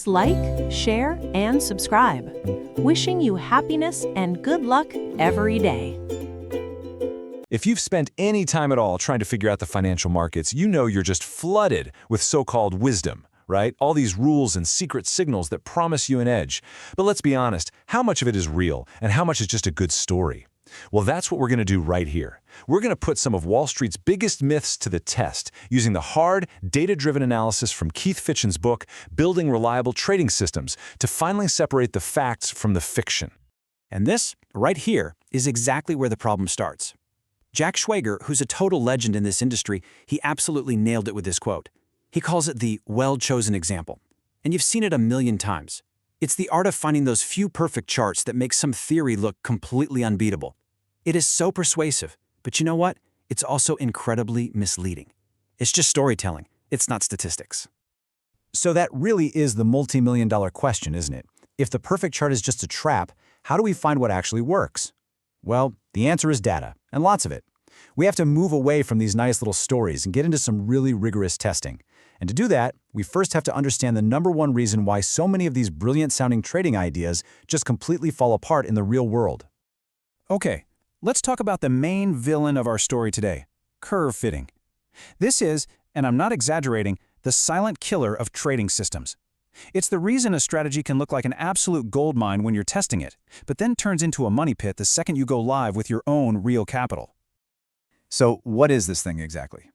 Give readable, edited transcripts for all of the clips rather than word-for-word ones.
Please like, share, and subscribe. Wishing you happiness and good luck every day. If you've spent any time at all trying to figure out the financial markets, you know you're just flooded with so-called wisdom, right? All these rules and secret signals that promise you an edge. But let's be honest, how much of it is real and how much is just a good story? Well, that's what we're going to do right here. We're going to put some of Wall Street's biggest myths to the test using the hard, data-driven analysis from Keith Fitchen's book, Building Reliable Trading Systems, to finally separate the facts from the fiction. And this, right here, is exactly where the problem starts. Jack Schwager, who's a total legend in this industry, he absolutely nailed it with this quote. He calls it the well-chosen example. And you've seen it a million times. It's the art of finding those few perfect charts that make some theory look completely unbeatable. It is so persuasive, but you know what? It's also incredibly misleading. It's just storytelling. It's not statistics. So that really is the multi-million-dollar question, isn't it? If the perfect chart is just a trap, how do we find what actually works? Well, the answer is data, and lots of it. We have to move away from these nice little stories and get into some really rigorous testing. And to do that, we first have to understand the #1 reason why so many of these brilliant-sounding trading ideas just completely fall apart in the real world. Okay, let's talk about the main villain of our story today, curve fitting. This is, and I'm not exaggerating, the silent killer of trading systems. It's the reason a strategy can look like an absolute goldmine when you're testing it, but then turns into a money pit the second you go live with your own real capital. So what is this thing exactly?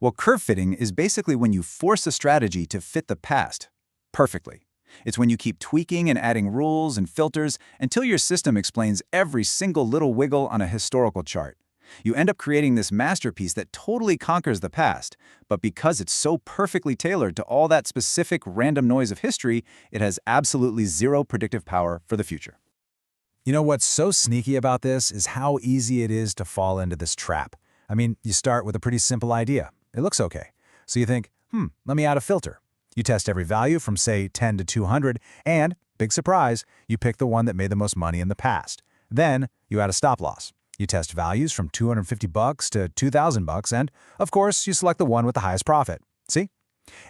Well, curve fitting is basically when you force a strategy to fit the past perfectly. It's when you keep tweaking and adding rules and filters until your system explains every single little wiggle on a historical chart. You end up creating this masterpiece that totally conquers the past, but because it's so perfectly tailored to all that specific random noise of history, it has absolutely zero predictive power for the future. You know what's so sneaky about this is how easy it is to fall into this trap. I mean, you start with a pretty simple idea. It looks okay. So you think, let me add a filter. You test every value from, say, 10 to 200, and, big surprise, you pick the one that made the most money in the past. Then, you add a stop loss. You test values from $250 to $2,000, and, of course, you select the one with the highest profit. See?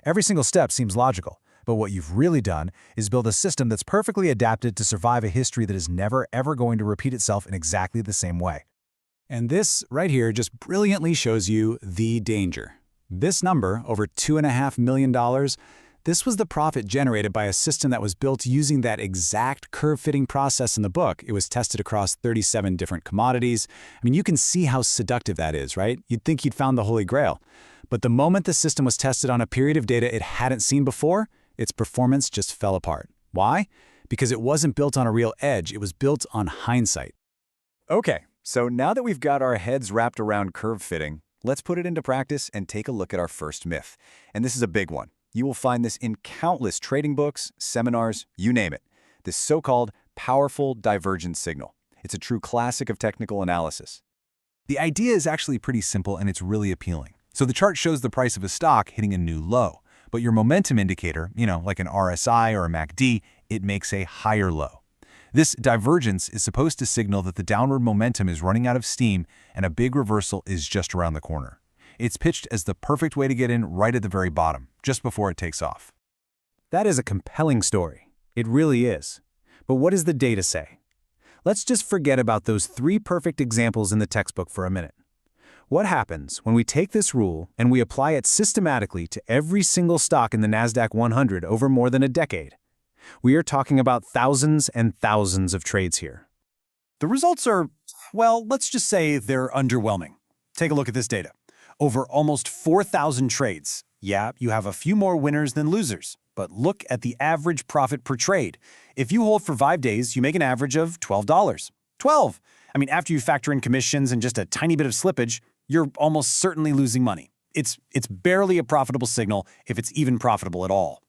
Every single step seems logical, but what you've really done is build a system that's perfectly adapted to survive a history that is never, ever going to repeat itself in exactly the same way. And this right here just brilliantly shows you the danger. This number, over $2.5 million, this was the profit generated by a system that was built using that exact curve-fitting process in the book. It was tested across 37 different commodities. I mean, you can see how seductive that is, right? You'd think you'd found the Holy Grail. But the moment the system was tested on a period of data it hadn't seen before, its performance just fell apart. Why? Because it wasn't built on a real edge. It was built on hindsight. Okay, so now that we've got our heads wrapped around curve fitting, let's put it into practice and take a look at our first myth. And this is a big one. You will find this in countless trading books, seminars, you name it. This so-called powerful divergence signal. It's a true classic of technical analysis. The idea is actually pretty simple and it's really appealing. So the chart shows the price of a stock hitting a new low, but your momentum indicator, like an RSI or a MACD, it makes a higher low. This divergence is supposed to signal that the downward momentum is running out of steam and a big reversal is just around the corner. It's pitched as the perfect way to get in right at the very bottom, just before it takes off. That is a compelling story. It really is. But what does the data say? Let's just forget about those 3 perfect examples in the textbook for a minute. What happens when we take this rule and we apply it systematically to every single stock in the NASDAQ 100 over more than a decade? We are talking about thousands and thousands of trades here. The results are, well, let's just say they're underwhelming. Take a look at this data. Over almost 4,000 trades. Yeah, you have a few more winners than losers, but look at the average profit per trade. If you hold for 5 days, you make an average of $12. 12! I mean, after you factor in commissions and just a tiny bit of slippage, you're almost certainly losing money. It's barely a profitable signal, if it's even profitable at all.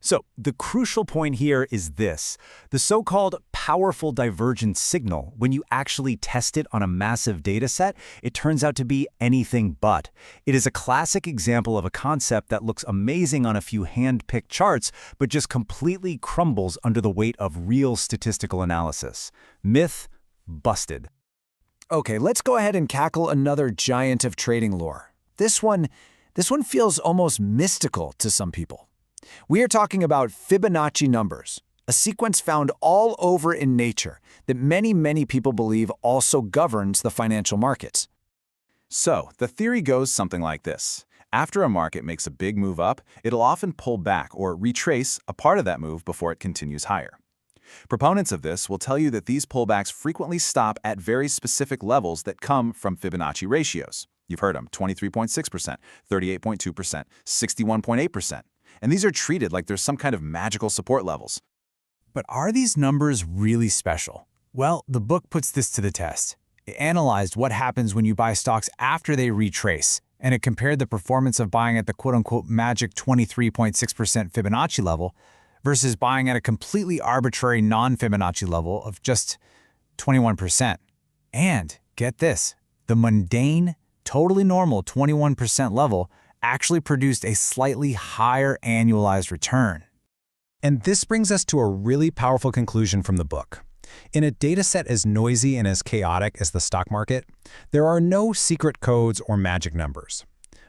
So the crucial point here is this. The so-called powerful divergence signal, when you actually test it on a massive data set, it turns out to be anything but. It is a classic example of a concept that looks amazing on a few hand-picked charts, but just completely crumbles under the weight of real statistical analysis. Myth busted. Okay, let's go ahead and cackle another giant of trading lore. This one feels almost mystical to some people. We are talking about Fibonacci numbers, a sequence found all over in nature that many people believe also governs the financial markets. So, the theory goes something like this. After a market makes a big move up, it'll often pull back or retrace a part of that move before it continues higher. Proponents of this will tell you that these pullbacks frequently stop at very specific levels that come from Fibonacci ratios. You've heard them, 23.6%, 38.2%, 61.8%. And these are treated like there's some kind of magical support levels. But are these numbers really special? Well, the book puts this to the test. It analyzed what happens when you buy stocks after they retrace, and it compared the performance of buying at the quote-unquote magic 23.6% Fibonacci level versus buying at a completely arbitrary non-Fibonacci level of just 21%. And get this, the mundane, totally normal 21% level actually produced a slightly higher annualized return. And this brings us to a really powerful conclusion from the book. In a dataset as noisy and as chaotic as the stock market, there are no secret codes or magic numbers.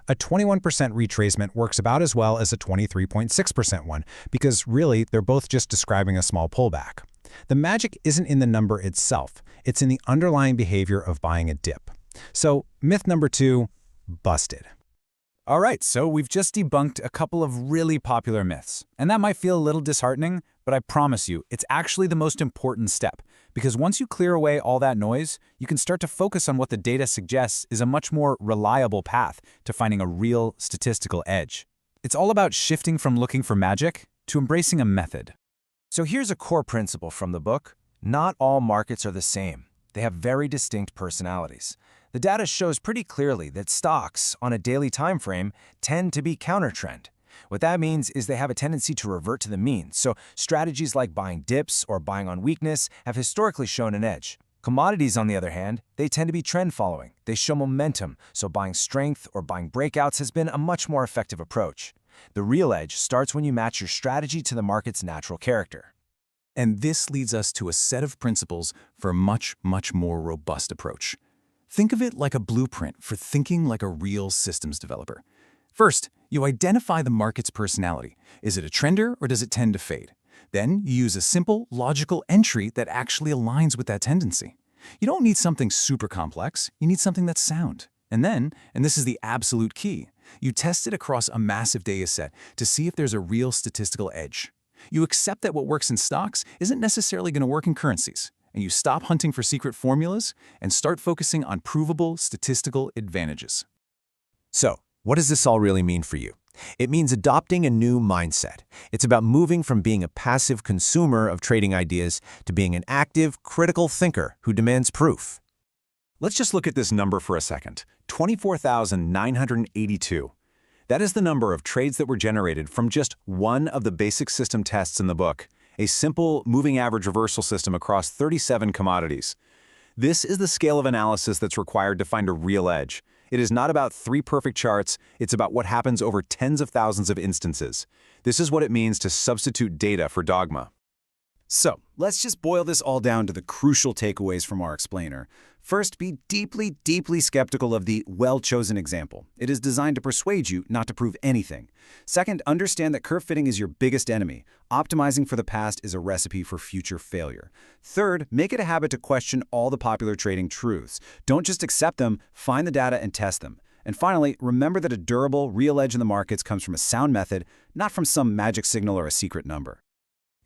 A 21% retracement works about as well as a 23.6% one, because really they're both just describing a small pullback. The magic isn't in the number itself, it's in the underlying behavior of buying a dip. So, myth number 2, busted. All right, so we've just debunked a couple of really popular myths. And that might feel a little disheartening, but I promise you, it's actually the most important step. Because once you clear away all that noise, you can start to focus on what the data suggests is a much more reliable path to finding a real statistical edge. It's all about shifting from looking for magic to embracing a method. So here's a core principle from the book. Not all markets are the same. They have very distinct personalities. The data shows pretty clearly that stocks, on a daily time frame, tend to be counter-trend. What that means is they have a tendency to revert to the mean, so strategies like buying dips or buying on weakness have historically shown an edge. Commodities, on the other hand, they tend to be trend-following. They show momentum, so buying strength or buying breakouts has been a much more effective approach. The real edge starts when you match your strategy to the market's natural character. And this leads us to a set of principles for a much more robust approach. Think of it like a blueprint for thinking like a real systems developer. First, you identify the market's personality. Is it a trender or does it tend to fade? Then you use a simple, logical entry that actually aligns with that tendency. You don't need something super complex, you need something that's sound. And then, and this is the absolute key, you test it across a massive data set to see if there's a real statistical edge. You accept that what works in stocks isn't necessarily going to work in currencies. And you stop hunting for secret formulas and start focusing on provable statistical advantages. So, what does this all really mean for you? It means adopting a new mindset. It's about moving from being a passive consumer of trading ideas to being an active, critical thinker who demands proof. Let's just look at this number for a second, 24,982. That is the number of trades that were generated from just one of the basic system tests in the book. A simple moving average reversal system across 37 commodities. This is the scale of analysis that's required to find a real edge. It is not about 3 perfect charts, it's about what happens over tens of thousands of instances. This is what it means to substitute data for dogma. So, let's just boil this all down to the crucial takeaways from our explainer. First, be deeply skeptical of the well-chosen example. It is designed to persuade you, not to prove anything. Second, understand that curve fitting is your biggest enemy. Optimizing for the past is a recipe for future failure. Third, make it a habit to question all the popular trading truths. Don't just accept them, find the data and test them. And finally, remember that a durable, real edge in the markets comes from a sound method, not from some magic signal or a secret number.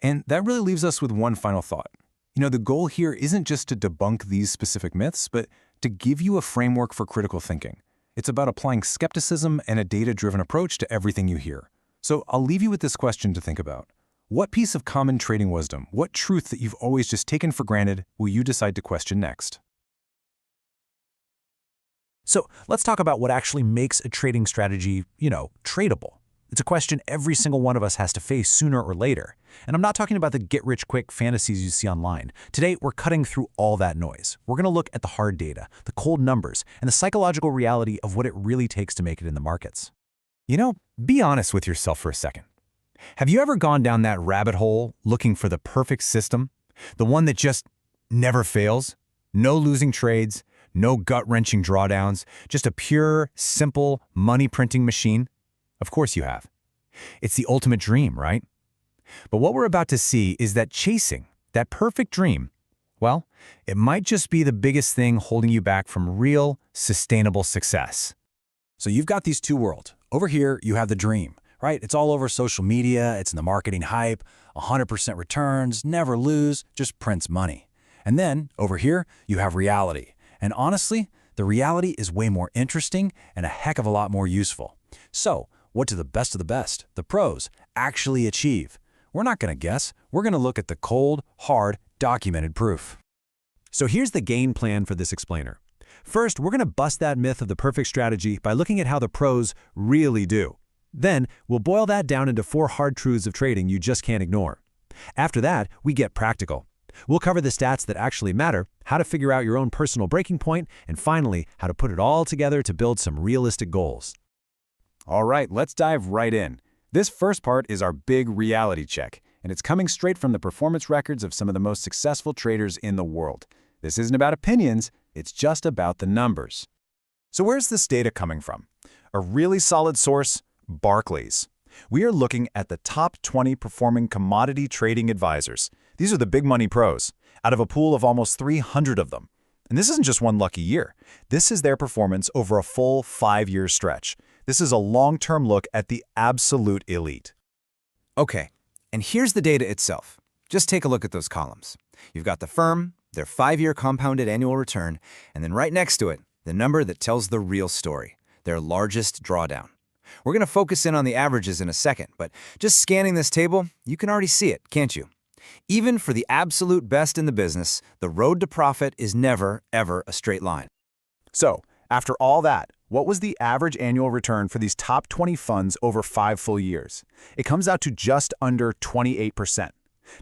And that really leaves us with one final thought. The goal here isn't just to debunk these specific myths, but to give you a framework for critical thinking. It's about applying skepticism and a data-driven approach to everything you hear. So I'll leave you with this question to think about. What piece of common trading wisdom, what truth that you've always just taken for granted, will you decide to question next? So let's talk about what actually makes a trading strategy, tradable. It's a question every single one of us has to face sooner or later. And I'm not talking about the get-rich-quick fantasies you see online. Today, we're cutting through all that noise. We're going to look at the hard data, the cold numbers, and the psychological reality of what it really takes to make it in the markets. Be honest with yourself for a second. Have you ever gone down that rabbit hole looking for the perfect system? The one that just never fails? No losing trades, no gut-wrenching drawdowns, just a pure, simple money-printing machine? Of course you have. It's the ultimate dream, right? But what we're about to see is that chasing that perfect dream, well, it might just be the biggest thing holding you back from real, sustainable success. So you've got these two worlds. Over here, you have the dream, right? It's all over social media, it's in the marketing hype, 100% returns, never lose, just prints money. And then, over here, you have reality. And honestly, the reality is way more interesting and a heck of a lot more useful. So, what do the best of the best, the pros, actually achieve? We're not going to guess. We're going to look at the cold, hard, documented proof. So here's the game plan for this explainer. First, we're going to bust that myth of the perfect strategy by looking at how the pros really do. Then, we'll boil that down into 4 hard truths of trading you just can't ignore. After that, we get practical. We'll cover the stats that actually matter, how to figure out your own personal breaking point, and finally, how to put it all together to build some realistic goals. All right, let's dive right in. This first part is our big reality check, and it's coming straight from the performance records of some of the most successful traders in the world. This isn't about opinions, it's just about the numbers. So where's this data coming from? A really solid source, Barclays. We are looking at the top 20 performing commodity trading advisors. These are the big money pros, out of a pool of almost 300 of them. And this isn't just one lucky year. This is their performance over a full 5-year stretch. This is a long-term look at the absolute elite. Okay, and here's the data itself. Just take a look at those columns. You've got the firm, their 5-year compounded annual return, and then right next to it, the number that tells the real story, their largest drawdown. We're going to focus in on the averages in a second, but just scanning this table, you can already see it, can't you? Even for the absolute best in the business, the road to profit is never, ever a straight line. So, after all that, what was the average annual return for these top 20 funds over 5 full years? It comes out to just under 28%.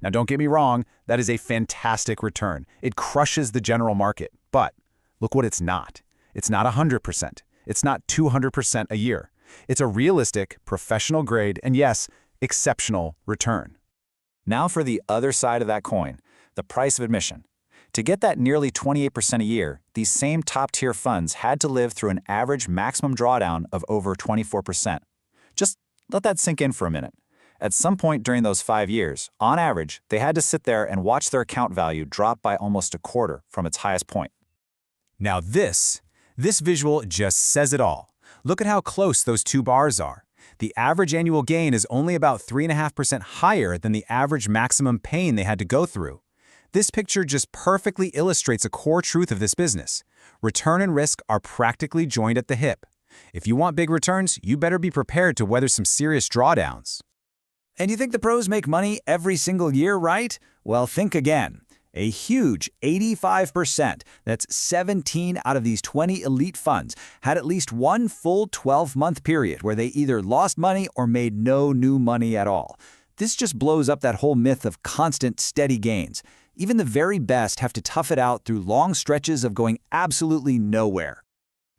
Now, don't get me wrong, that is a fantastic return. It crushes the general market. But look what it's not. It's not 100%. It's not 200% a year. It's a realistic, professional grade, and yes, exceptional return. Now for the other side of that coin, the price of admission. To get that nearly 28% a year, these same top-tier funds had to live through an average maximum drawdown of over 24%. Just let that sink in for a minute. At some point during those 5 years, on average, they had to sit there and watch their account value drop by almost a quarter from its highest point. Now this visual just says it all. Look at how close those two bars are. The average annual gain is only about 3.5% higher than the average maximum pain they had to go through. This picture just perfectly illustrates a core truth of this business. Return and risk are practically joined at the hip. If you want big returns, you better be prepared to weather some serious drawdowns. And you think the pros make money every single year, right? Well, think again. A huge 85%, that's 17 out of these 20 elite funds, had at least one full 12-month period where they either lost money or made no new money at all. This just blows up that whole myth of constant, steady gains. Even the very best have to tough it out through long stretches of going absolutely nowhere.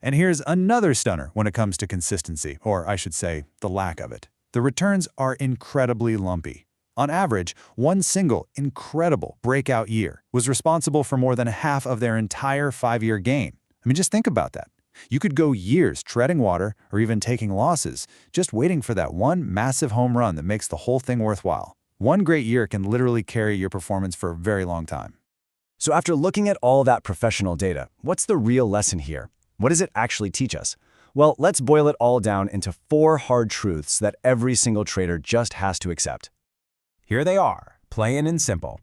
And here's another stunner when it comes to consistency, or I should say, the lack of it. The returns are incredibly lumpy. On average, one single incredible breakout year was responsible for more than half of their entire 5-year gain. I mean, just think about that. You could go years treading water or even taking losses, just waiting for that one massive home run that makes the whole thing worthwhile. One great year can literally carry your performance for a very long time. So after looking at all that professional data, what's the real lesson here? What does it actually teach us? Well, let's boil it all down into 4 hard truths that every single trader just has to accept. Here they are, plain and simple.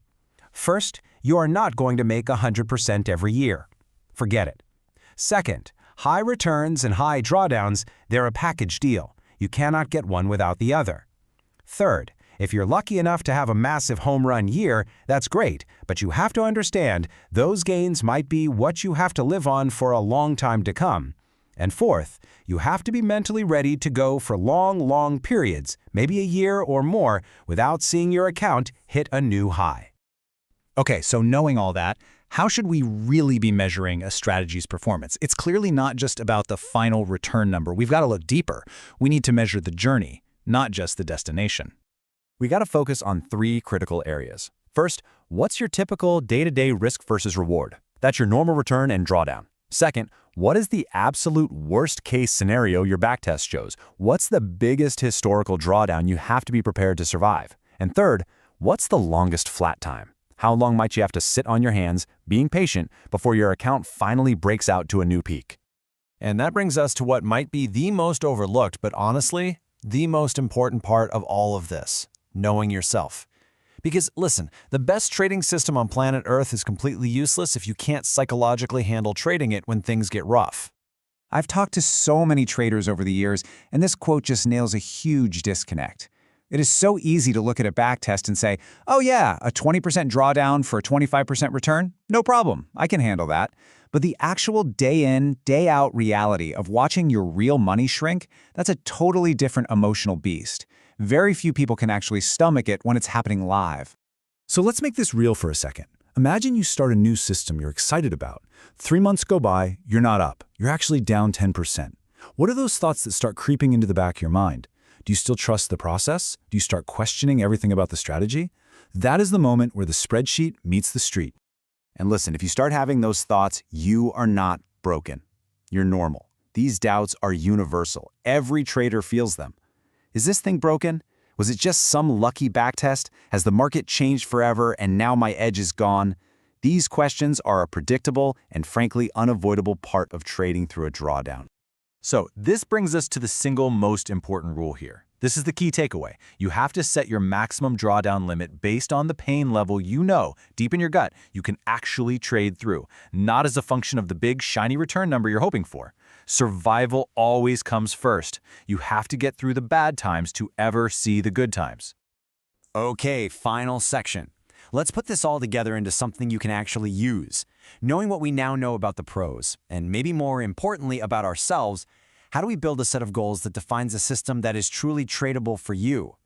First, you are not going to make 100% every year. Forget it. Second, high returns and high drawdowns, they're a package deal. You cannot get one without the other. Third, if you're lucky enough to have a massive home run year, that's great, but you have to understand those gains might be what you have to live on for a long time to come. And fourth, you have to be mentally ready to go for long periods, maybe a year or more, without seeing your account hit a new high. Okay, so knowing all that, how should we really be measuring a strategy's performance? It's clearly not just about the final return number. We've got to look deeper. We need to measure the journey, not just the destination. We got to focus on 3 critical areas. First, what's your typical day-to-day risk versus reward? That's your normal return and drawdown. Second, what is the absolute worst-case scenario your backtest shows? What's the biggest historical drawdown you have to be prepared to survive? And third, what's the longest flat time? How long might you have to sit on your hands, being patient, before your account finally breaks out to a new peak? And that brings us to what might be the most overlooked, but honestly, the most important part of all of this: knowing yourself. Because listen, the best trading system on planet Earth is completely useless if you can't psychologically handle trading it when things get rough. I've talked to so many traders over the years, and this quote just nails a huge disconnect. It is so easy to look at a backtest and say, oh yeah, a 20% drawdown for a 25% return? No problem, I can handle that. But the actual day-in, day-out reality of watching your real money shrink, that's a totally different emotional beast. Very few people can actually stomach it when it's happening live. So let's make this real for a second. Imagine you start a new system you're excited about. 3 months go by, you're not up. You're actually down 10%. What are those thoughts that start creeping into the back of your mind? Do you still trust the process? Do you start questioning everything about the strategy? That is the moment where the spreadsheet meets the street. And listen, if you start having those thoughts, you are not broken. You're normal. These doubts are universal. Every trader feels them. Is this thing broken? Was it just some lucky backtest? Has the market changed forever and now my edge is gone? These questions are a predictable and frankly unavoidable part of trading through a drawdown. So this brings us to the single most important rule here. This is the key takeaway. You have to set your maximum drawdown limit based on the pain level you know, deep in your gut, you can actually trade through, not as a function of the big, shiny return number you're hoping for. Survival always comes first. You have to get through the bad times to ever see the good times. Okay, final section. Let's put this all together into something you can actually use. Knowing what we now know about the pros, and maybe more importantly about ourselves, how do we build a set of goals that defines a system that is truly tradable for you?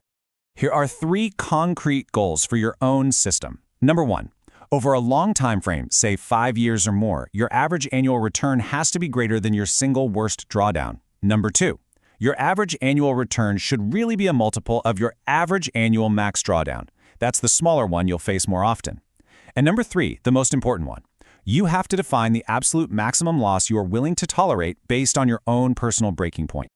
Here are 3 concrete goals for your own system. Number 1, over a long time frame, say 5 years or more, your average annual return has to be greater than your single worst drawdown. Number 2, your average annual return should really be a multiple of your average annual max drawdown. That's the smaller one you'll face more often. And number 3, the most important one, you have to define the absolute maximum loss you are willing to tolerate based on your own personal breaking point.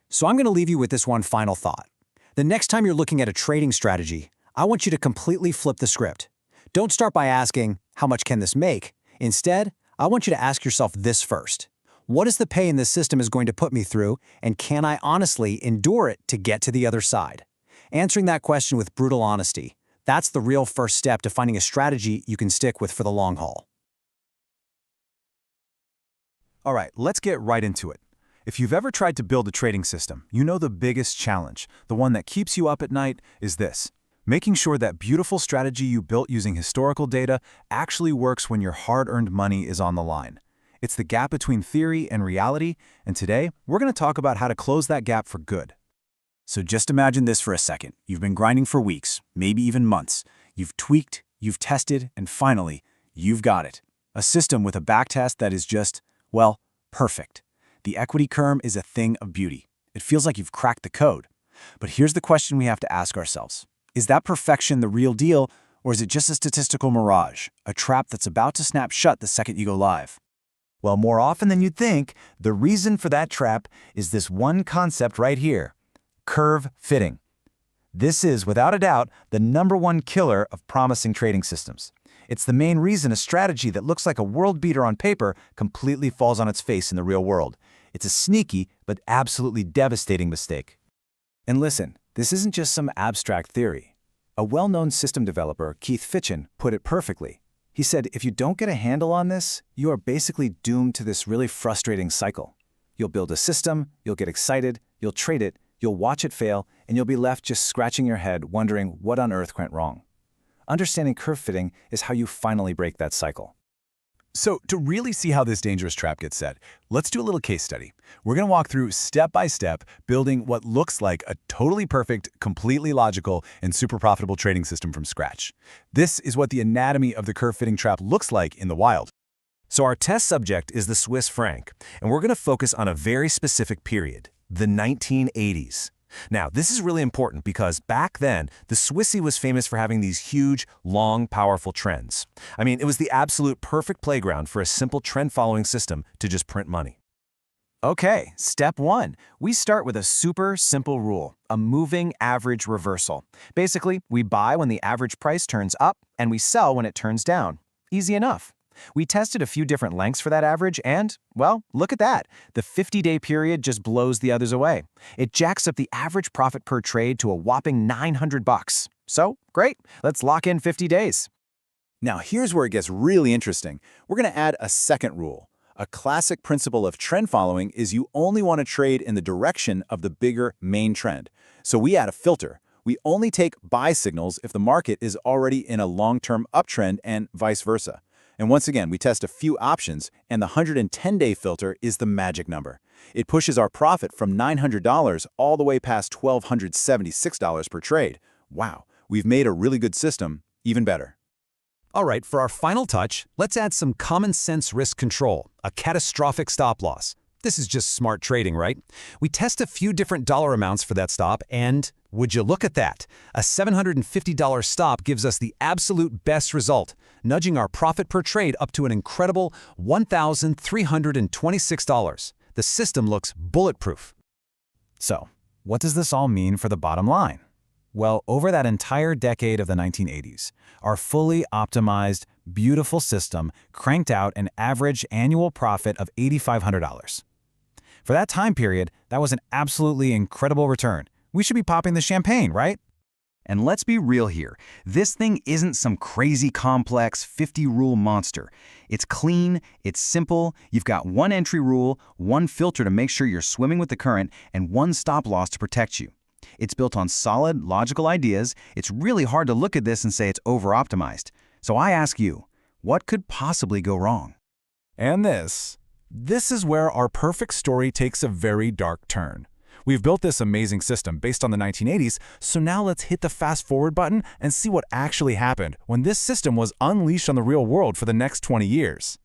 So I'm going to leave you with this one final thought. The next time you're looking at a trading strategy, I want you to completely flip the script. Don't start by asking, how much can this make? Instead, I want you to ask yourself this first. What is the pain this system is going to put me through, and can I honestly endure it to get to the other side? Answering that question with brutal honesty, that's the real first step to finding a strategy you can stick with for the long haul. All right, let's get right into it. If you've ever tried to build a trading system, you know the biggest challenge, the one that keeps you up at night, is this: making sure that beautiful strategy you built using historical data actually works when your hard-earned money is on the line. It's the gap between theory and reality, and today we're going to talk about how to close that gap for good. So just imagine this for a second. You've been grinding for weeks, maybe even months. You've tweaked, you've tested, and finally, you've got it. A system with a backtest that is just, well, perfect. The equity curve is a thing of beauty. It feels like you've cracked the code. But here's the question we have to ask ourselves. Is that perfection the real deal, or is it just a statistical mirage, a trap that's about to snap shut the second you go live? Well, more often than you'd think, the reason for that trap is this one concept right here: curve fitting. This is, without a doubt, the #1 killer of promising trading systems. It's the main reason a strategy that looks like a world beater on paper completely falls on its face in the real world. It's a sneaky but absolutely devastating mistake. And listen, this isn't just some abstract theory. A well-known system developer, Keith Fitschen, put it perfectly. He said, if you don't get a handle on this, you are basically doomed to this really frustrating cycle. You'll build a system, you'll get excited, you'll trade it, you'll watch it fail, and you'll be left just scratching your head wondering what on earth went wrong. Understanding curve fitting is how you finally break that cycle. So to really see how this dangerous trap gets set, let's do a little case study. We're going to walk through step by step building what looks like a totally perfect, completely logical, and super profitable trading system from scratch. This is what the anatomy of the curve fitting trap looks like in the wild. So our test subject is the Swiss franc, and we're going to focus on a very specific period, the 1980s. Now, this is really important because back then, the Swissy was famous for having these huge, long, powerful trends. I mean, it was the absolute perfect playground for a simple trend-following system to just print money. Okay, step 1. We start with a super simple rule, a moving average reversal. Basically, we buy when the average price turns up and we sell when it turns down. Easy enough. We tested a few different lengths for that average and, well, look at that. The 50-day period just blows the others away. It jacks up the average profit per trade to a whopping $900. So, great, let's lock in 50 days. Now here's where it gets really interesting. We're going to add a second rule. A classic principle of trend following is you only want to trade in the direction of the bigger main trend. So we add a filter. We only take buy signals if the market is already in a long-term uptrend and vice versa. And once again, we test a few options, and the 110-day filter is the magic number. It pushes our profit from $900 all the way past $1,276 per trade. Wow, we've made a really good system even better. All right, for our final touch, let's add some common sense risk control, a catastrophic stop loss. This is just smart trading, right? We test a few different dollar amounts for that stop, and would you look at that? A $750 stop gives us the absolute best result, nudging our profit per trade up to an incredible $1,326. The system looks bulletproof. So, what does this all mean for the bottom line? Well, over that entire decade of the 1980s, our fully optimized, beautiful system cranked out an average annual profit of $8,500. For that time period, that was an absolutely incredible return. We should be popping the champagne, right? And let's be real here. This thing isn't some crazy complex 50-rule monster. It's clean, it's simple, you've got one entry rule, one filter to make sure you're swimming with the current, and one stop loss to protect you. It's built on solid, logical ideas. It's really hard to look at this and say it's over-optimized. So I ask you, what could possibly go wrong? And this is where our perfect story takes a very dark turn. We've built this amazing system based on the 1980s, so now let's hit the fast forward button and see what actually happened when this system was unleashed on the real world for the next 20 years.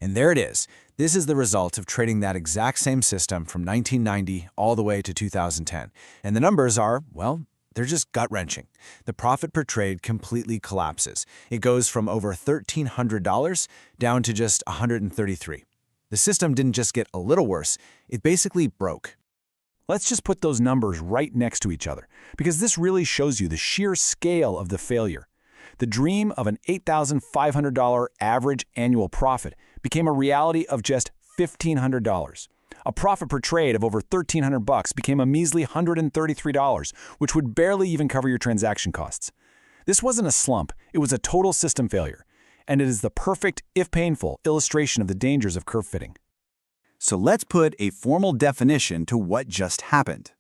And there it is. This is the result of trading that exact same system from 1990 all the way to 2010. And the numbers are, well, they're just gut-wrenching. The profit per trade completely collapses. It goes from over $1,300 down to just $133. The system didn't just get a little worse, it basically broke. Let's just put those numbers right next to each other, because this really shows you the sheer scale of the failure. The dream of an $8,500 average annual profit became a reality of just $1,500. A profit per trade of over $1,300 became a measly $133, which would barely even cover your transaction costs. This wasn't a slump, it was a total system failure, and it is the perfect, if painful, illustration of the dangers of curve fitting. So let's put a formal definition to what just happened.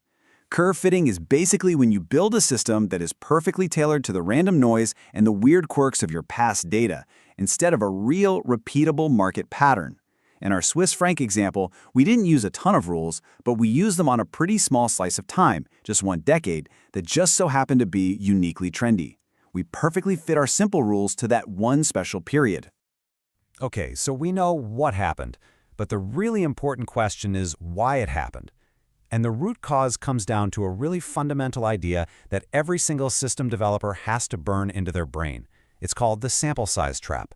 Curve fitting is basically when you build a system that is perfectly tailored to the random noise and the weird quirks of your past data, instead of a real, repeatable market pattern. In our Swiss franc example, we didn't use a ton of rules, but we used them on a pretty small slice of time, just one decade, that just so happened to be uniquely trendy. We perfectly fit our simple rules to that one special period. Okay, so we know what happened, but the really important question is why it happened. And the root cause comes down to a really fundamental idea that every single system developer has to burn into their brain. It's called the sample size trap.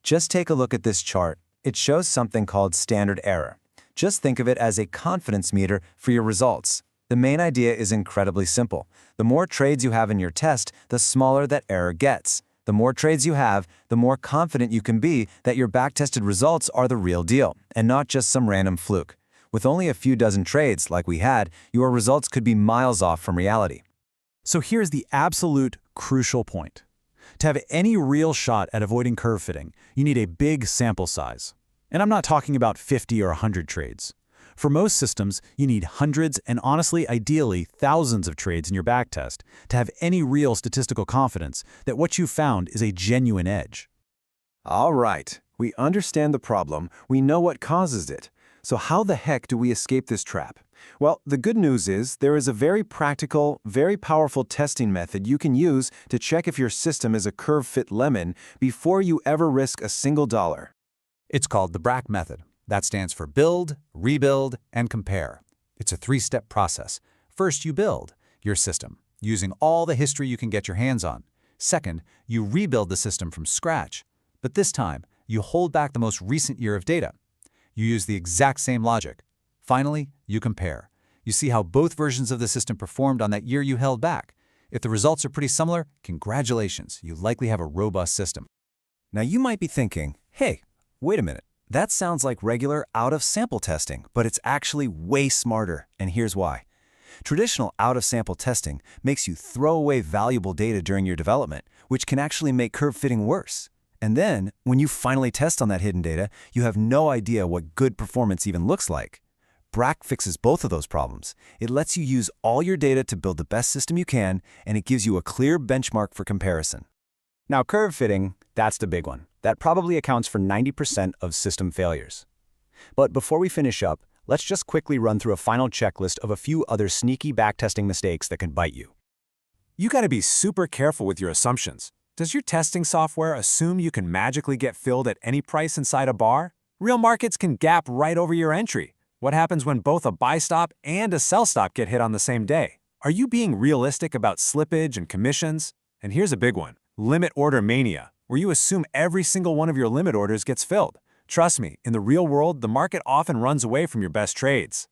Just take a look at this chart. It shows something called standard error. Just think of it as a confidence meter for your results. The main idea is incredibly simple. The more trades you have in your test, the smaller that error gets. The more trades you have, the more confident you can be that your back-tested results are the real deal, and not just some random fluke. With only a few dozen trades, like we had, your results could be miles off from reality. So here's the absolute crucial point. To have any real shot at avoiding curve fitting, you need a big sample size. And I'm not talking about 50 or 100 trades. For most systems, you need hundreds and honestly, ideally, thousands of trades in your backtest to have any real statistical confidence that what you found is a genuine edge. All right, we understand the problem, we know what causes it. So how the heck do we escape this trap? Well, the good news is there is a very practical, very powerful testing method you can use to check if your system is a curve fit lemon before you ever risk a single dollar. It's called the BRAC method. That stands for build, rebuild, and compare. It's a 3-step process. First, you build your system, using all the history you can get your hands on. Second, you rebuild the system from scratch. But this time, you hold back the most recent year of data. You use the exact same logic. Finally, you compare. You see how both versions of the system performed on that year you held back. If the results are pretty similar, congratulations, you likely have a robust system. Now you might be thinking, hey, wait a minute. That sounds like regular out-of-sample testing, but it's actually way smarter, and here's why. Traditional out-of-sample testing makes you throw away valuable data during your development, which can actually make curve fitting worse. And then, when you finally test on that hidden data, you have no idea what good performance even looks like. BRAC fixes both of those problems. It lets you use all your data to build the best system you can, and it gives you a clear benchmark for comparison. Now, curve fitting, that's the big one. That probably accounts for 90% of system failures. But before we finish up, let's just quickly run through a final checklist of a few other sneaky backtesting mistakes that can bite you. You gotta be super careful with your assumptions. Does your testing software assume you can magically get filled at any price inside a bar? Real markets can gap right over your entry. What happens when both a buy stop and a sell stop get hit on the same day? Are you being realistic about slippage and commissions? And here's a big one, limit order mania, where you assume every single one of your limit orders gets filled. Trust me, in the real world, the market often runs away from your best trades.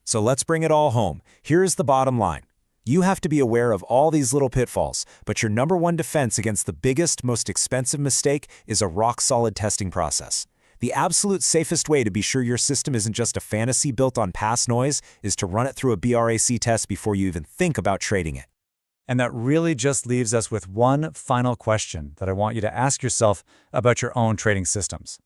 So let's bring it all home. Here's the bottom line. You have to be aware of all these little pitfalls, but your number one defense against the biggest, most expensive mistake is a rock-solid testing process. The absolute safest way to be sure your system isn't just a fantasy built on past noise is to run it through a BRAC test before you even think about trading it. And that really just leaves us with one final question that I want you to ask yourself about your own trading systems.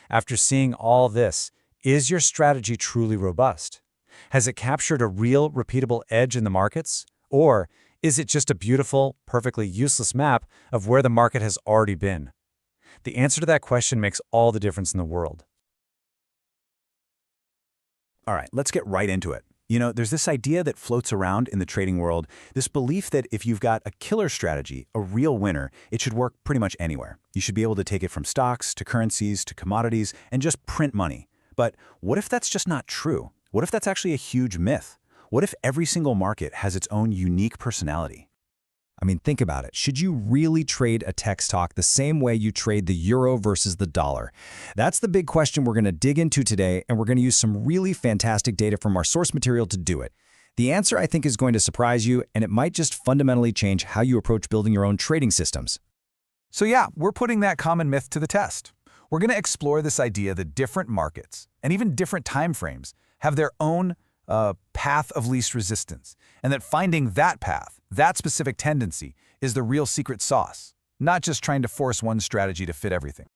After seeing all this, is your strategy truly robust? Has it captured a real, repeatable edge in the markets? Or is it just a beautiful, perfectly useless map of where the market has already been? The answer to that question makes all the difference in the world. All right, let's get right into it. You know, there's this idea that floats around in the trading world, this belief that if you've got a killer strategy, a real winner, it should work pretty much anywhere. You should be able to take it from stocks to currencies to commodities and just print money. But what if that's just not true? What if that's actually a huge myth? What if every single market has its own unique personality? I mean, think about it. Should you really trade a tech stock the same way you trade the euro versus the dollar? That's the big question we're going to dig into today, and we're going to use some really fantastic data from our source material to do it. The answer, I think, is going to surprise you, and it might just fundamentally change how you approach building your own trading systems. So yeah, we're putting that common myth to the test. We're going to explore this idea that different markets, and even different time frames, have their own path of least resistance, and that finding that path, that specific tendency, is the real secret sauce, not just trying to force one strategy to fit everything.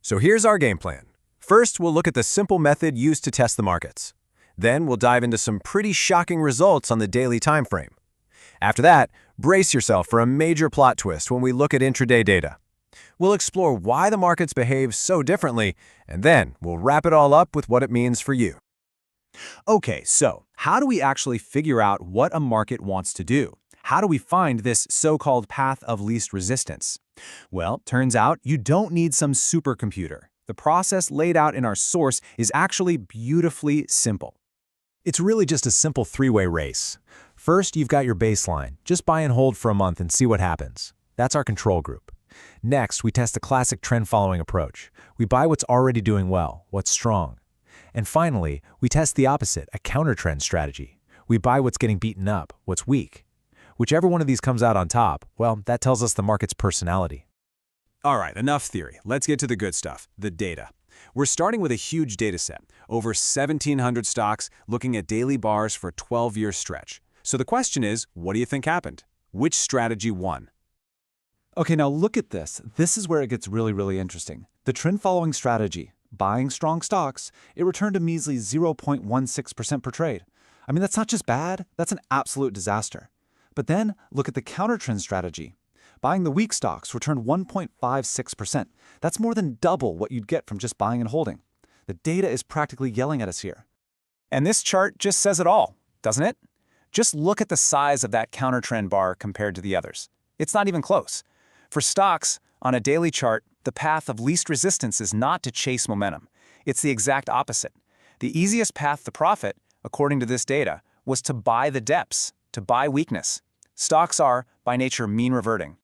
So here's our game plan. First, we'll look at the simple method used to test the markets. Then we'll dive into some pretty shocking results on the daily time frame. After that, brace yourself for a major plot twist when we look at intraday data. We'll explore why the markets behave so differently, and then we'll wrap it all up with what it means for you. Okay, so how do we actually figure out what a market wants to do? How do we find this so-called path of least resistance? Well, turns out you don't need some supercomputer. The process laid out in our source is actually beautifully simple. It's really just a simple three-way race. First, you've got your baseline. Just buy and hold for a month and see what happens. That's our control group. Next, we test the classic trend-following approach. We buy what's already doing well, what's strong. And finally, we test the opposite, a counter-trend strategy. We buy what's getting beaten up, what's weak. Whichever one of these comes out on top, well, that tells us the market's personality. All right, enough theory. Let's get to the good stuff, the data. We're starting with a huge data set, over 1,700 stocks looking at daily bars for a 12-year stretch. So the question is, what do you think happened? Which strategy won? Okay, now look at this. This is where it gets really interesting. The trend-following strategy, buying strong stocks, it returned a measly 0.16% per trade. I mean, that's not just bad, that's an absolute disaster. But then, look at the counter-trend strategy. Buying the weak stocks returned 1.56%. That's more than double what you'd get from just buying and holding. The data is practically yelling at us here. And this chart just says it all, doesn't it? Just look at the size of that counter-trend bar compared to the others. It's not even close. For stocks, on a daily chart, the path of least resistance is not to chase momentum. It's the exact opposite. The easiest path to profit, according to this data, was to buy the depths, to buy weakness. Stocks are, by nature, mean reverting.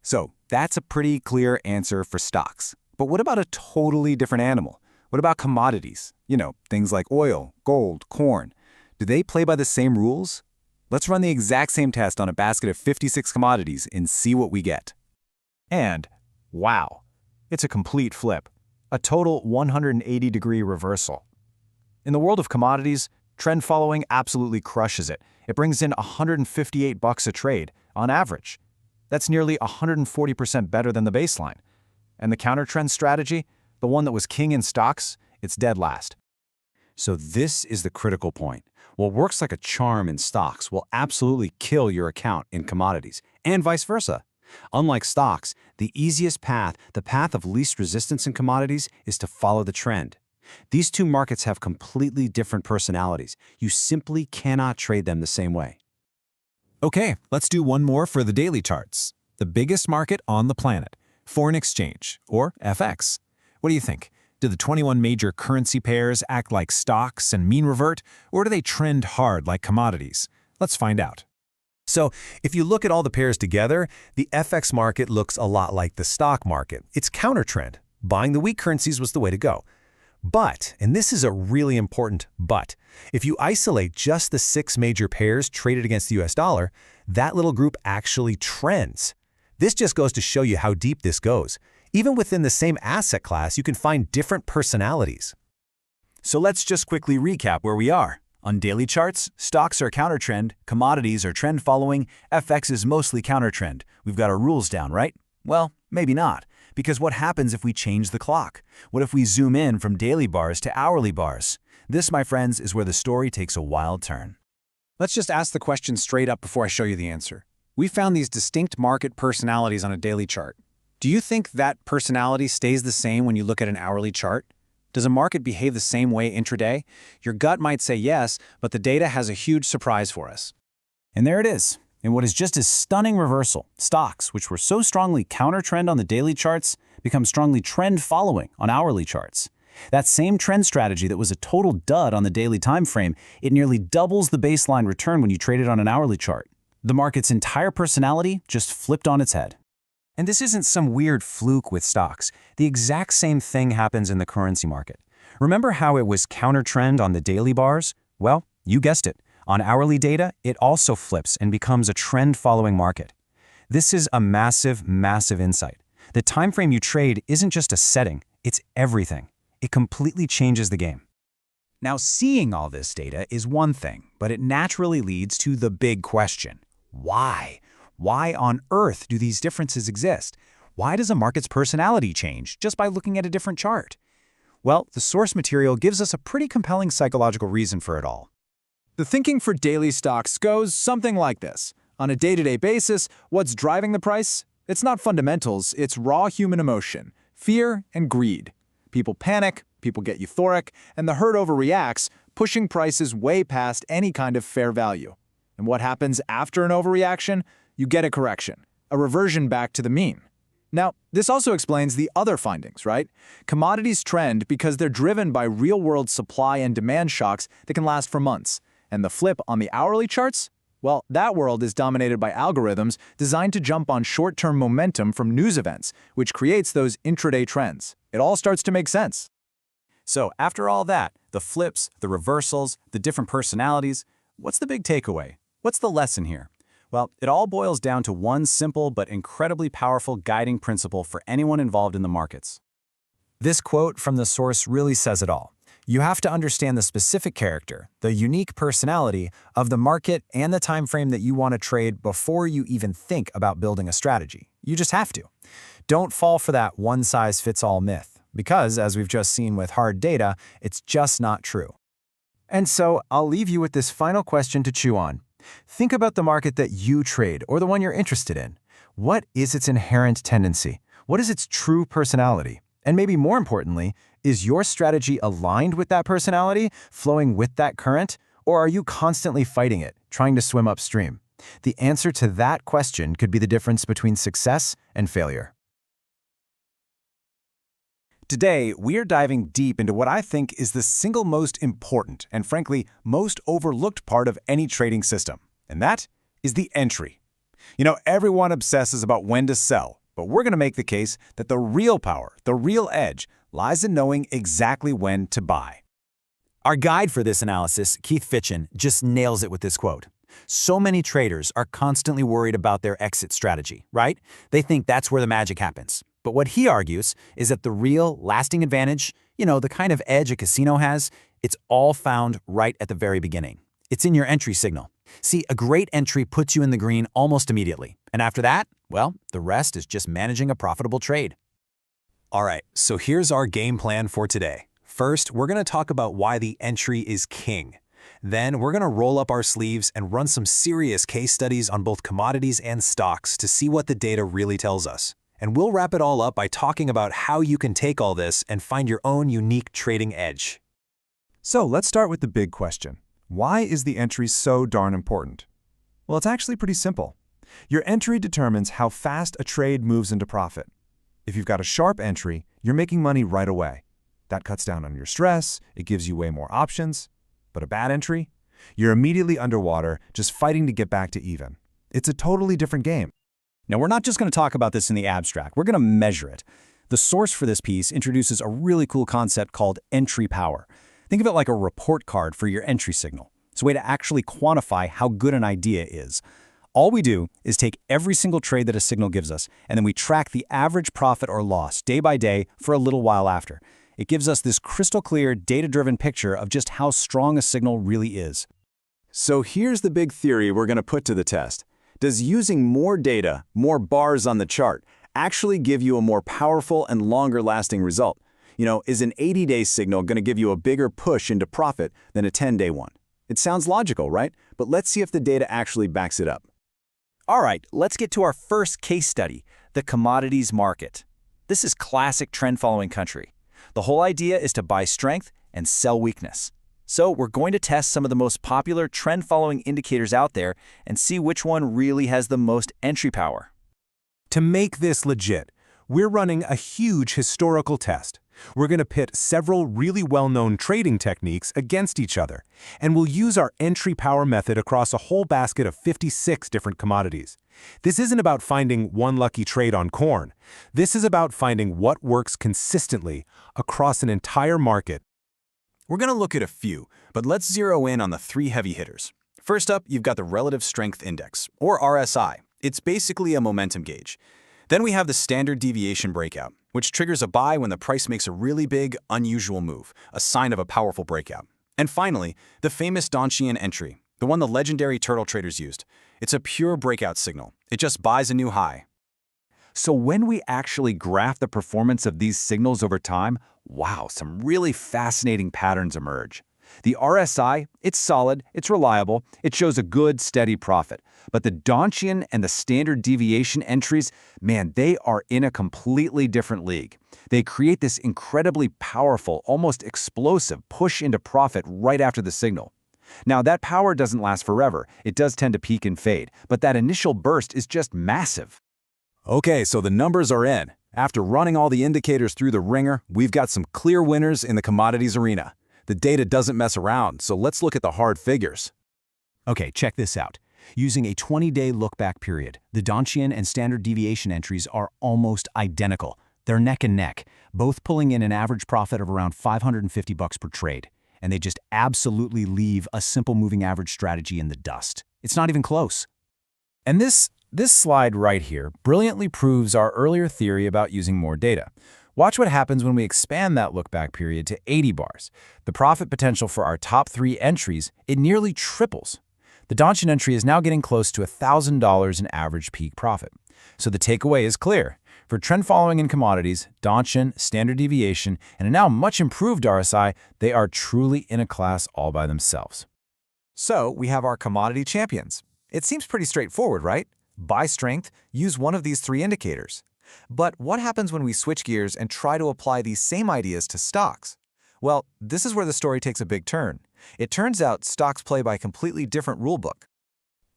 So that's a pretty clear answer for stocks. But what about a totally different animal? What about commodities? You know, things like oil, gold, corn. Do they play by the same rules? Let's run the exact same test on a basket of 56 commodities and see what we get. And, wow, it's a complete flip. A total 180-degree reversal. In the world of commodities, trend following absolutely crushes it. It brings in $158 a trade, on average. That's nearly 140% better than the baseline. And the counter-trend strategy, the one that was king in stocks, it's dead last. So this is the critical point. What works like a charm in stocks will absolutely kill your account in commodities, and vice versa. Unlike stocks, the easiest path, the path of least resistance in commodities, is to follow the trend. These two markets have completely different personalities. You simply cannot trade them the same way. Okay, let's do one more for the daily charts. The biggest market on the planet, foreign exchange, or FX. What do you think? Do the 21 major currency pairs act like stocks and mean revert, or do they trend hard like commodities? Let's find out. So, if you look at all the pairs together, the FX market looks a lot like the stock market. It's counter-trend. Buying the weak currencies was the way to go. But, and this is a really important but, if you isolate just the 6 major pairs traded against the US dollar, that little group actually trends. This just goes to show you how deep this goes. Even within the same asset class, you can find different personalities. So let's just quickly recap where we are. On daily charts, stocks are counter-trend, commodities are trend following, FX is mostly counter-trend. We've got our rules down, right? Well, maybe not. Because what happens if we change the clock? What if we zoom in from daily bars to hourly bars? This, my friends, is where the story takes a wild turn. Let's just ask the question straight up before I show you the answer. We found these distinct market personalities on a daily chart. Do you think that personality stays the same when you look at an hourly chart? Does a market behave the same way intraday? Your gut might say yes, but the data has a huge surprise for us. And there it is. In what is just a stunning reversal, stocks, which were so strongly counter-trend on the daily charts, become strongly trend-following on hourly charts. That same trend strategy that was a total dud on the daily time frame, it nearly doubles the baseline return when you trade it on an hourly chart. The market's entire personality just flipped on its head. And this isn't some weird fluke with stocks. The exact same thing happens in the currency market. Remember how it was counter-trend on the daily bars? Well, you guessed it. On hourly data, it also flips and becomes a trend-following market. This is a massive, massive insight. The time frame you trade isn't just a setting, it's everything. It completely changes the game. Now, seeing all this data is one thing, but it naturally leads to the big question. Why? Why on earth do these differences exist? Why does a market's personality change just by looking at a different chart? Well, the source material gives us a pretty compelling psychological reason for it all. The thinking for daily stocks goes something like this. On a day-to-day basis, what's driving the price? It's not fundamentals, it's raw human emotion, fear and greed. People panic, people get euphoric, and the herd overreacts, pushing prices way past any kind of fair value. And what happens after an overreaction? You get a correction, a reversion back to the mean. Now, this also explains the other findings, right? Commodities trend because they're driven by real-world supply and demand shocks that can last for months. And the flip on the hourly charts? Well, that world is dominated by algorithms designed to jump on short-term momentum from news events, which creates those intraday trends. It all starts to make sense. So after all that, the flips, the reversals, the different personalities, what's the big takeaway? What's the lesson here? Well, it all boils down to one simple but incredibly powerful guiding principle for anyone involved in the markets. This quote from the source really says it all. You have to understand the specific character, the unique personality of the market and the time frame that you want to trade before you even think about building a strategy. You just have to. Don't fall for that one-size-fits-all myth, because, as we've just seen with hard data, it's just not true. And so, I'll leave you with this final question to chew on. Think about the market that you trade, or the one you're interested in. What is its inherent tendency? What is its true personality? And maybe more importantly, is your strategy aligned with that personality, flowing with that current, or are you constantly fighting it, trying to swim upstream? The answer to that question could be the difference between success and failure. Today, we're diving deep into what I think is the single most important and frankly, most overlooked part of any trading system, and that is the entry. You know, everyone obsesses about when to sell, but we're going to make the case that the real power, the real edge, lies in knowing exactly when to buy. Our guide for this analysis, Keith Fitschen, just nails it with this quote. So many traders are constantly worried about their exit strategy, right? They think that's where the magic happens. But what he argues is that the real, lasting advantage, the kind of edge a casino has, it's all found right at the very beginning. It's in your entry signal. See, a great entry puts you in the green almost immediately. And after that, well, the rest is just managing a profitable trade. All right, so here's our game plan for today. First, we're going to talk about why the entry is king. Then we're going to roll up our sleeves and run some serious case studies on both commodities and stocks to see what the data really tells us. And we'll wrap it all up by talking about how you can take all this and find your own unique trading edge. So let's start with the big question. Why is the entry so darn important? Well, it's actually pretty simple. Your entry determines how fast a trade moves into profit. If you've got a sharp entry, you're making money right away. That cuts down on your stress, it gives you way more options. But a bad entry? You're immediately underwater, just fighting to get back to even. It's a totally different game. Now, we're not just going to talk about this in the abstract, we're going to measure it. The source for this piece introduces a really cool concept called entry power. Think of it like a report card for your entry signal. It's a way to actually quantify how good an idea is. All we do is take every single trade that a signal gives us, and then we track the average profit or loss day by day for a little while after. It gives us this crystal clear, data-driven picture of just how strong a signal really is. So here's the big theory we're going to put to the test. Does using more data, more bars on the chart, actually give you a more powerful and longer-lasting result? Is an 80-day signal going to give you a bigger push into profit than a 10-day one? It sounds logical, right? But let's see if the data actually backs it up. All right, let's get to our first case study, the commodities market. This is classic trend-following country. The whole idea is to buy strength and sell weakness. So we're going to test some of the most popular trend-following indicators out there and see which one really has the most entry power. To make this legit, we're running a huge historical test. We're going to pit several really well-known trading techniques against each other, and we'll use our entry power method across a whole basket of 56 different commodities. This isn't about finding one lucky trade on corn. This is about finding what works consistently across an entire market. We're going to look at a few, but let's zero in on the three heavy hitters. First up, you've got the Relative Strength Index, or RSI. It's basically a momentum gauge. Then we have the Standard Deviation Breakout, which triggers a buy when the price makes a really big, unusual move, a sign of a powerful breakout. And finally, the famous Donchian entry, the one the legendary turtle traders used. It's a pure breakout signal. It just buys a new high. So when we actually graph the performance of these signals over time, wow, some really fascinating patterns emerge. The RSI, it's solid, it's reliable, it shows a good, steady profit. But the Donchian and the standard deviation entries, man, they are in a completely different league. They create this incredibly powerful, almost explosive push into profit right after the signal. Now, that power doesn't last forever. It does tend to peak and fade, but that initial burst is just massive. Okay, so the numbers are in. After running all the indicators through the ringer, we've got some clear winners in the commodities arena. The data doesn't mess around, so let's look at the hard figures. Okay, check this out. Using a 20-day look-back period, the Donchian and standard deviation entries are almost identical. They're neck and neck, both pulling in an average profit of around $550 per trade. And they just absolutely leave a simple moving average strategy in the dust. It's not even close. And this slide right here brilliantly proves our earlier theory about using more data. Watch what happens when we expand that look-back period to 80 bars. The profit potential for our top 3 entries, it nearly triples. The Donchian entry is now getting close to $1,000 in average peak profit. So the takeaway is clear. For trend following in commodities, Donchian, standard deviation, and a now much improved RSI, they are truly in a class all by themselves. So we have our commodity champions. It seems pretty straightforward, right? Buy strength, use one of these 3 indicators. But what happens when we switch gears and try to apply these same ideas to stocks? Well, this is where the story takes a big turn. It turns out stocks play by a completely different rulebook.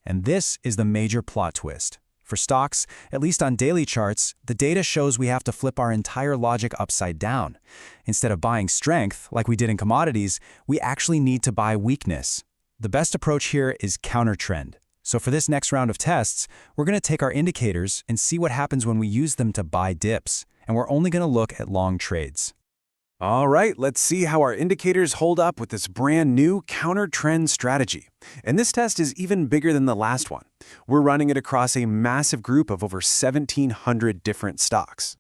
And this is the major plot twist. For stocks, at least on daily charts, the data shows we have to flip our entire logic upside down. Instead of buying strength, like we did in commodities, we actually need to buy weakness. The best approach here is counter-trend. So for this next round of tests, we're going to take our indicators and see what happens when we use them to buy dips. And we're only going to look at long trades. All right, let's see how our indicators hold up with this brand new counter-trend strategy. And this test is even bigger than the last one. We're running it across a massive group of over 1,700 different stocks.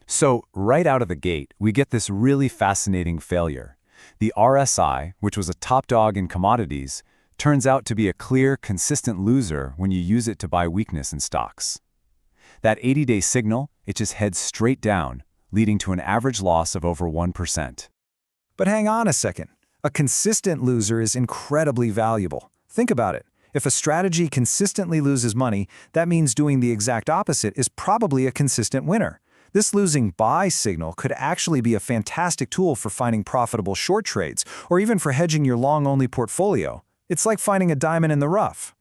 So right out of the gate, we get this really fascinating failure. The RSI, which was a top dog in commodities, turns out to be a clear, consistent loser when you use it to buy weakness in stocks. That 80-day signal, it just heads straight down, leading to an average loss of over 1%. But hang on a second. A consistent loser is incredibly valuable. Think about it. If a strategy consistently loses money, that means doing the exact opposite is probably a consistent winner. This losing buy signal could actually be a fantastic tool for finding profitable short trades, or even for hedging your long-only portfolio. It's like finding a diamond in the rough.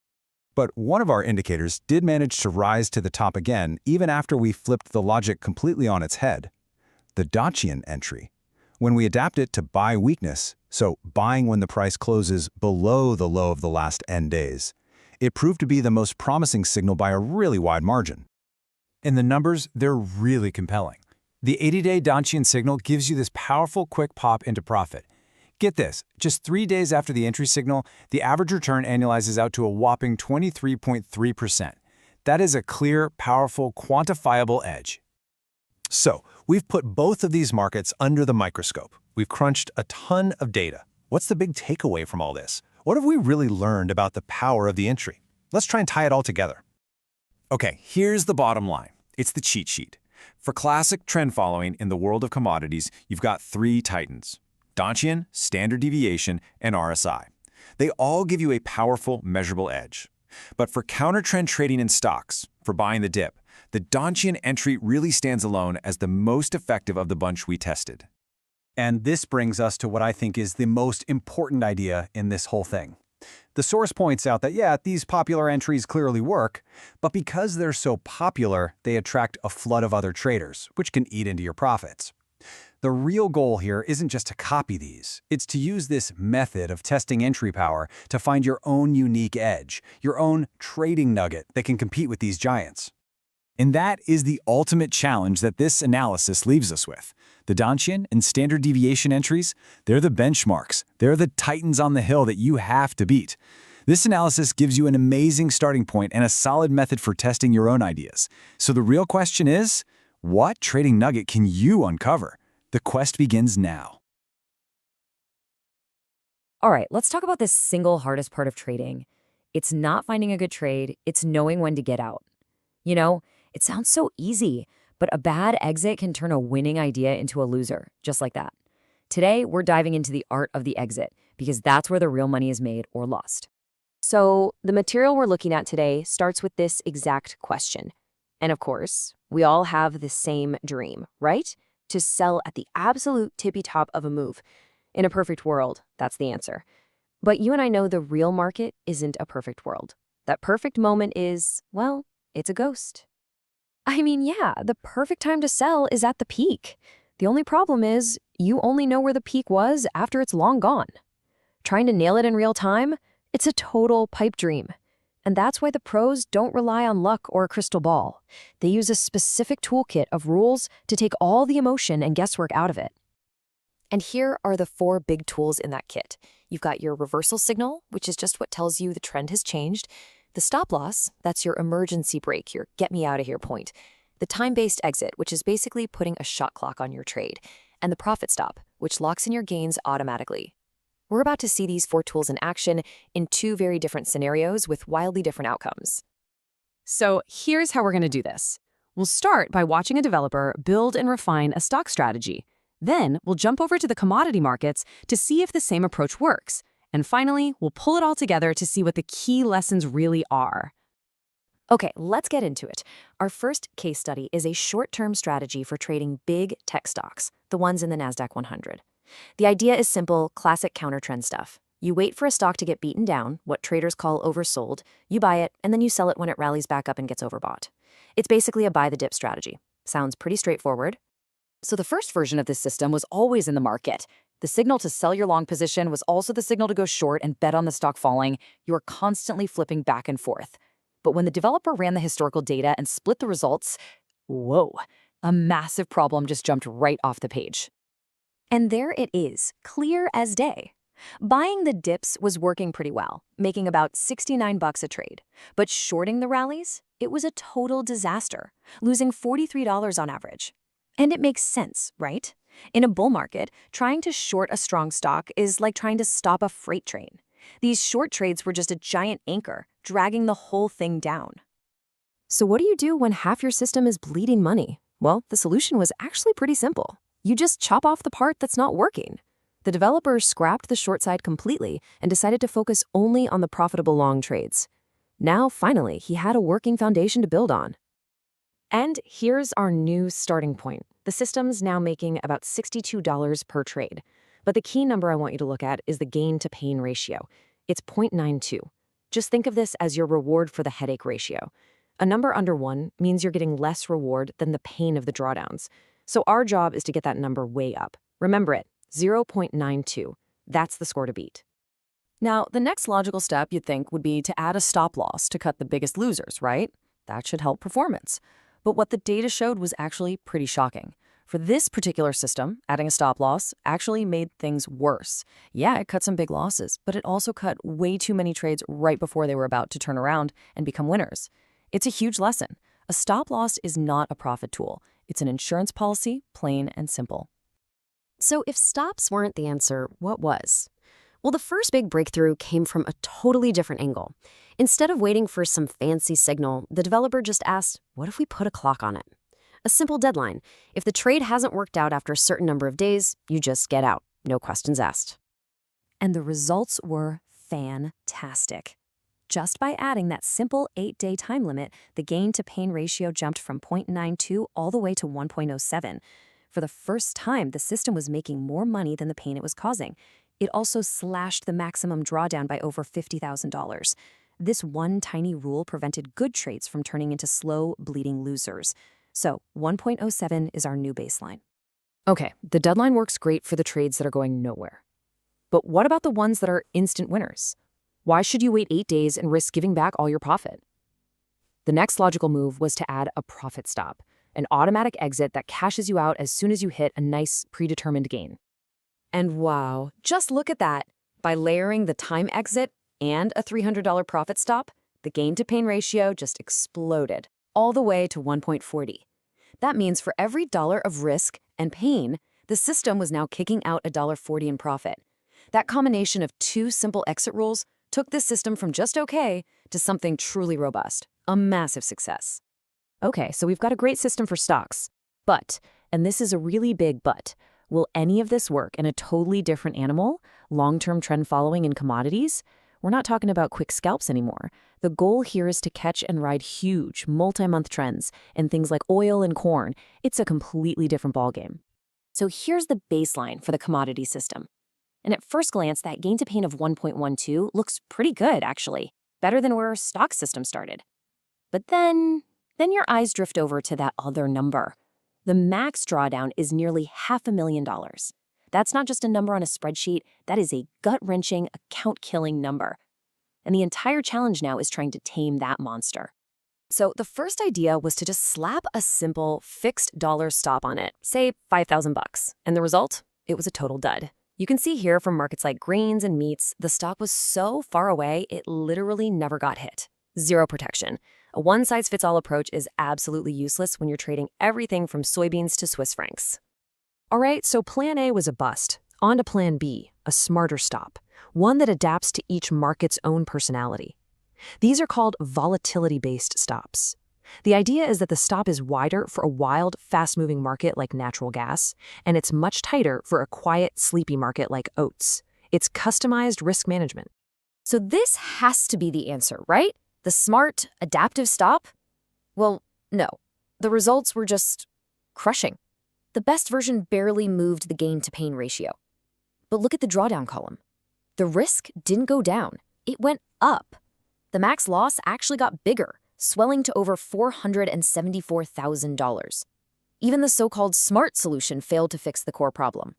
But one of our indicators did manage to rise to the top again, even after we flipped the logic completely on its head. The Donchian entry. When we adapt it to buy weakness, so buying when the price closes below the low of the last N days, it proved to be the most promising signal by a really wide margin. And the numbers, they're really compelling. The 80-day Donchian signal gives you this powerful quick pop into profit. Get this, just 3 days after the entry signal, the average return annualizes out to a whopping 23.3%. That is a clear, powerful, quantifiable edge. So, we've put both of these markets under the microscope. We've crunched a ton of data. What's the big takeaway from all this? What have we really learned about the power of the entry? Let's try and tie it all together. Okay, here's the bottom line. It's the cheat sheet. For classic trend following in the world of commodities, you've got 3 titans: Donchian, standard deviation, and RSI. They all give you a powerful, measurable edge. But for counter-trend trading in stocks, for buying the dip, the Donchian entry really stands alone as the most effective of the bunch we tested. And this brings us to what I think is the most important idea in this whole thing. The source points out that, yeah, these popular entries clearly work, but because they're so popular, they attract a flood of other traders, which can eat into your profits. The real goal here isn't just to copy these. It's to use this method of testing entry power to find your own unique edge, your own trading nugget that can compete with these giants. And that is the ultimate challenge that this analysis leaves us with. The Donchian and standard deviation entries, they're the benchmarks. They're the titans on the hill that you have to beat. This analysis gives you an amazing starting point and a solid method for testing your own ideas. So the real question is, what trading nugget can you uncover? The quest begins now. All right, let's talk about this single hardest part of trading. It's not finding a good trade, it's knowing when to get out. You know, it sounds so easy, but a bad exit can turn a winning idea into a loser, just like that. Today, we're diving into the art of the exit, because that's where the real money is made or lost. So, the material we're looking at today starts with this exact question. And of course, we all have the same dream, right? To sell at the absolute tippy top of a move. In a perfect world, that's the answer. But you and I know the real market isn't a perfect world. That perfect moment is, well, it's a ghost. I mean, yeah, the perfect time to sell is at the peak. The only problem is you only know where the peak was after it's long gone. Trying to nail it in real time, it's a total pipe dream. And that's why the pros don't rely on luck or a crystal ball. They use a specific toolkit of rules to take all the emotion and guesswork out of it. And here are the 4 big tools in that kit. You've got your reversal signal, which is just what tells you the trend has changed. The stop loss, that's your emergency brake, your get me out of here point. The time-based exit, which is basically putting a shot clock on your trade. And the profit stop, which locks in your gains automatically. We're about to see these 4 tools in action in 2 very different scenarios with wildly different outcomes. So here's how we're going to do this. We'll start by watching a developer build and refine a stock strategy. Then we'll jump over to the commodity markets to see if the same approach works. And finally, we'll pull it all together to see what the key lessons really are. Okay, let's get into it. Our first case study is a short-term strategy for trading big tech stocks, the ones in the NASDAQ 100. The idea is simple, classic counter-trend stuff. You wait for a stock to get beaten down, what traders call oversold, you buy it, and then you sell it when it rallies back up and gets overbought. It's basically a buy the dip strategy. Sounds pretty straightforward. So the first version of this system was always in the market. The signal to sell your long position was also the signal to go short and bet on the stock falling. You were constantly flipping back and forth. But when the developer ran the historical data and split the results, whoa, a massive problem just jumped right off the page. And there it is, clear as day. Buying the dips was working pretty well, making about $69 a trade. But shorting the rallies? It was a total disaster, losing $43 on average. And it makes sense, right? In a bull market, trying to short a strong stock is like trying to stop a freight train. These short trades were just a giant anchor, dragging the whole thing down. So what do you do when half your system is bleeding money? Well, the solution was actually pretty simple. You just chop off the part that's not working. The developer scrapped the short side completely and decided to focus only on the profitable long trades. Now, finally, he had a working foundation to build on. And here's our new starting point. The system's now making about $62 per trade. But the key number I want you to look at is the gain to pain ratio. It's 0.92. Just think of this as your reward for the headache ratio. A number under 1 means you're getting less reward than the pain of the drawdowns. So our job is to get that number way up. Remember it, 0.92. That's the score to beat. Now, the next logical step you'd think would be to add a stop loss to cut the biggest losers, right? That should help performance. But what the data showed was actually pretty shocking. For this particular system, adding a stop loss actually made things worse. Yeah, it cut some big losses, but it also cut way too many trades right before they were about to turn around and become winners. It's a huge lesson. A stop loss is not a profit tool. It's an insurance policy, plain and simple. So if stops weren't the answer, what was? Well, the first big breakthrough came from a totally different angle. Instead of waiting for some fancy signal, the developer just asked, what if we put a clock on it? A simple deadline. If the trade hasn't worked out after a certain number of days, you just get out. No questions asked. And the results were fantastic. Just by adding that simple 8-day time limit, the gain to pain ratio jumped from 0.92 all the way to 1.07. For the first time, the system was making more money than the pain it was causing. It also slashed the maximum drawdown by over $50,000. This one tiny rule prevented good trades from turning into slow, bleeding losers. So 1.07 is our new baseline. Okay, the deadline works great for the trades that are going nowhere. But what about the ones that are instant winners? Why should you wait 8 days and risk giving back all your profit? The next logical move was to add a profit stop, an automatic exit that cashes you out as soon as you hit a nice predetermined gain. And wow, just look at that. By layering the time exit and a $300 profit stop, the gain to pain ratio just exploded, all the way to 1.40. That means for every dollar of risk and pain, the system was now kicking out $1.40 in profit. That combination of two simple exit rules took this system from just okay to something truly robust, a massive success. Okay, so we've got a great system for stocks. But, and this is a really big but, will any of this work in a totally different animal, long-term trend following in commodities? We're not talking about quick scalps anymore. The goal here is to catch and ride huge, multi-month trends in things like oil and corn. It's a completely different ballgame. So here's the baseline for the commodity system. And at first glance, that gain to pain of 1.12 looks pretty good, actually. Better than where our stock system started. But then your eyes drift over to that other number. The max drawdown is nearly $500,000. That's not just a number on a spreadsheet, that is a gut-wrenching, account-killing number. And the entire challenge now is trying to tame that monster. So the first idea was to just slap a simple fixed dollar stop on it, say $5,000. And the result? It was a total dud. You can see here from markets like grains and meats, the stock was so far away, it literally never got hit. Zero protection. A one-size-fits-all approach is absolutely useless when you're trading everything from soybeans to Swiss francs. All right, so plan A was a bust. On to plan B, a smarter stop, one that adapts to each market's own personality. These are called volatility-based stops. The idea is that the stop is wider for a wild, fast-moving market like natural gas, and it's much tighter for a quiet, sleepy market like oats. It's customized risk management. So this has to be the answer, right? The smart, adaptive stop? Well, no. The results were just crushing. The best version barely moved the gain to pain ratio. But look at the drawdown column. The risk didn't go down. It went up. The max loss actually got bigger, swelling to over $474,000. Even the so-called smart solution failed to fix the core problem.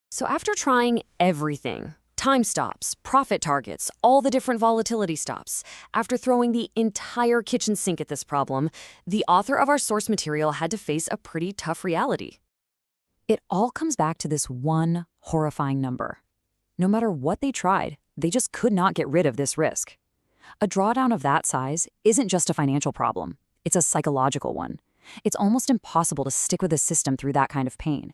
So after trying everything, time stops, profit targets, all the different volatility stops, after throwing the entire kitchen sink at this problem, the author of our source material had to face a pretty tough reality. It all comes back to this one horrifying number. No matter what they tried, they just could not get rid of this risk. A drawdown of that size isn't just a financial problem. It's a psychological one. It's almost impossible to stick with a system through that kind of pain.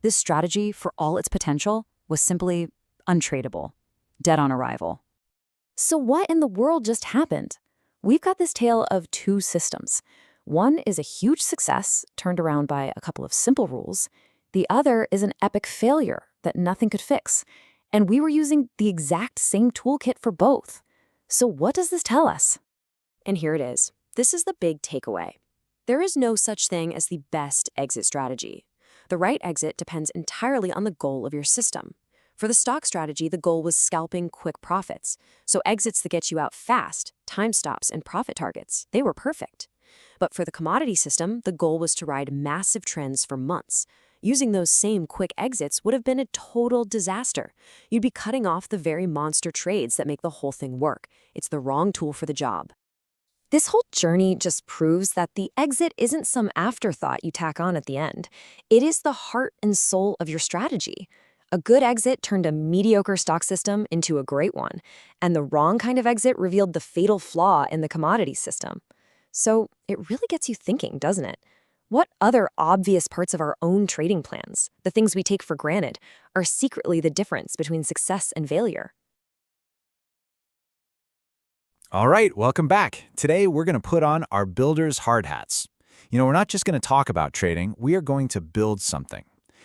This strategy, for all its potential, was simply untradeable, dead on arrival. So what in the world just happened? We've got this tale of two systems. One is a huge success, turned around by a couple of simple rules. The other is an epic failure that nothing could fix. And we were using the exact same toolkit for both. So what does this tell us? And here it is. This is the big takeaway. There is no such thing as the best exit strategy. The right exit depends entirely on the goal of your system. For the stock strategy, the goal was scalping quick profits. So exits that get you out fast, time stops, and profit targets, they were perfect. But for the commodity system, the goal was to ride massive trends for months. Using those same quick exits would have been a total disaster. You'd be cutting off the very monster trades that make the whole thing work. It's the wrong tool for the job. This whole journey just proves that the exit isn't some afterthought you tack on at the end. It is the heart and soul of your strategy. A good exit turned a mediocre stock system into a great one, and the wrong kind of exit revealed the fatal flaw in the commodity system. So it really gets you thinking, doesn't it? What other obvious parts of our own trading plans, the things we take for granted, are secretly the difference between success and failure? All right, welcome back. Today, we're going to put on our builder's hard hats. We're not just going to talk about trading, we are going to build something.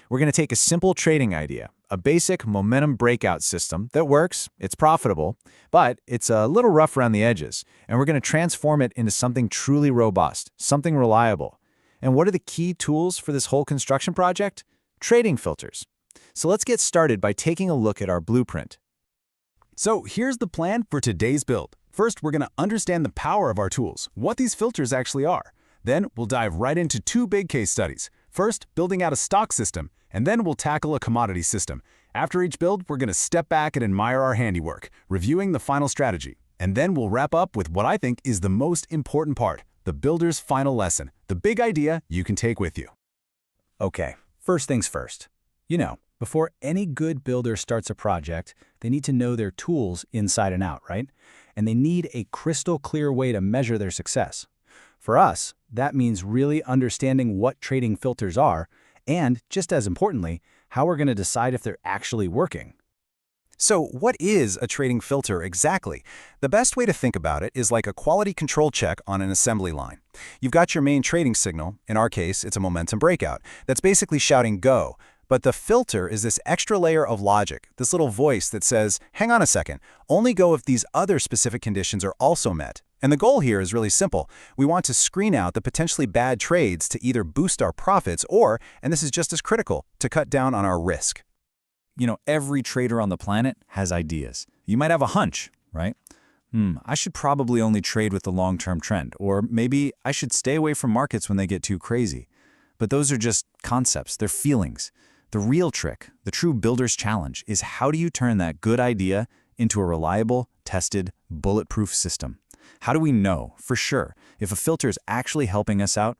We're going to take a simple trading idea, a basic momentum breakout system that works, it's profitable, but it's a little rough around the edges, and we're going to transform it into something truly robust, something reliable. And what are the key tools for this whole construction project? Trading filters. So let's get started by taking a look at our blueprint. So here's the plan for today's build. First, we're going to understand the power of our tools, what these filters actually are. Then we'll dive right into two big case studies. First, building out a stock system, and then we'll tackle a commodity system. After each build, we're going to step back and admire our handiwork, reviewing the final strategy. And then we'll wrap up with what I think is the most important part, the builder's final lesson, the big idea you can take with you. Okay, first things first. Before any good builder starts a project, they need to know their tools inside and out, right? And they need a crystal clear way to measure their success. For us, that means really understanding what trading filters are, and, just as importantly, how we're going to decide if they're actually working. So what is a trading filter exactly? The best way to think about it is like a quality control check on an assembly line. You've got your main trading signal, in our case, it's a momentum breakout, that's basically shouting go. But the filter is this extra layer of logic, this little voice that says, hang on a second, only go if these other specific conditions are also met. And the goal here is really simple. We want to screen out the potentially bad trades to either boost our profits or, and this is just as critical, to cut down on our risk. Every trader on the planet has ideas. You might have a hunch, right? I should probably only trade with the long-term trend, or maybe I should stay away from markets when they get too crazy. But those are just concepts, they're feelings. The real trick, the true builder's challenge, is how do you turn that good idea into a reliable, tested, bulletproof system? How do we know, for sure, if a filter is actually helping us out?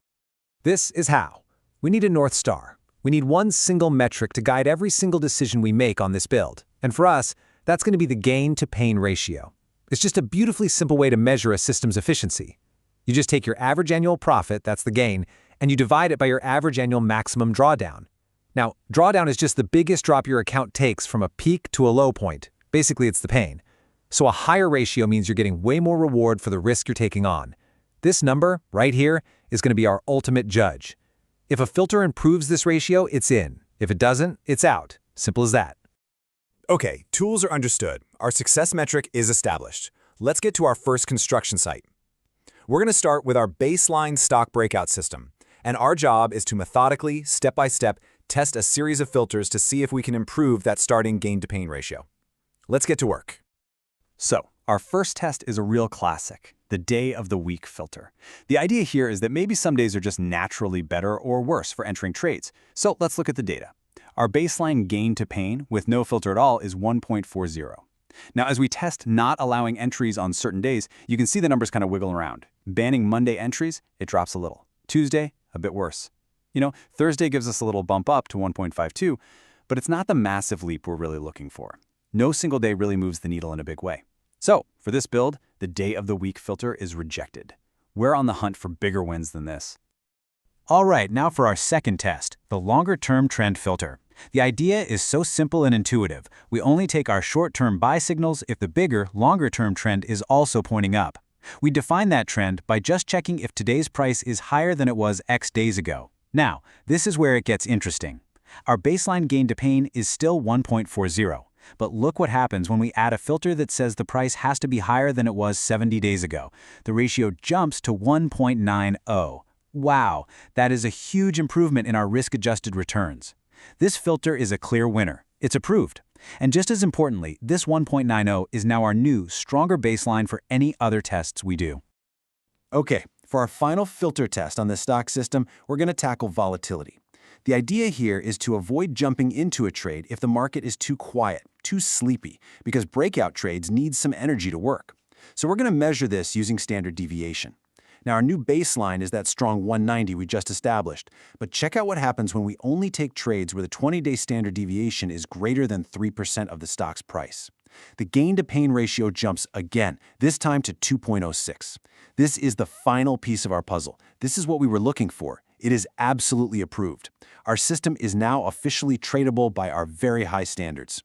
This is how. We need a North Star. We need one single metric to guide every single decision we make on this build. And for us, that's going to be the gain-to-pain ratio. It's just a beautifully simple way to measure a system's efficiency. You just take your average annual profit, that's the gain, and you divide it by your average annual maximum drawdown. Now, drawdown is just the biggest drop your account takes from a peak to a low point. Basically, it's the pain. So a higher ratio means you're getting way more reward for the risk you're taking on. This number, right here, is going to be our ultimate judge. If a filter improves this ratio, it's in. If it doesn't, it's out. Simple as that. Okay, tools are understood. Our success metric is established. Let's get to our first construction site. We're going to start with our baseline stock breakout system. And our job is to methodically, step by step, test a series of filters to see if we can improve that starting gain-to-pain ratio. let's get to work. So, our first test is a real classic, the day of the week filter. The idea here is that maybe some days are just naturally better or worse for entering trades. So let's look at the data. Our baseline gain to pain with no filter at all is 1.40. Now, as we test not allowing entries on certain days, you can see the numbers kind of wiggle around. Banning Monday entries, it drops a little. Tuesday, a bit worse. Thursday gives us a little bump up to 1.52, but it's not the massive leap we're really looking for. No single day really moves the needle in a big way. So, for this build, the day of the week filter is rejected. We're on the hunt for bigger wins than this. All right, now for our second test, the longer-term trend filter. The idea is so simple and intuitive. We only take our short-term buy signals if the bigger, longer-term trend is also pointing up. We define that trend by just checking if today's price is higher than it was X days ago. Now, this is where it gets interesting. Our baseline gain to pain is still 1.40. But look what happens when we add a filter that says the price has to be higher than it was 70 days ago. The ratio jumps to 1.90. Wow, that is a huge improvement in our risk-adjusted returns. This filter is a clear winner. It's approved. And just as importantly, this 1.90 is now our new, stronger baseline for any other tests we do. Okay, for our final filter test on this stock system, we're going to tackle volatility. The idea here is to avoid jumping into a trade if the market is too quiet, too sleepy, because breakout trades need some energy to work. So we're going to measure this using standard deviation. Now, our new baseline is that strong 190 we just established, but check out what happens when we only take trades where the 20-day standard deviation is greater than 3% of the stock's price. The gain to pain ratio jumps again, this time to 2.06. This is the final piece of our puzzle. This is what we were looking for. It is absolutely approved. Our system is now officially tradable by our very high standards.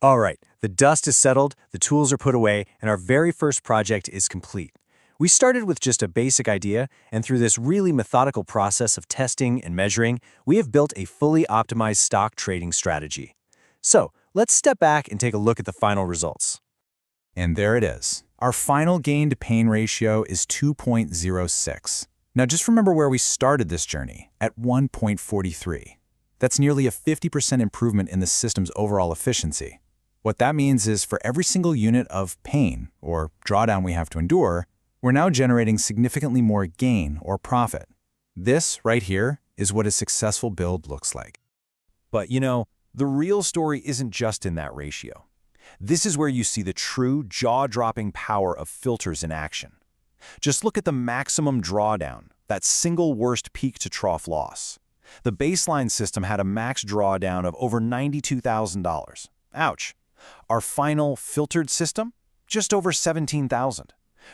All right, the dust is settled, the tools are put away, and our very first project is complete. We started with just a basic idea, and through this really methodical process of testing and measuring, we have built a fully optimized stock trading strategy. So, let's step back and take a look at the final results. And there it is. Our final gain to pain ratio is 2.06. Now just remember where we started this journey, at 1.43. That's nearly a 50% improvement in the system's overall efficiency. What that means is for every single unit of pain, or drawdown we have to endure, we're now generating significantly more gain or profit. This, right here, is what a successful build looks like. But the real story isn't just in that ratio. This is where you see the true jaw-dropping power of filters in action. Just look at the maximum drawdown, that single worst peak-to-trough loss. The baseline system had a max drawdown of over $92,000. Ouch. Our final filtered system? Just over $17,000.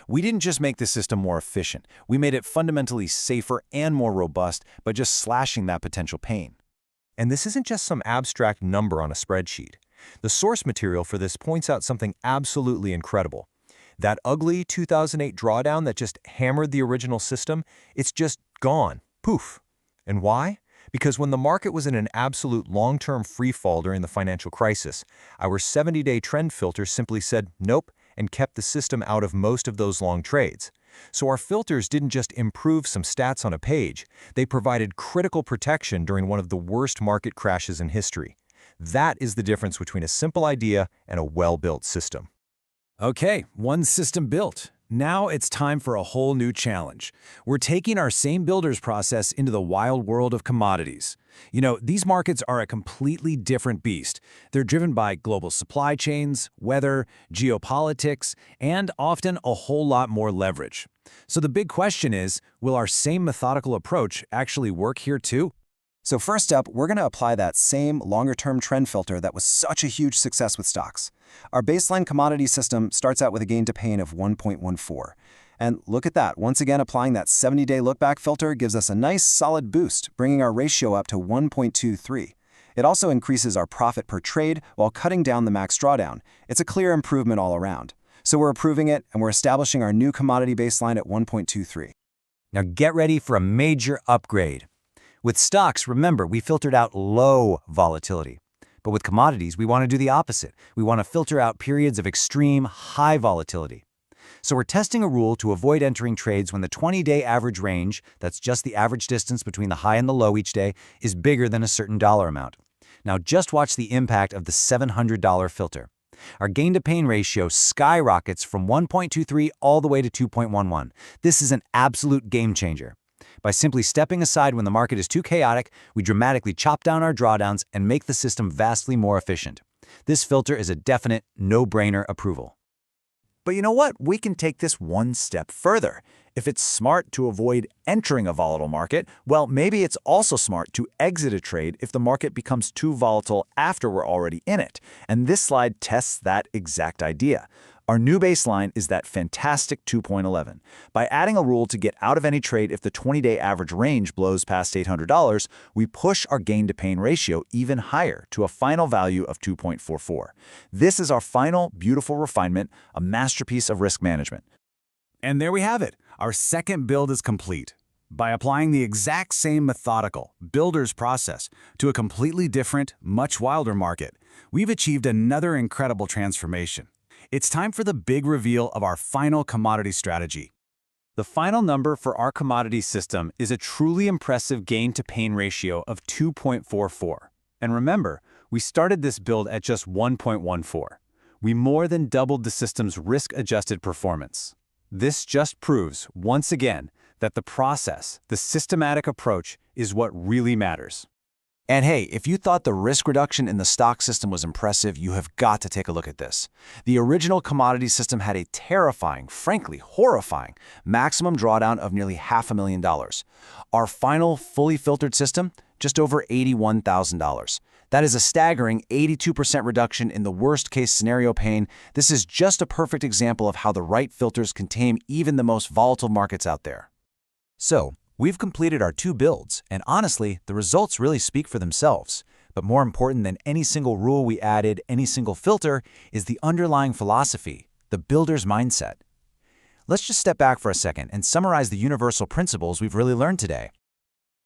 We didn't just make the system more efficient, we made it fundamentally safer and more robust by just slashing that potential pain. And this isn't just some abstract number on a spreadsheet. The source material for this points out something absolutely incredible. That ugly 2008 drawdown that just hammered the original system, it's just gone. Poof. And why? Because when the market was in an absolute long-term free fall during the financial crisis, our 70-day trend filter simply said nope and kept the system out of most of those long trades. So our filters didn't just improve some stats on a page, they provided critical protection during one of the worst market crashes in history. That is the difference between a simple idea and a well-built system. Okay, one system built. Now it's time for a whole new challenge. We're taking our same builder's process into the wild world of commodities. These markets are a completely different beast. They're driven by global supply chains, weather, geopolitics, and often a whole lot more leverage. So the big question is, will our same methodical approach actually work here too? So first up, we're going to apply that same longer-term trend filter that was such a huge success with stocks. Our baseline commodity system starts out with a gain to pain of 1.14. And look at that, once again applying that 70-day look-back filter gives us a nice solid boost, bringing our ratio up to 1.23. It also increases our profit per trade while cutting down the max drawdown. It's a clear improvement all around. So we're approving it, and we're establishing our new commodity baseline at 1.23. Now get ready for a major upgrade. With stocks, remember, we filtered out low volatility. But with commodities, we want to do the opposite. We want to filter out periods of extreme high volatility. So we're testing a rule to avoid entering trades when the 20-day average range, that's just the average distance between the high and the low each day, is bigger than a certain dollar amount. Now just watch the impact of the $700 filter. Our gain-to-pain ratio skyrockets from 1.23 all the way to 2.11. This is an absolute game changer. By simply stepping aside when the market is too chaotic, we dramatically chop down our drawdowns and make the system vastly more efficient. This filter is a definite no-brainer approval. But you know what? We can take this one step further. If it's smart to avoid entering a volatile market, well, maybe it's also smart to exit a trade if the market becomes too volatile after we're already in it. And this slide tests that exact idea. Our new baseline is that fantastic 2.11. By adding a rule to get out of any trade if the 20-day average range blows past $800, we push our gain-to-pain ratio even higher to a final value of 2.44. This is our final beautiful refinement, a masterpiece of risk management. And there we have it. Our second build is complete. By applying the exact same methodical builder's process to a completely different, much wilder market, we've achieved another incredible transformation. It's time for the big reveal of our final commodity strategy. The final number for our commodity system is a truly impressive gain-to-pain ratio of 2.44. And remember, we started this build at just 1.14. We more than doubled the system's risk-adjusted performance. This just proves, once again, that the process, the systematic approach, is what really matters. And hey, if you thought the risk reduction in the stock system was impressive, you have got to take a look at this. The original commodity system had a terrifying, frankly horrifying, maximum drawdown of nearly $500,000. Our final fully filtered system, just over $81,000. That is a staggering 82% reduction in the worst-case scenario pain. This is just a perfect example of how the right filters can tame even the most volatile markets out there. So, we've completed our 2 builds, and honestly, the results really speak for themselves. But more important than any single rule we added, any single filter, is the underlying philosophy, the builder's mindset. Let's just step back for a second and summarize the universal principles we've really learned today.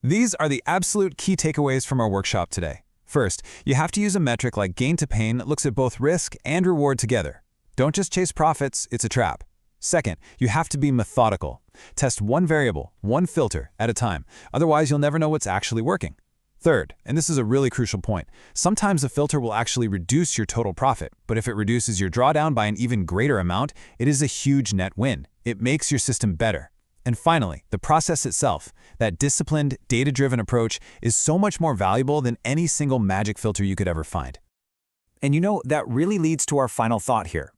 These are the absolute key takeaways from our workshop today. First, you have to use a metric like gain to pain that looks at both risk and reward together. Don't just chase profits, it's a trap. Second, you have to be methodical. Test one variable, one filter at a time. Otherwise, you'll never know what's actually working. Third, and this is a really crucial point, sometimes a filter will actually reduce your total profit, but if it reduces your drawdown by an even greater amount, it is a huge net win. It makes your system better. And finally, the process itself, that disciplined, data-driven approach, is so much more valuable than any single magic filter you could ever find. And you know, that really leads to our final thought here.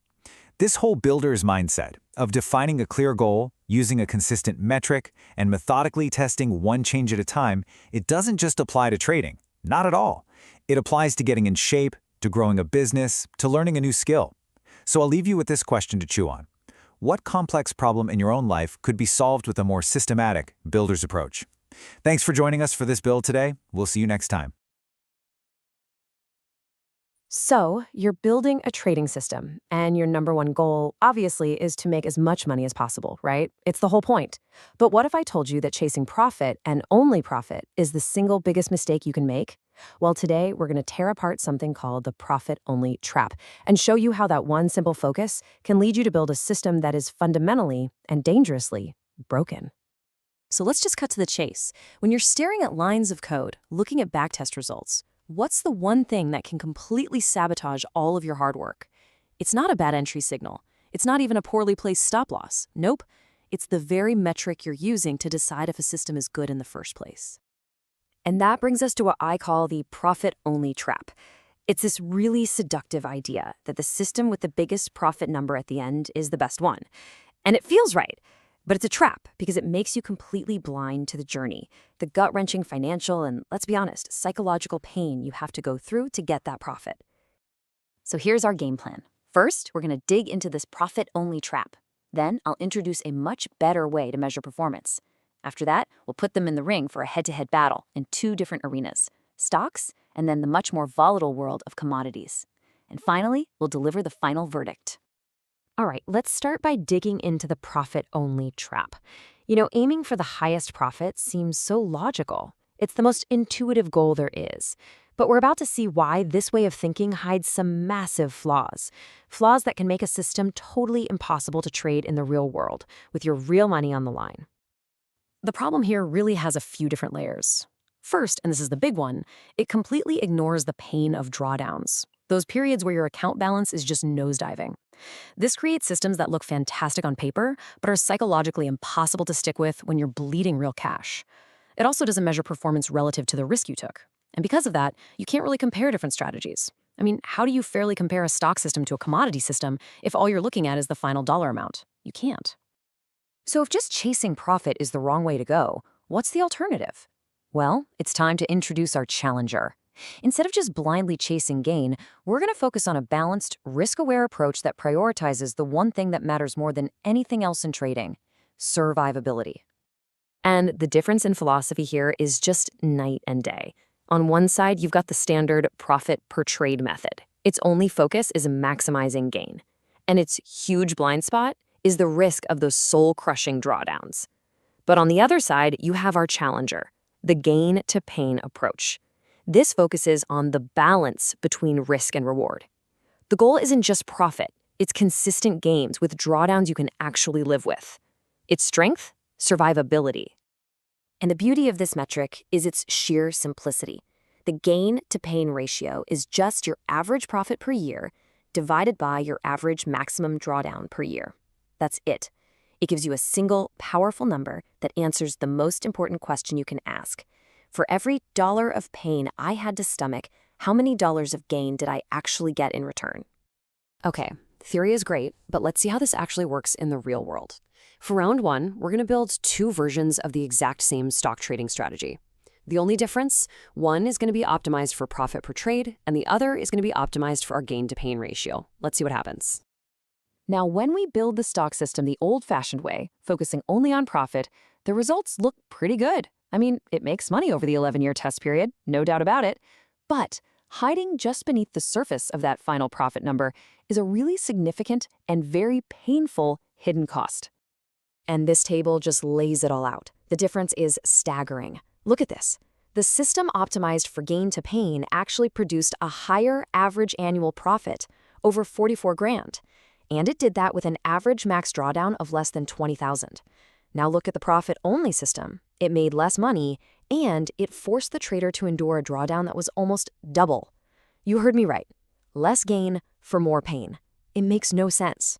This whole builder's mindset of defining a clear goal, using a consistent metric, and methodically testing one change at a time, it doesn't just apply to trading. Not at all. It applies to getting in shape, to growing a business, to learning a new skill. So I'll leave you with this question to chew on. What complex problem in your own life could be solved with a more systematic builder's approach? Thanks for joining us for this build today. We'll see you next time. So, you're building a trading system, and your number one goal, obviously, is to make as much money as possible, right? It's the whole point. But what if I told you that chasing profit, and only profit, is the single biggest mistake you can make? Well, today, we're going to tear apart something called the profit-only trap, and show you how that one simple focus can lead you to build a system that is fundamentally and dangerously broken. So let's just cut to the chase. When you're staring at lines of code, looking at backtest results, what's the one thing that can completely sabotage all of your hard work? It's not a bad entry signal. It's not even a poorly placed stop loss. Nope. It's the very metric you're using to decide if a system is good in the first place. And that brings us to what I call the profit-only trap. It's this really seductive idea that the system with the biggest profit number at the end is the best one. And it feels right. But it's a trap because it makes you completely blind to the journey, the gut-wrenching financial and, let's be honest, psychological pain you have to go through to get that profit. So here's our game plan. First, we're going to dig into this profit-only trap. Then I'll introduce a much better way to measure performance. After that, we'll put them in the ring for a head-to-head battle in 2 different arenas, stocks and then the much more volatile world of commodities. And finally, we'll deliver the final verdict. All right, let's start by digging into the profit-only trap. You know, aiming for the highest profit seems so logical. It's the most intuitive goal there is. But we're about to see why this way of thinking hides some massive flaws. Flaws that can make a system totally impossible to trade in the real world, with your real money on the line. The problem here really has a few different layers. First, and this is the big one, it completely ignores the pain of drawdowns. those periods where your account balance is just nosediving. This creates systems that look fantastic on paper, but are psychologically impossible to stick with when you're bleeding real cash. It also doesn't measure performance relative to the risk you took. And because of that, you can't really compare different strategies. I mean, how do you fairly compare a stock system to a commodity system if all you're looking at is the final dollar amount? You can't. So if just chasing profit is the wrong way to go, what's the alternative? Well, it's time to introduce our challenger. Instead of just blindly chasing gain, we're going to focus on a balanced, risk-aware approach that prioritizes the one thing that matters more than anything else in trading: survivability. And the difference in philosophy here is just night and day. On one side, you've got the standard profit per trade method. Its only focus is maximizing gain. And its huge blind spot is the risk of those soul-crushing drawdowns. But on the other side, you have our challenger, the gain-to-pain approach. This focuses on the balance between risk and reward. The goal isn't just profit, it's consistent gains with drawdowns you can actually live with. Its strength? Survivability. And the beauty of this metric is its sheer simplicity. The gain-to-pain ratio is just your average profit per year divided by your average maximum drawdown per year. That's it. It gives you a single, powerful number that answers the most important question you can ask. For every dollar of pain I had to stomach, how many dollars of gain did I actually get in return? Okay, theory is great, but let's see how this actually works in the real world. For round one, we're going to build two versions of the exact same stock trading strategy. The only difference, one is going to be optimized for profit per trade, and the other is going to be optimized for our gain-to-pain ratio. Let's see what happens. Now, when we build the stock system the old-fashioned way, focusing only on profit, the results look pretty good. I mean, it makes money over the 11-year test period, no doubt about it. But hiding just beneath the surface of that final profit number is a really significant and very painful hidden cost. And this table just lays it all out. The difference is staggering. Look at this. The system optimized for gain to pain actually produced a higher average annual profit, over 44 grand. And it did that with an average max drawdown of less than 20,000. Now look at the profit-only system. It made less money, and it forced the trader to endure a drawdown that was almost double. You heard me right. Less gain for more pain. It makes no sense.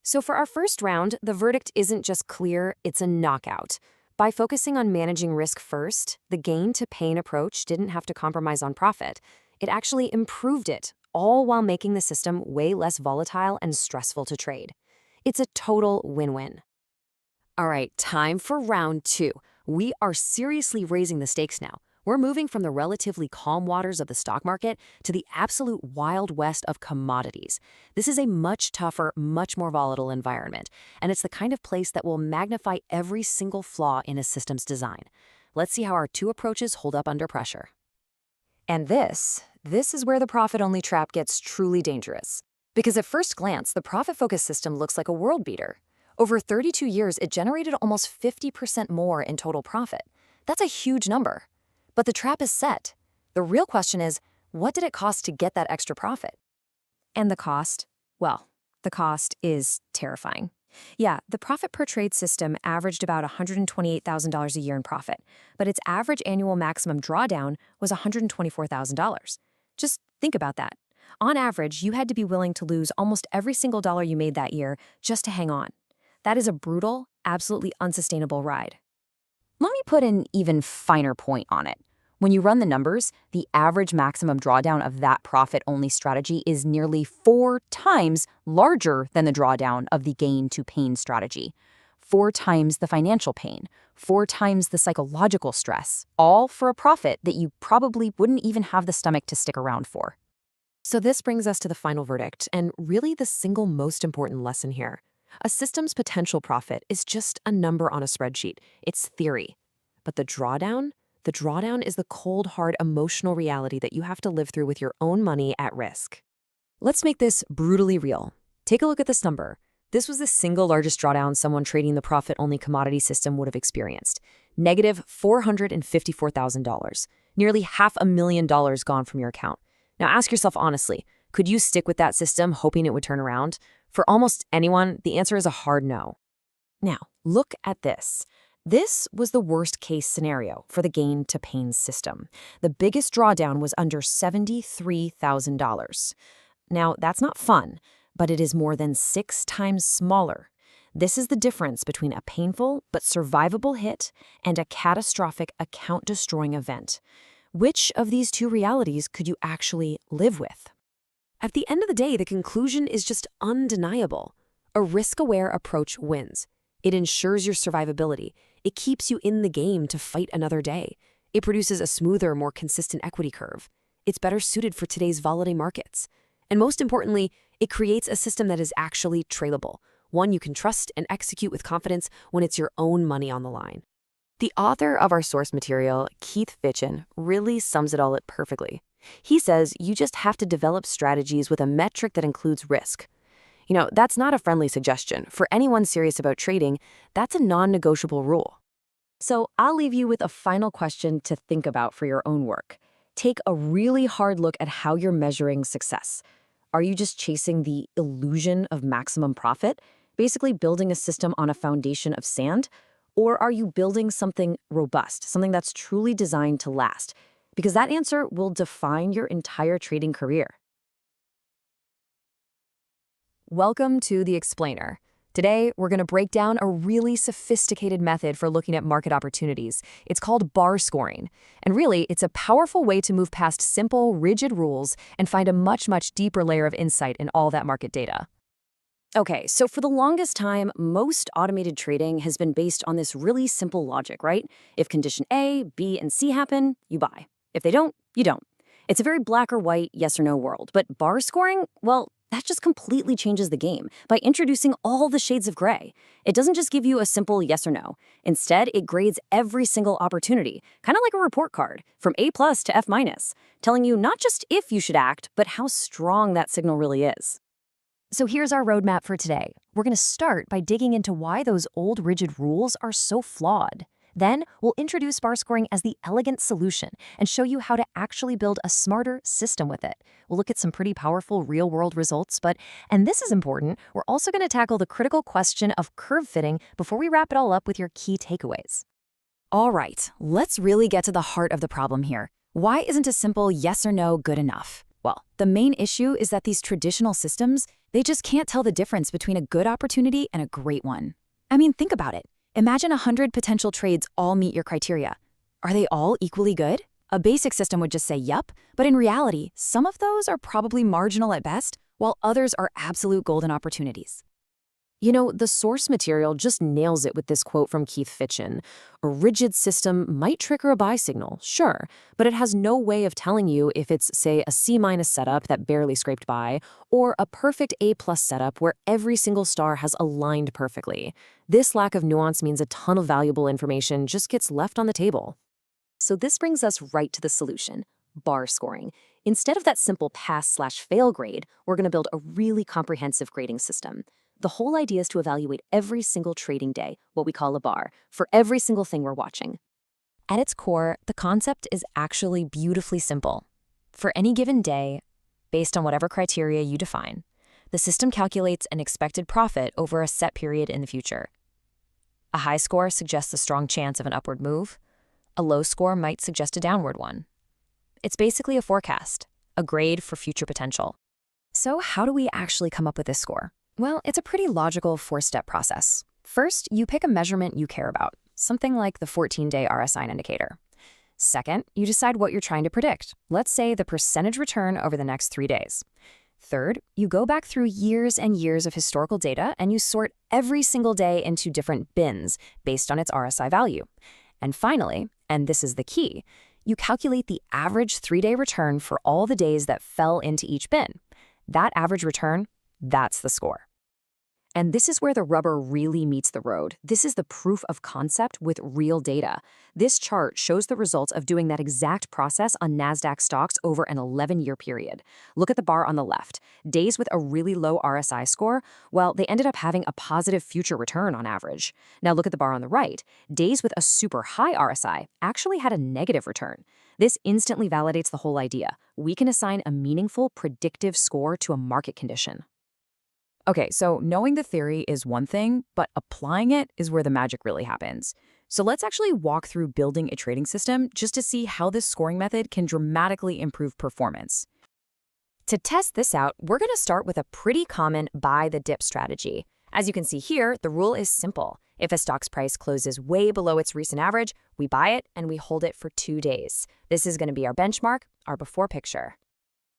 So for our first round, the verdict isn't just clear, it's a knockout. By focusing on managing risk first, the gain-to-pain approach didn't have to compromise on profit. It actually improved it, all while making the system way less volatile and stressful to trade. It's a total win-win. All right, time for round two. We are seriously raising the stakes now. We're moving from the relatively calm waters of the stock market to the absolute wild west of commodities. This is a much tougher, much more volatile environment, and it's the kind of place that will magnify every single flaw in a system's design. Let's see how our two approaches hold up under pressure. And this is where the profit-only trap gets truly dangerous. Because at first glance, the profit-focused system looks like a world beater. Over 32 years, it generated almost 50% more in total profit. That's a huge number. But the trap is set. The real question is, what did it cost to get that extra profit? And the cost? Well, the cost is terrifying. Yeah, the profit per trade system averaged about $128,000 a year in profit, but its average annual maximum drawdown was $124,000. Just think about that. On average, you had to be willing to lose almost every single dollar you made that year just to hang on. That is a brutal, absolutely unsustainable ride. Let me put an even finer point on it. When you run the numbers, the average maximum drawdown of that profit-only strategy is nearly 4 times larger than the drawdown of the gain-to-pain strategy. 4 times the financial pain, 4 times the psychological stress, all for a profit that you probably wouldn't even have the stomach to stick around for. So this brings us to the final verdict, and really the single most important lesson here. A system's potential profit is just a number on a spreadsheet. It's theory. But the drawdown is the cold, hard, emotional reality that you have to live through with your own money at risk. Let's make this brutally real. Take a look at this number. This was the single largest drawdown someone trading the profit-only commodity system would have experienced. Negative $454,000. Nearly $500,000 gone from your account. Now ask yourself honestly, could you stick with that system hoping it would turn around? For almost anyone, the answer is a hard no. Now, look at this. This was the worst-case scenario for the gain-to-pain system. The biggest drawdown was under $73,000. Now, that's not fun, but it is more than 6 times smaller. This is the difference between a painful but survivable hit and a catastrophic account-destroying event. Which of these two realities could you actually live with? At the end of the day, the conclusion is just undeniable. A risk-aware approach wins. It ensures your survivability. It keeps you in the game to fight another day. It produces a smoother, more consistent equity curve. It's better suited for today's volatile markets. And most importantly, it creates a system that is actually tradeable, one you can trust and execute with confidence when it's your own money on the line. The author of our source material, Keith Fitschen, really sums it all up perfectly. He says you just have to develop strategies with a metric that includes risk. You know, that's not a friendly suggestion. For anyone serious about trading, that's a non-negotiable rule. So I'll leave you with a final question to think about for your own work. Take a really hard look at how you're measuring success. Are you just chasing the illusion of maximum profit, basically building a system on a foundation of sand? Or are you building something robust, something that's truly designed to last? Because that answer will define your entire trading career. Welcome to The Explainer. Today, we're going to break down a really sophisticated method for looking at market opportunities. It's called bar scoring. And really, it's a powerful way to move past simple, rigid rules and find a much, much deeper layer of insight in all that market data. Okay, so for the longest time, most automated trading has been based on this really simple logic, right? If condition A, B, and C happen, you buy. If they don't, you don't. It's a very black or white, yes or no world. But bar scoring, well, that just completely changes the game by introducing all the shades of gray. It doesn't just give you a simple yes or no. Instead, it grades every single opportunity, kind of like a report card, from A+ to F-, telling you not just if you should act, but how strong that signal really is. So here's our roadmap for today. We're going to start by digging into why those old rigid rules are so flawed. Then we'll introduce bar scoring as the elegant solution and show you how to actually build a smarter system with it. We'll look at some pretty powerful real-world results, and this is important, we're also going to tackle the critical question of curve fitting before we wrap it all up with your key takeaways. All right, let's really get to the heart of the problem here. Why isn't a simple yes or no good enough? Well, the main issue is that these traditional systems, they just can't tell the difference between a good opportunity and a great one. I mean, think about it. Imagine 100 potential trades all meet your criteria. Are they all equally good? A basic system would just say yup, but in reality, some of those are probably marginal at best, while others are absolute golden opportunities. You know, the source material just nails it with this quote from Keith Fitschen. A rigid system might trigger a buy signal, sure, but it has no way of telling you if it's, say, a C- setup that barely scraped by, or a perfect A+ setup where every single star has aligned perfectly. This lack of nuance means a ton of valuable information just gets left on the table. So this brings us right to the solution, bar scoring. Instead of that simple pass/fail grade, we're going to build a really comprehensive grading system. The whole idea is to evaluate every single trading day, what we call a bar, for every single thing we're watching. At its core, the concept is actually beautifully simple. For any given day, based on whatever criteria you define, the system calculates an expected profit over a set period in the future. A high score suggests a strong chance of an upward move. A low score might suggest a downward one. It's basically a forecast, a grade for future potential. So how do we actually come up with this score? Well, it's a pretty logical 4-step process. First, you pick a measurement you care about, something like the 14-day RSI indicator. Second, you decide what you're trying to predict, let's say the percentage return over the next 3 days. Third, you go back through years and years of historical data and you sort every single day into different bins based on its RSI value. And finally, and this is the key, you calculate the average 3-day return for all the days that fell into each bin. That average return, that's the score. And this is where the rubber really meets the road. This is the proof of concept with real data. This chart shows the results of doing that exact process on NASDAQ stocks over an 11-year period. Look at the bar on the left. Days with a really low RSI score, well, they ended up having a positive future return on average. Now look at the bar on the right. Days with a super high RSI actually had a negative return. This instantly validates the whole idea. We can assign a meaningful predictive score to a market condition. Okay, so knowing the theory is one thing, but applying it is where the magic really happens. So let's actually walk through building a trading system just to see how this scoring method can dramatically improve performance. To test this out, we're going to start with a pretty common buy the dip strategy. As you can see here, the rule is simple. If a stock's price closes way below its recent average, we buy it and we hold it for 2 days. This is going to be our benchmark, our before picture.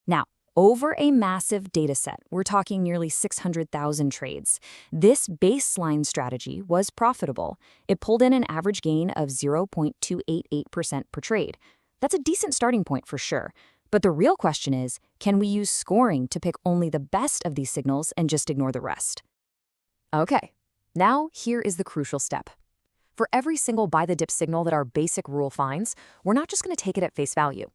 Now, over a massive data set, we're talking nearly 600,000 trades, this baseline strategy was profitable. It pulled in an average gain of 0.288% per trade. That's a decent starting point for sure. But the real question is, can we use scoring to pick only the best of these signals and just ignore the rest? Okay, now here is the crucial step. For every single buy the dip signal that our basic rule finds, we're not just going to take it at face value.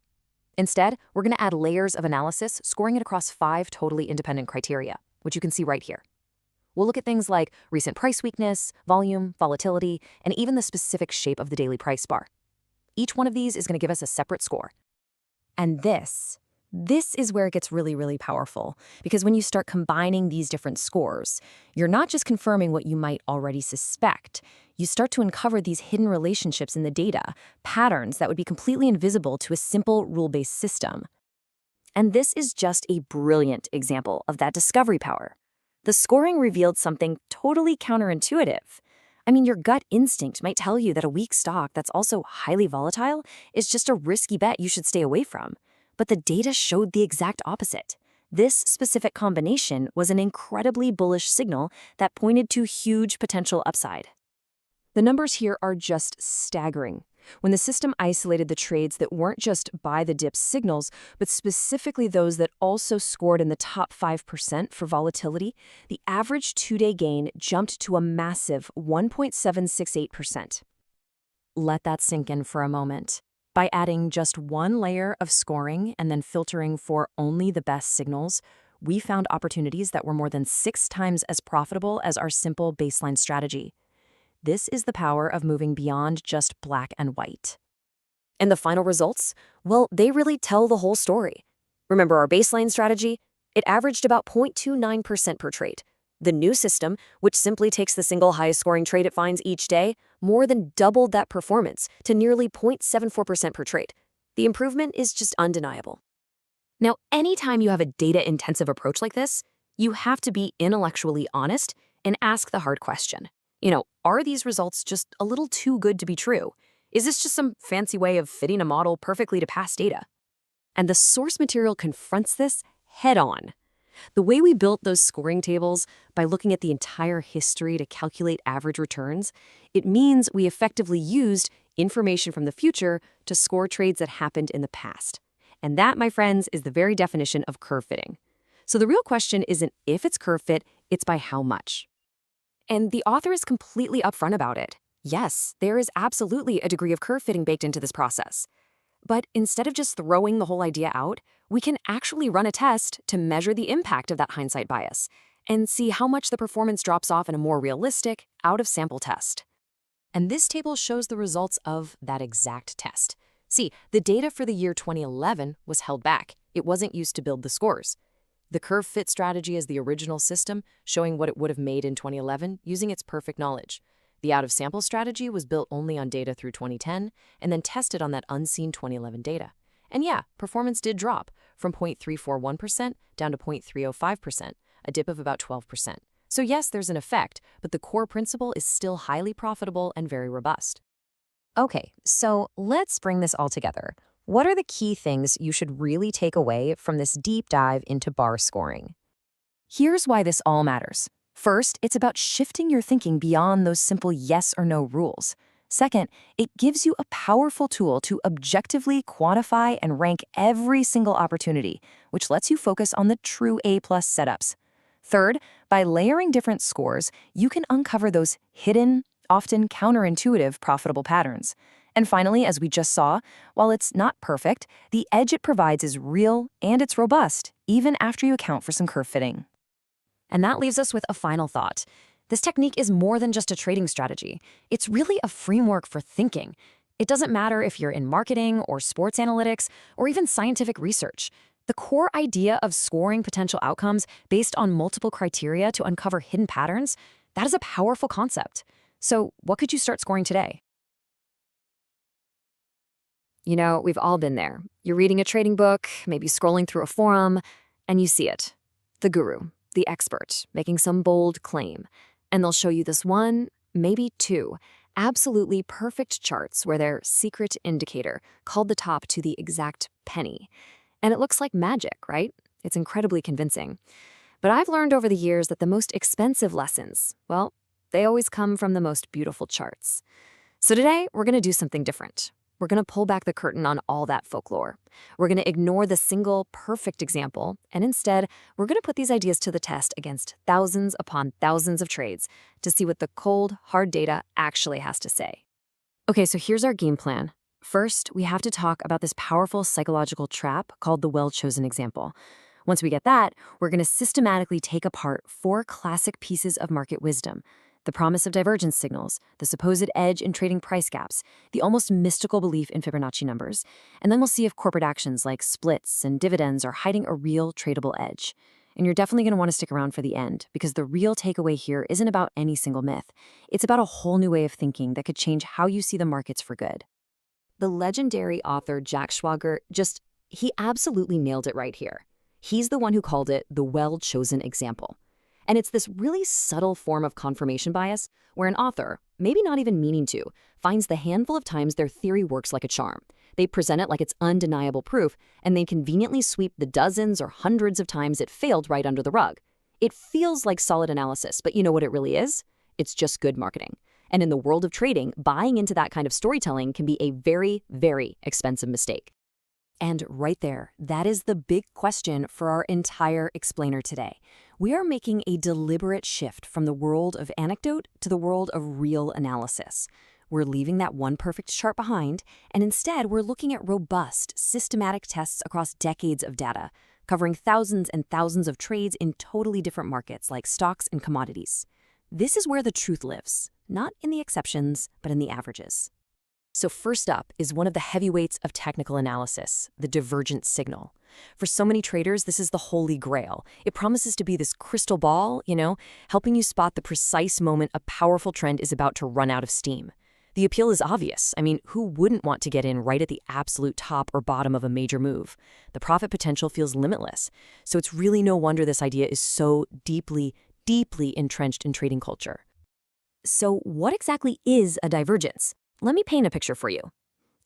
Instead, we're going to add layers of analysis, scoring it across 5 totally independent criteria, which you can see right here. We'll look at things like recent price weakness, volume, volatility, and even the specific shape of the daily price bar. Each one of these is going to give us a separate score. And this is where it gets really, really powerful, because when you start combining these different scores, you're not just confirming what you might already suspect. You start to uncover these hidden relationships in the data, patterns that would be completely invisible to a simple rule-based system. And this is just a brilliant example of that discovery power. The scoring revealed something totally counterintuitive. I mean, your gut instinct might tell you that a weak stock that's also highly volatile is just a risky bet you should stay away from. But the data showed the exact opposite. This specific combination was an incredibly bullish signal that pointed to huge potential upside. The numbers here are just staggering. When the system isolated the trades that weren't just buy the dip signals, but specifically those that also scored in the top 5% for volatility, the average 2-day gain jumped to a massive 1.768%. Let that sink in for a moment. By adding just one layer of scoring and then filtering for only the best signals, we found opportunities that were more than 6 times as profitable as our simple baseline strategy. This is the power of moving beyond just black and white. And the final results? Well, they really tell the whole story. Remember our baseline strategy? It averaged about 0.29% per trade. The new system, which simply takes the single highest scoring trade it finds each day, more than doubled that performance to nearly 0.74% per trade. The improvement is just undeniable. Now, anytime you have a data-intensive approach like this, you have to be intellectually honest and ask the hard question. Are these results just a little too good to be true? Is this just some fancy way of fitting a model perfectly to past data? And the source material confronts this head-on. The way we built those scoring tables by looking at the entire history to calculate average returns, it means we effectively used information from the future to score trades that happened in the past. And that, my friends, is the very definition of curve fitting. So the real question isn't if it's curve fit, it's by how much. And the author is completely upfront about it. Yes, there is absolutely a degree of curve fitting baked into this process. But instead of just throwing the whole idea out, we can actually run a test to measure the impact of that hindsight bias and see how much the performance drops off in a more realistic, out-of-sample test. And this table shows the results of that exact test. See, the data for the year 2011 was held back. It wasn't used to build the scores. The curve fit strategy is the original system, showing what it would have made in 2011 using its perfect knowledge. The out-of-sample strategy was built only on data through 2010 and then tested on that unseen 2011 data. And yeah, performance did drop from 0.341% down to 0.305%, a dip of about 12%. So yes, there's an effect, but the core principle is still highly profitable and very robust. Okay, so let's bring this all together. What are the key things you should really take away from this deep dive into bar scoring? Here's why this all matters. First, it's about shifting your thinking beyond those simple yes or no rules. Second, it gives you a powerful tool to objectively quantify and rank every single opportunity, which lets you focus on the true A-plus setups. Third, by layering different scores, you can uncover those hidden, often counterintuitive profitable patterns. And finally, as we just saw, while it's not perfect, the edge it provides is real and it's robust, even after you account for some curve fitting. And that leaves us with a final thought. This technique is more than just a trading strategy. It's really a framework for thinking. It doesn't matter if you're in marketing or sports analytics or even scientific research. The core idea of scoring potential outcomes based on multiple criteria to uncover hidden patterns, that is a powerful concept. So what could you start scoring today? You know, we've all been there. You're reading a trading book, maybe scrolling through a forum, and you see it. The guru, the expert, making some bold claim. And they'll show you this one, maybe two, absolutely perfect charts where their secret indicator called the top to the exact penny. And it looks like magic, right? It's incredibly convincing. But I've learned over the years that the most expensive lessons, well, they always come from the most beautiful charts. So today, we're going to do something different. We're going to pull back the curtain on all that folklore. We're going to ignore the single perfect example, and instead, we're going to put these ideas to the test against thousands upon thousands of trades to see what the cold, hard data actually has to say. Okay, so here's our game plan. First, we have to talk about this powerful psychological trap called the well-chosen example. Once we get that, we're going to systematically take apart 4 classic pieces of market wisdom: the promise of divergence signals, the supposed edge in trading price gaps, the almost mystical belief in Fibonacci numbers, and then we'll see if corporate actions like splits and dividends are hiding a real tradable edge. And you're definitely going to want to stick around for the end, because the real takeaway here isn't about any single myth. It's about a whole new way of thinking that could change how you see the markets for good. The legendary author Jack Schwager he absolutely nailed it right here. He's the one who called it the well-chosen example. And it's this really subtle form of confirmation bias where an author, maybe not even meaning to, finds the handful of times their theory works like a charm. They present it like it's undeniable proof, and they conveniently sweep the dozens or hundreds of times it failed right under the rug. It feels like solid analysis, but you know what it really is? It's just good marketing. And in the world of trading, buying into that kind of storytelling can be a very, very expensive mistake. And right there, that is the big question for our entire explainer today. We are making a deliberate shift from the world of anecdote to the world of real analysis. We're leaving that one perfect chart behind, and instead we're looking at robust, systematic tests across decades of data, covering thousands and thousands of trades in totally different markets like stocks and commodities. This is where the truth lives, not in the exceptions, but in the averages. So first up is one of the heavyweights of technical analysis, the divergent signal. For so many traders, this is the holy grail. It promises to be this crystal ball, helping you spot the precise moment a powerful trend is about to run out of steam. The appeal is obvious. I mean, who wouldn't want to get in right at the absolute top or bottom of a major move? The profit potential feels limitless. So it's really no wonder this idea is so deeply, deeply entrenched in trading culture. So what exactly is a divergence? Let me paint a picture for you.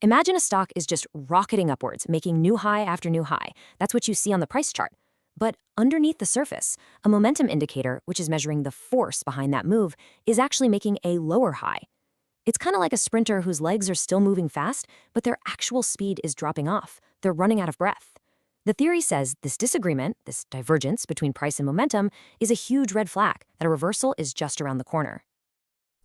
Imagine a stock is just rocketing upwards, making new high after new high. That's what you see on the price chart. But underneath the surface, a momentum indicator, which is measuring the force behind that move, is actually making a lower high. It's kind of like a sprinter whose legs are still moving fast, but their actual speed is dropping off. They're running out of breath. The theory says this disagreement, this divergence between price and momentum, is a huge red flag, that a reversal is just around the corner.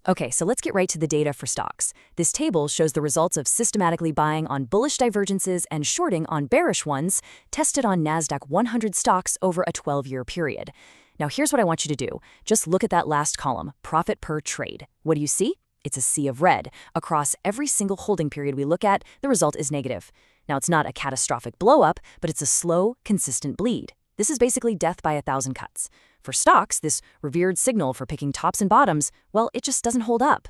Okay, so let's get right to the data for stocks. This table shows the results of systematically buying on bullish divergences and shorting on bearish ones, tested on NASDAQ 100 stocks over a 12-year period. Now here's what I want you to do. Just look at that last column, profit per trade. What do you see? It's a sea of red. Across every single holding period we look at, the result is negative. Now it's not a catastrophic blow-up, but it's a slow, consistent bleed. This is basically death by 1,000 cuts. For stocks, this revered signal for picking tops and bottoms, well, it just doesn't hold up.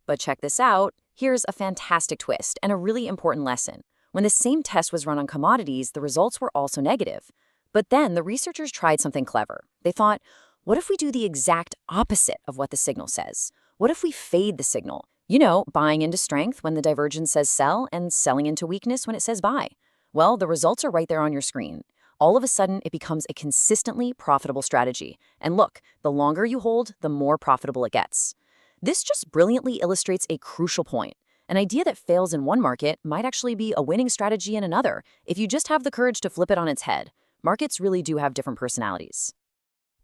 But check this out. Here's a fantastic twist and a really important lesson. When the same test was run on commodities, the results were also negative. But then the researchers tried something clever. They thought, what if we do the exact opposite of what the signal says? What if we fade the signal? Buying into strength when the divergence says sell and selling into weakness when it says buy. Well, the results are right there on your screen. All of a sudden, it becomes a consistently profitable strategy. And look, the longer you hold, the more profitable it gets. This just brilliantly illustrates a crucial point. An idea that fails in one market might actually be a winning strategy in another, if you just have the courage to flip it on its head. Markets really do have different personalities.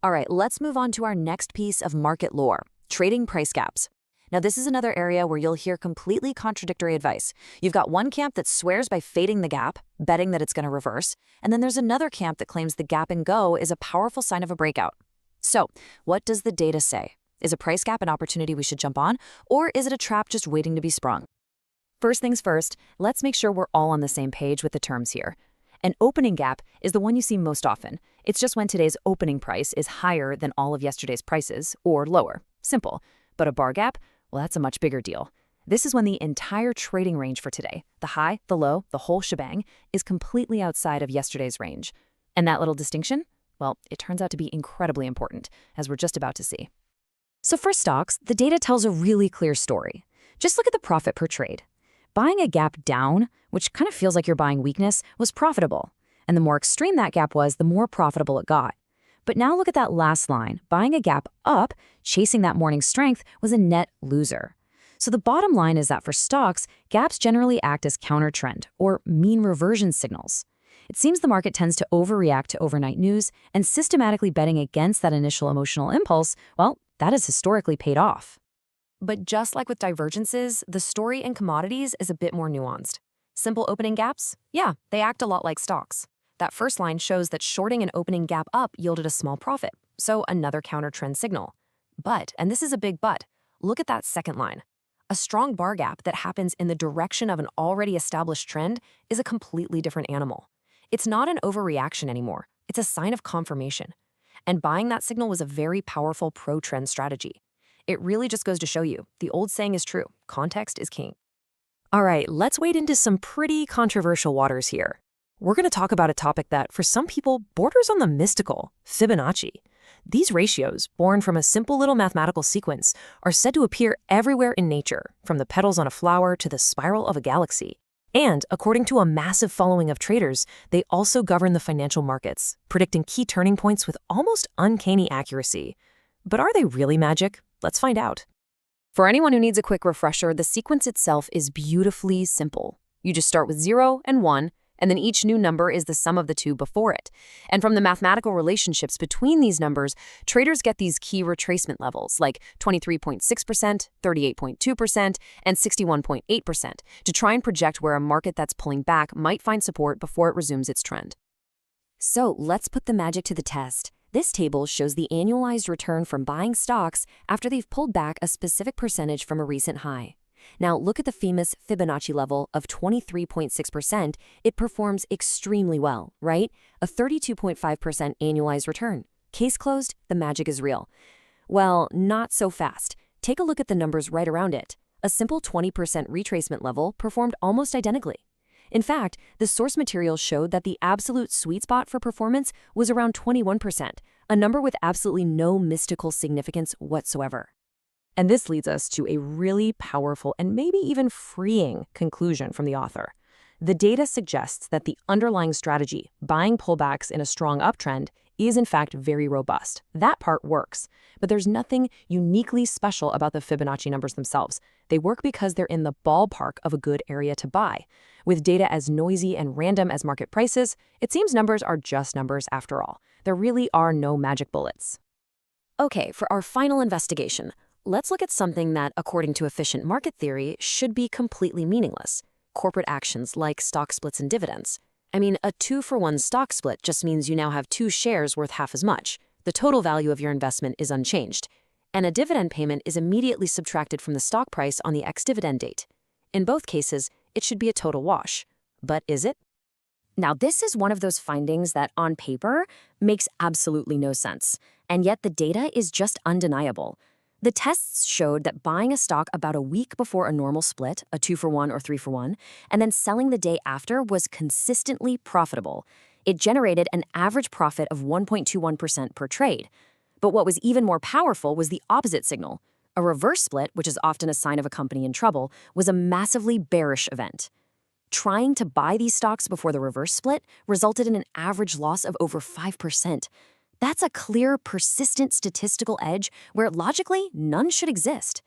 All right, let's move on to our next piece of market lore, trading price gaps. Now, this is another area where you'll hear completely contradictory advice. You've got one camp that swears by fading the gap, betting that it's going to reverse, and then there's another camp that claims the gap and go is a powerful sign of a breakout. So, what does the data say? Is a price gap an opportunity we should jump on, or is it a trap just waiting to be sprung? First things first, let's make sure we're all on the same page with the terms here. An opening gap is the one you see most often. It's just when today's opening price is higher than all of yesterday's prices, or lower. Simple. But a bar gap? Well, that's a much bigger deal. This is when the entire trading range for today, the high, the low, the whole shebang, is completely outside of yesterday's range. And that little distinction? Well, it turns out to be incredibly important, as we're just about to see. So for stocks, the data tells a really clear story. Just look at the profit per trade. Buying a gap down, which kind of feels like you're buying weakness, was profitable. And the more extreme that gap was, the more profitable it got. But now look at that last line. Buying a gap up, chasing that morning's strength, was a net loser. So the bottom line is that for stocks, gaps generally act as counter-trend, or mean reversion signals. It seems the market tends to overreact to overnight news, and systematically betting against that initial emotional impulse, well, that has historically paid off. But just like with divergences, the story in commodities is a bit more nuanced. Simple opening gaps? Yeah, they act a lot like stocks. That first line shows that shorting an opening gap up yielded a small profit, so another counter-trend signal. But, and this is a big but, look at that second line. A strong bar gap that happens in the direction of an already established trend is a completely different animal. It's not an overreaction anymore. It's a sign of confirmation. And buying that signal was a very powerful pro-trend strategy. It really just goes to show you, the old saying is true, context is king. All right, let's wade into some pretty controversial waters here. We're going to talk about a topic that, for some people, borders on the mystical, Fibonacci. These ratios, born from a simple little mathematical sequence, are said to appear everywhere in nature, from the petals on a flower to the spiral of a galaxy. And, according to a massive following of traders, they also govern the financial markets, predicting key turning points with almost uncanny accuracy. But are they really magic? Let's find out. For anyone who needs a quick refresher, the sequence itself is beautifully simple. You just start with 0 and 1, and then each new number is the sum of the two before it. And from the mathematical relationships between these numbers, traders get these key retracement levels like 23.6%, 38.2%, and 61.8% to try and project where a market that's pulling back might find support before it resumes its trend. So let's put the magic to the test. This table shows the annualized return from buying stocks after they've pulled back a specific percentage from a recent high. Now, look at the famous Fibonacci level of 23.6%. It performs extremely well, right? A 32.5% annualized return. Case closed, the magic is real. Well, not so fast. Take a look at the numbers right around it. A simple 20% retracement level performed almost identically. In fact, the source material showed that the absolute sweet spot for performance was around 21%, a number with absolutely no mystical significance whatsoever. And this leads us to a really powerful and maybe even freeing conclusion from the author. The data suggests that the underlying strategy, buying pullbacks in a strong uptrend, is in fact very robust. That part works. But there's nothing uniquely special about the Fibonacci numbers themselves. They work because they're in the ballpark of a good area to buy. With data as noisy and random as market prices, it seems numbers are just numbers after all. There really are no magic bullets. Okay, for our final investigation, let's look at something that, according to efficient market theory, should be completely meaningless. Corporate actions like stock splits and dividends. I mean, a 2-for-1 stock split just means you now have 2 shares worth half as much. The total value of your investment is unchanged. And a dividend payment is immediately subtracted from the stock price on the ex-dividend date. In both cases, it should be a total wash. But is it? Now, this is one of those findings that, on paper, makes absolutely no sense. And yet the data is just undeniable. The tests showed that buying a stock about a week before a normal split, a 2-for-1 or 3-for-1, and then selling the day after was consistently profitable. It generated an average profit of 1.21% per trade. But what was even more powerful was the opposite signal. A reverse split, which is often a sign of a company in trouble, was a massively bearish event. Trying to buy these stocks before the reverse split resulted in an average loss of over 5%. That's a clear, persistent statistical edge where logically none should exist.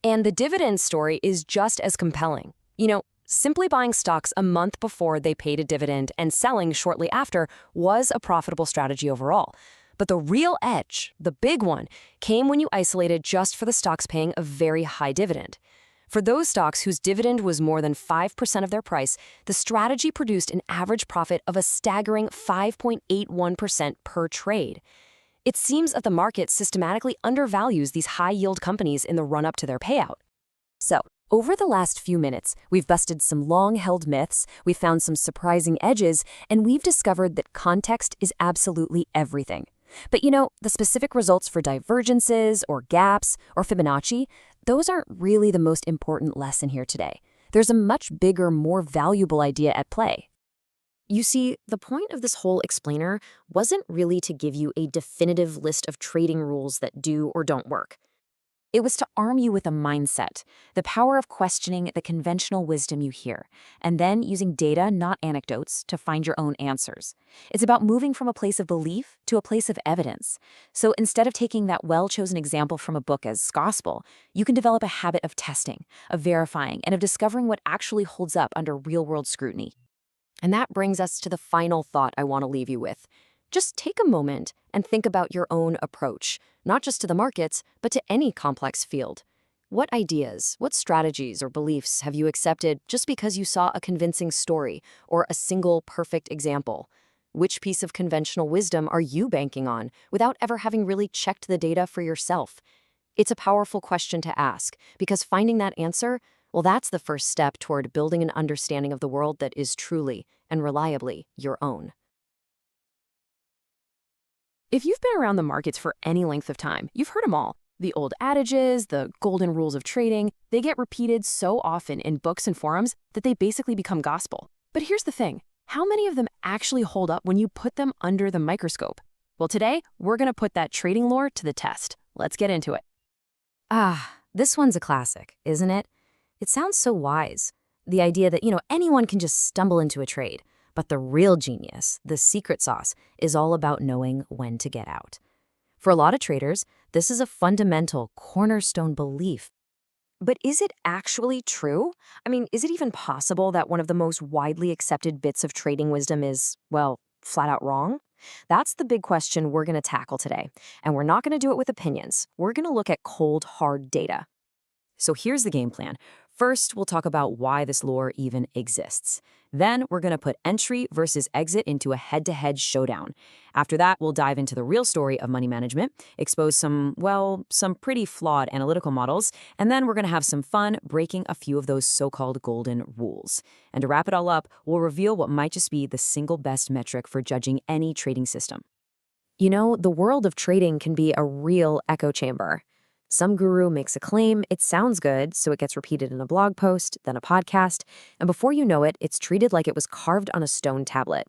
And the dividend story is just as compelling. You know, simply buying stocks a month before they paid a dividend and selling shortly after was a profitable strategy overall. But the real edge, the big one, came when you isolated just for the stocks paying a very high dividend. For those stocks whose dividend was more than 5% of their price, the strategy produced an average profit of a staggering 5.81% per trade. It seems that the market systematically undervalues these high-yield companies in the run-up to their payout. So, over the last few minutes, we've busted some long-held myths, we've found some surprising edges, and we've discovered that context is absolutely everything. But the specific results for divergences or gaps or Fibonacci, those aren't really the most important lesson here today. There's a much bigger, more valuable idea at play. You see, the point of this whole explainer wasn't really to give you a definitive list of trading rules that do or don't work. It was to arm you with a mindset, the power of questioning the conventional wisdom you hear, and then using data, not anecdotes, to find your own answers. It's about moving from a place of belief to a place of evidence. So instead of taking that well-chosen example from a book as gospel, you can develop a habit of testing, of verifying, and of discovering what actually holds up under real-world scrutiny. And that brings us to the final thought I want to leave you with. Just take a moment and think about your own approach, not just to the markets, but to any complex field. What ideas, what strategies or beliefs have you accepted just because you saw a convincing story or a single perfect example? Which piece of conventional wisdom are you banking on without ever having really checked the data for yourself? It's a powerful question to ask, because finding that answer, well, that's the first step toward building an understanding of the world that is truly and reliably your own. If you've been around the markets for any length of time, you've heard them all. The old adages, the golden rules of trading, they get repeated so often in books and forums that they basically become gospel. But here's the thing, how many of them actually hold up when you put them under the microscope? Well, today, we're going to put that trading lore to the test. Let's get into it. This one's a classic, isn't it? It sounds so wise. The idea that, anyone can just stumble into a trade. But the real genius, the secret sauce, is all about knowing when to get out. For a lot of traders, this is a fundamental cornerstone belief. But is it actually true? I mean, is it even possible that one of the most widely accepted bits of trading wisdom is, well, flat out wrong? That's the big question we're going to tackle today. And we're not going to do it with opinions. We're going to look at cold, hard data. So here's the game plan. First, we'll talk about why this lore even exists. Then we're going to put entry versus exit into a head-to-head showdown. After that, we'll dive into the real story of money management, expose some pretty flawed analytical models, and then we're going to have some fun breaking a few of those so-called golden rules. And to wrap it all up, we'll reveal what might just be the single best metric for judging any trading system. The world of trading can be a real echo chamber. Some guru makes a claim, it sounds good, so it gets repeated in a blog post, then a podcast, and before you know it, it's treated like it was carved on a stone tablet.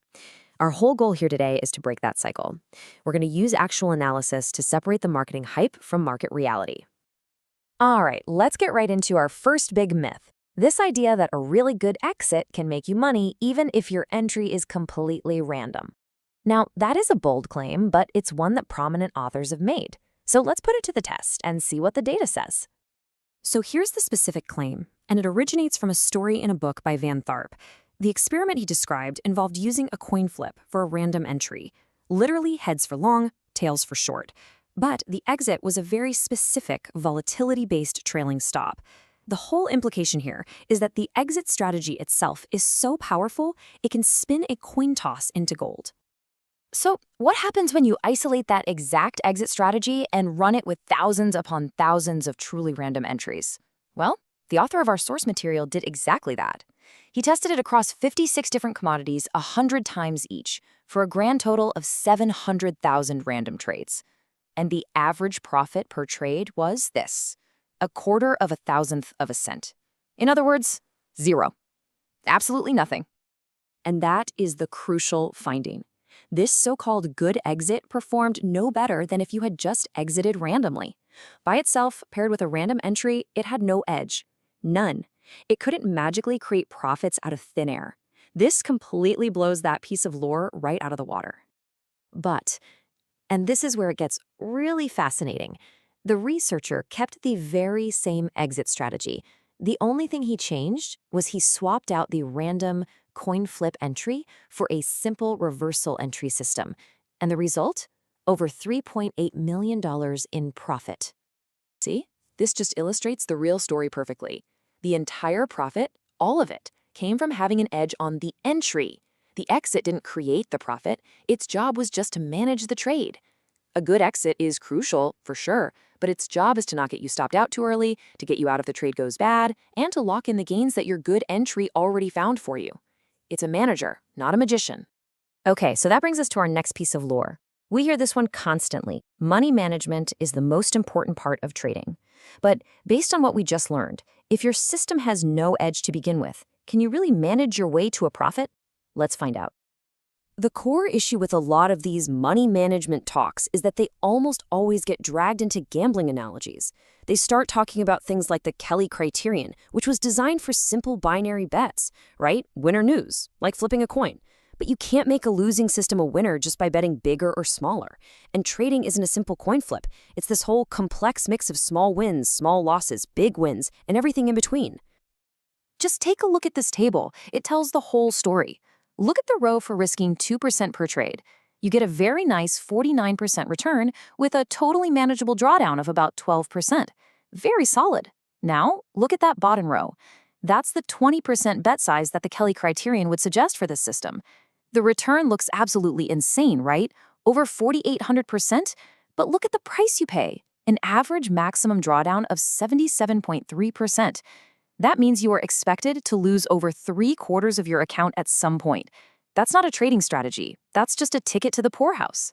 Our whole goal here today is to break that cycle. We're going to use actual analysis to separate the marketing hype from market reality. All right, let's get right into our first big myth. This idea that a really good exit can make you money even if your entry is completely random. Now, that is a bold claim, but it's one that prominent authors have made. So let's put it to the test and see what the data says. So here's the specific claim, and it originates from a story in a book by Van Tharp. The experiment he described involved using a coin flip for a random entry, literally heads for long, tails for short. But the exit was a very specific volatility-based trailing stop. The whole implication here is that the exit strategy itself is so powerful, it can spin a coin toss into gold. So what happens when you isolate that exact exit strategy and run it with thousands upon thousands of truly random entries? Well, the author of our source material did exactly that. He tested it across 56 different commodities 100 times each for a grand total of 700,000 random trades. And the average profit per trade was this, 1/4 of a thousandth of a cent. In other words, zero. Absolutely nothing. And that is the crucial finding. This so-called good exit performed no better than if you had just exited randomly. By itself, paired with a random entry, it had no edge. None. It couldn't magically create profits out of thin air. This completely blows that piece of lore right out of the water. But, and this is where it gets really fascinating, the researcher kept the very same exit strategy. The only thing he changed was he swapped out the random coin flip entry for a simple reversal entry system. And the result? Over $3.8 million in profit. See? This just illustrates the real story perfectly. The entire profit, all of it, came from having an edge on the entry. The exit didn't create the profit. Its job was just to manage the trade. A good exit is crucial, for sure, but its job is to not get you stopped out too early, to get you out if the trade goes bad, and to lock in the gains that your good entry already found for you. It's a manager, not a magician. Okay, so that brings us to our next piece of lore. We hear this one constantly. Money management is the most important part of trading. But based on what we just learned, if your system has no edge to begin with, can you really manage your way to a profit? Let's find out. The core issue with a lot of these money management talks is that they almost always get dragged into gambling analogies. They start talking about things like the Kelly criterion, which was designed for simple binary bets, right? Win or lose, like flipping a coin. But you can't make a losing system a winner just by betting bigger or smaller. And trading isn't a simple coin flip. It's this whole complex mix of small wins, small losses, big wins, and everything in between. Just take a look at this table. It tells the whole story. Look at the row for risking 2% per trade. You get a very nice 49% return with a totally manageable drawdown of about 12%. Very solid. Now, look at that bottom row. That's the 20% bet size that the Kelly criterion would suggest for this system. The return looks absolutely insane, right? Over 4,800%. But look at the price you pay. An average maximum drawdown of 77.3%. That means you are expected to lose over 3/4 of your account at some point. That's not a trading strategy. That's just a ticket to the poorhouse.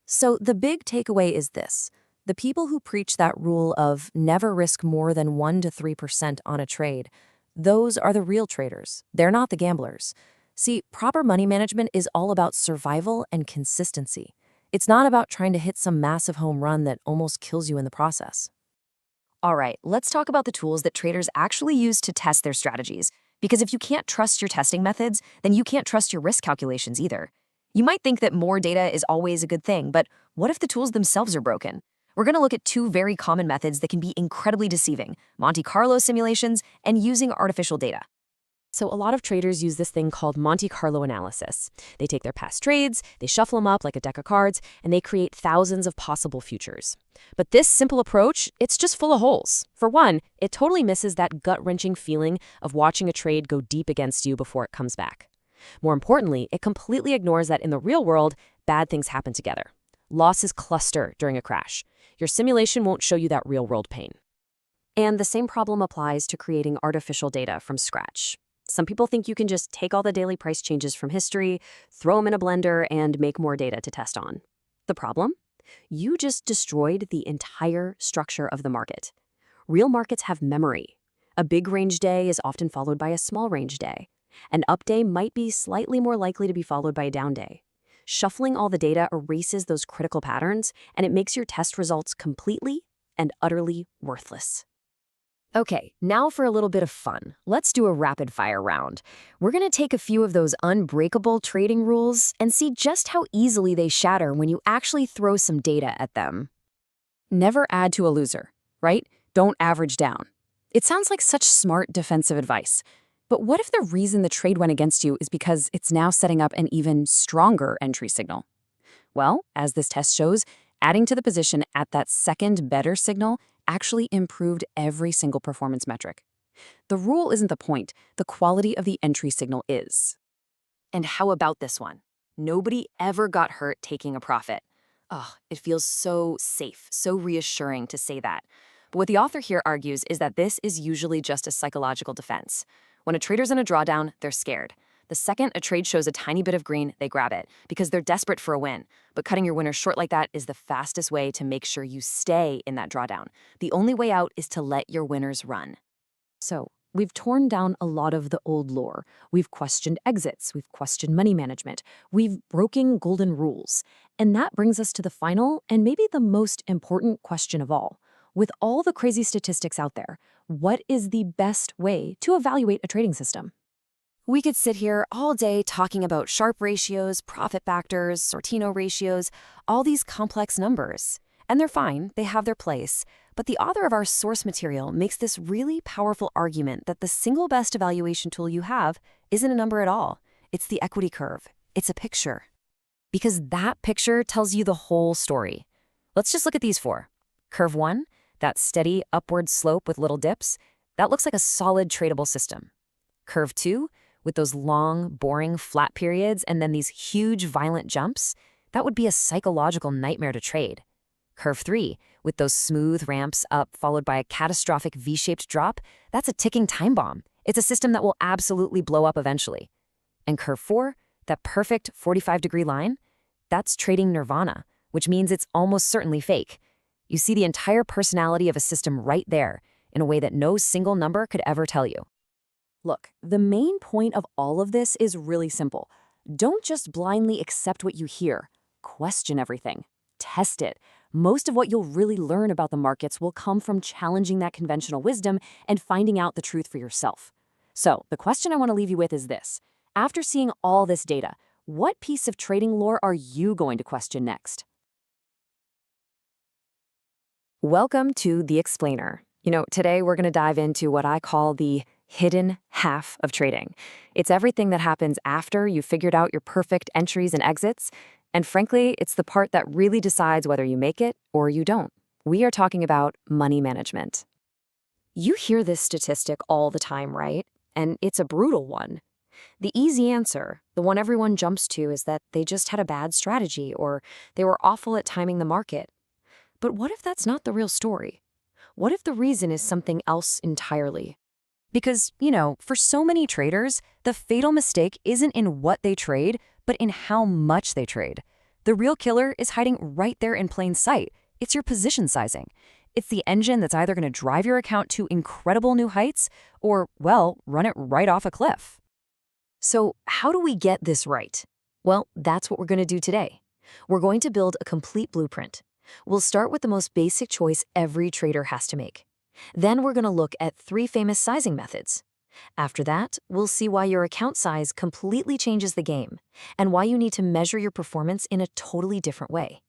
So the big takeaway is this. The people who preach that rule of never risk more than 1 to 3% on a trade, those are the real traders. They're not the gamblers. See, proper money management is all about survival and consistency. It's not about trying to hit some massive home run that almost kills you in the process. All right, let's talk about the tools that traders actually use to test their strategies. Because if you can't trust your testing methods, then you can't trust your risk calculations either. You might think that more data is always a good thing, but what if the tools themselves are broken? We're going to look at two very common methods that can be incredibly deceiving: Monte Carlo simulations and using artificial data. So a lot of traders use this thing called Monte Carlo analysis. They take their past trades, they shuffle them up like a deck of cards, and they create thousands of possible futures. But this simple approach, it's just full of holes. For one, it totally misses that gut-wrenching feeling of watching a trade go deep against you before it comes back. More importantly, it completely ignores that in the real world, bad things happen together. Losses cluster during a crash. Your simulation won't show you that real-world pain. And the same problem applies to creating artificial data from scratch. Some people think you can just take all the daily price changes from history, throw them in a blender, and make more data to test on. The problem? You just destroyed the entire structure of the market. Real markets have memory. A big range day is often followed by a small range day. An up day might be slightly more likely to be followed by a down day. Shuffling all the data erases those critical patterns, and it makes your test results completely and utterly worthless. Okay, now for a little bit of fun. Let's do a rapid-fire round. We're going to take a few of those unbreakable trading rules and see just how easily they shatter when you actually throw some data at them. Never add to a loser, right? Don't average down. It sounds like such smart defensive advice. But what if the reason the trade went against you is because it's now setting up an even stronger entry signal? Well, as this test shows, adding to the position at that second better signal actually improved every single performance metric. The rule isn't the point, the quality of the entry signal is. And how about this one? Nobody ever got hurt taking a profit. Oh, it feels so safe, so reassuring to say that. But what the author here argues is that this is usually just a psychological defense. When a trader's in a drawdown, they're scared. The second a trade shows a tiny bit of green, they grab it because they're desperate for a win. But cutting your winners short like that is the fastest way to make sure you stay in that drawdown. The only way out is to let your winners run. So, we've torn down a lot of the old lore. We've questioned exits. We've questioned money management. We've broken golden rules. And that brings us to the final and maybe the most important question of all. With all the crazy statistics out there, what is the best way to evaluate a trading system? We could sit here all day talking about Sharpe ratios, profit factors, Sortino ratios, all these complex numbers. And they're fine, they have their place. But the author of our source material makes this really powerful argument that the single best evaluation tool you have isn't a number at all. It's the equity curve. It's a picture. Because that picture tells you the whole story. Let's just look at these four. Curve 1, that steady upward slope with little dips, that looks like a solid tradable system. Curve 2, with those long, boring, flat periods and then these huge, violent jumps, that would be a psychological nightmare to trade. Curve 3, with those smooth ramps up followed by a catastrophic V-shaped drop, that's a ticking time bomb. It's a system that will absolutely blow up eventually. And Curve 4, that perfect 45-degree line, That's trading nirvana, which means it's almost certainly fake. You see the entire personality of a system right there, in a way that no single number could ever tell you. Look, the main point of all of this is really simple. Don't just blindly accept what you hear. Question everything. Test it. Most of what you'll really learn about the markets will come from challenging that conventional wisdom and finding out the truth for yourself. So, the question I want to leave you with is this. After seeing all this data, what piece of trading lore are you going to question next? Welcome to The Explainer. Today we're going to dive into what I call the hidden half of trading. It's everything that happens after you figured out your perfect entries and exits, and frankly, it's the part that really decides whether you make it or you don't. We are talking about money management. You hear this statistic all the time, right? And it's a brutal one. The easy answer, the one everyone jumps to, is that they just had a bad strategy or they were awful at timing the market. But what if that's not the real story? What if the reason is something else entirely? Because, for so many traders, the fatal mistake isn't in what they trade, but in how much they trade. The real killer is hiding right there in plain sight. It's your position sizing. It's the engine that's either going to drive your account to incredible new heights or, well, run it right off a cliff. So how do we get this right? Well, that's what we're going to do today. We're going to build a complete blueprint. We'll start with the most basic choice every trader has to make. Then we're going to look at 3 famous sizing methods. After that, we'll see why your account size completely changes the game and why you need to measure your performance in a totally different way.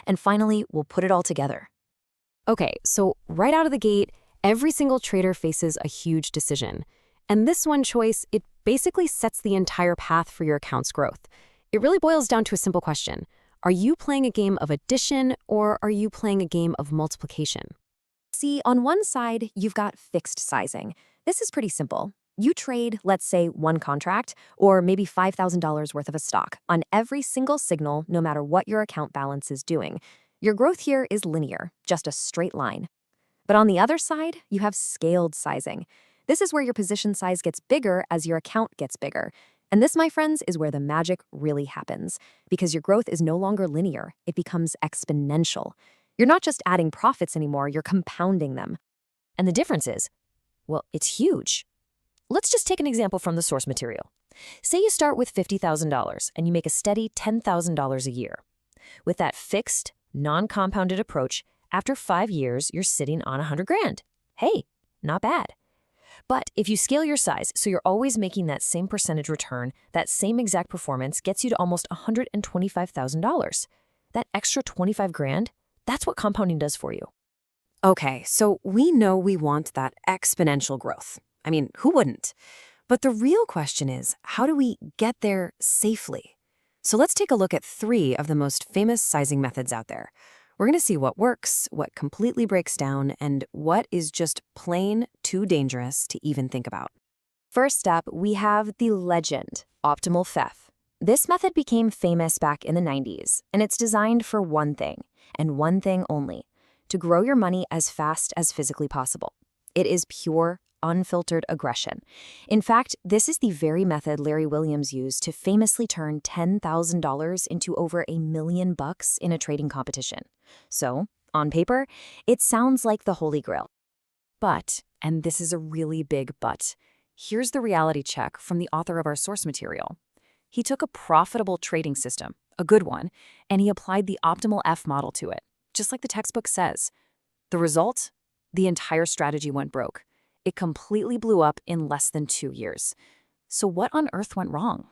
And finally, we'll put it all together. Okay, so right out of the gate, every single trader faces a huge decision. And this one choice, it basically sets the entire path for your account's growth. It really boils down to a simple question. Are you playing a game of addition or are you playing a game of multiplication? See, on one side, you've got fixed sizing. This is pretty simple. You trade, let's say, 1 contract or maybe $5,000 worth of a stock on every single signal, no matter what your account balance is doing. Your growth here is linear, just a straight line. But on the other side, you have scaled sizing. This is where your position size gets bigger as your account gets bigger. And this, my friends, is where the magic really happens, because your growth is no longer linear, it becomes exponential. You're not just adding profits anymore, you're compounding them. And the difference is, well, it's huge. Let's just take an example from the source material. Say you start with $50,000 and you make a steady $10,000 a year. With that fixed, non-compounded approach, after 5 years, you're sitting on $100,000. Hey, not bad. But if you scale your size so you're always making that same percentage return, that same exact performance gets you to almost $125,000. That extra $25,000, that's what compounding does for you. Okay, so we know we want that exponential growth. I mean, who wouldn't? But the real question is, how do we get there safely? So let's take a look at 3 of the most famous sizing methods out there. We're going to see what works, what completely breaks down, and what is just plain too dangerous to even think about. First up, we have the legend, optimal FEF. This method became famous back in the 90s, and it's designed for one thing, and one thing only, to grow your money as fast as physically possible. It is pure, unfiltered aggression. In fact, this is the very method Larry Williams used to famously turn $10,000 into over $1 million in a trading competition. So, on paper, it sounds like the Holy Grail. But, and this is a really big but, here's the reality check from the author of our source material. He took a profitable trading system, a good one, and he applied the optimal F model to it, just like the textbook says. The result? The entire strategy went broke. It completely blew up in less than 2 years. So what on earth went wrong?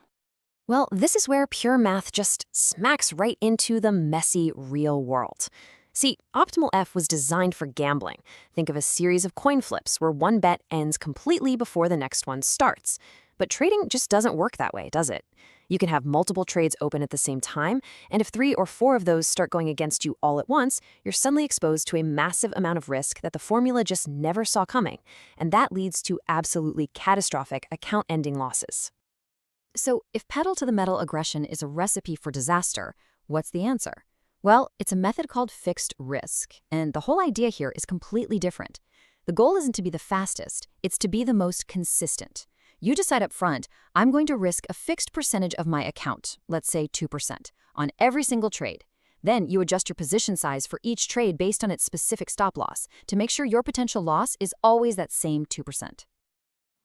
Well, this is where pure math just smacks right into the messy real world. See, Optimal F was designed for gambling. Think of a series of coin flips where one bet ends completely before the next one starts. But trading just doesn't work that way, does it? You can have multiple trades open at the same time, and if 3 or 4 of those start going against you all at once, you're suddenly exposed to a massive amount of risk that the formula just never saw coming, and that leads to absolutely catastrophic account-ending losses. So, if pedal-to-the-metal aggression is a recipe for disaster, what's the answer? Well, it's a method called fixed risk, and the whole idea here is completely different. The goal isn't to be the fastest, it's to be the most consistent. You decide up front, I'm going to risk a fixed percentage of my account, let's say 2%, on every single trade. Then you adjust your position size for each trade based on its specific stop loss to make sure your potential loss is always that same 2%.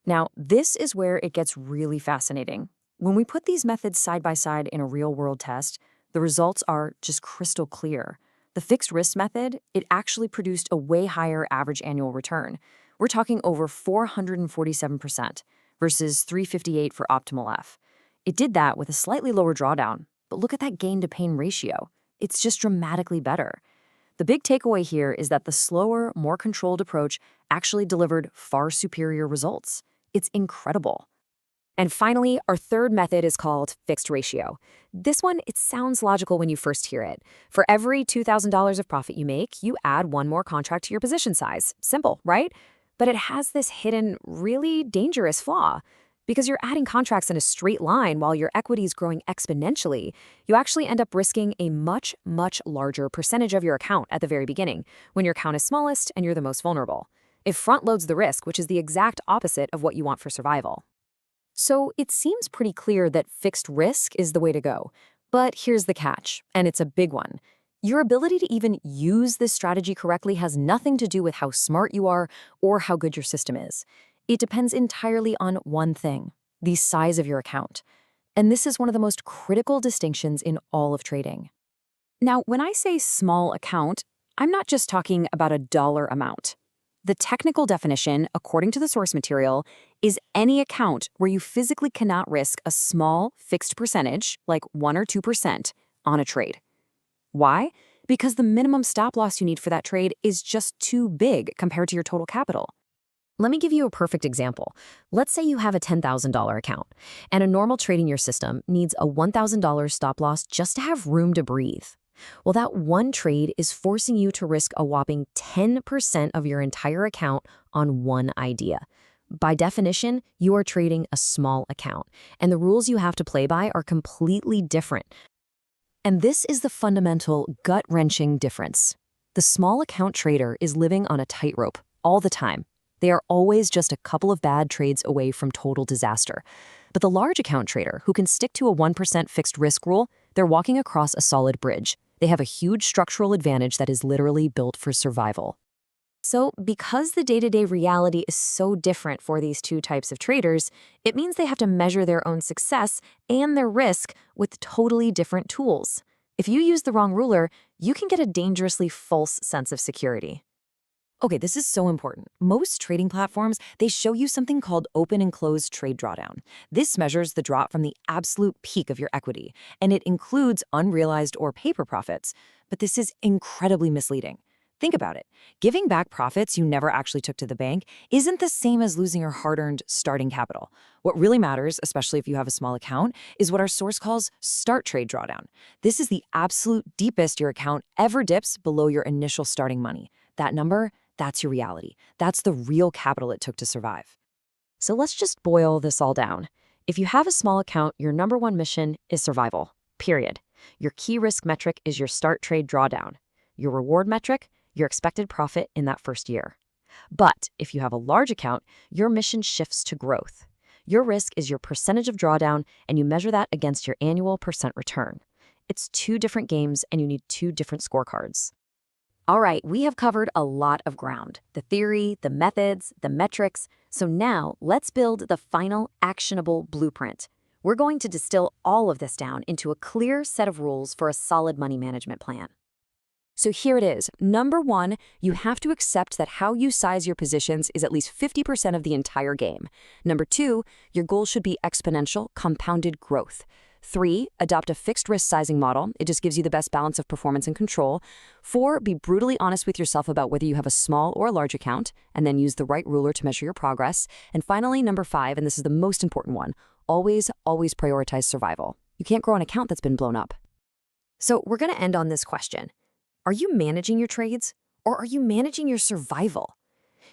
Now, this is where it gets really fascinating. When we put these methods side by side in a real-world test, the results are just crystal clear. The fixed risk method, it actually produced a way higher average annual return. We're talking over 447% versus 358 for optimal F. It did that with a slightly lower drawdown, but look at that gain to pain ratio. It's just dramatically better. The big takeaway here is that the slower, more controlled approach actually delivered far superior results. It's incredible. And finally, our third method is called fixed ratio. This one, it sounds logical when you first hear it. For every $2,000 of profit you make, you add one more contract to your position size. Simple, right? But it has this hidden, really dangerous flaw. Because you're adding contracts in a straight line while your equity is growing exponentially, you actually end up risking a much, much larger percentage of your account at the very beginning, when your account is smallest and you're the most vulnerable. It front-loads the risk, which is the exact opposite of what you want for survival. So it seems pretty clear that fixed risk is the way to go. But here's the catch, and it's a big one. Your ability to even use this strategy correctly has nothing to do with how smart you are or how good your system is. It depends entirely on one thing, the size of your account. And this is one of the most critical distinctions in all of trading. Now, when I say small account, I'm not just talking about a dollar amount. The technical definition, according to the source material, is any account where you physically cannot risk a small, fixed percentage, like 1 or 2%, on a trade. Why? Because the minimum stop loss you need for that trade is just too big compared to your total capital. Let me give you a perfect example. Let's say you have a $10,000 account, and a normal trade in your system needs a $1,000 stop loss just to have room to breathe. Well, that one trade is forcing you to risk a whopping 10% of your entire account on one idea. By definition, you are trading a small account, and the rules you have to play by are completely different. And this is the fundamental, gut-wrenching difference. The small account trader is living on a tightrope all the time. They are always just a couple of bad trades away from total disaster. But the large account trader, who can stick to a 1% fixed risk rule, they're walking across a solid bridge. They have a huge structural advantage that is literally built for survival. So, because the day-to-day reality is so different for these two types of traders, it means they have to measure their own success and their risk with totally different tools. If you use the wrong ruler, you can get a dangerously false sense of security. Okay, this is so important. Most trading platforms, they show you something called open and closed trade drawdown. This measures the drop from the absolute peak of your equity, and it includes unrealized or paper profits. But this is incredibly misleading. Think about it. Giving back profits you never actually took to the bank isn't the same as losing your hard-earned starting capital. What really matters, especially if you have a small account, is what our source calls start trade drawdown. This is the absolute deepest your account ever dips below your initial starting money. That number, that's your reality. That's the real capital it took to survive. So let's just boil this all down. If you have a small account, your number one mission is survival, period. Your key risk metric is your start trade drawdown. Your reward metric, your expected profit in that first year. But if you have a large account, your mission shifts to growth. Your risk is your percentage of drawdown, and you measure that against your annual percent return. It's two different games, and you need two different scorecards. All right, we have covered a lot of ground. The theory, the methods, the metrics. So now let's build the final actionable blueprint. We're going to distill all of this down into a clear set of rules for a solid money management plan. So here it is. Number one, you have to accept that how you size your positions is at least 50% of the entire game. Number two, your goal should be exponential, compounded growth. 3, adopt a fixed risk sizing model. It just gives you the best balance of performance and control. 4, be brutally honest with yourself about whether you have a small or a large account, and then use the right ruler to measure your progress. And finally, number 5, and this is the most important one, always prioritize survival. You can't grow an account that's been blown up. So we're going to end on this question. Are you managing your trades, or are you managing your survival?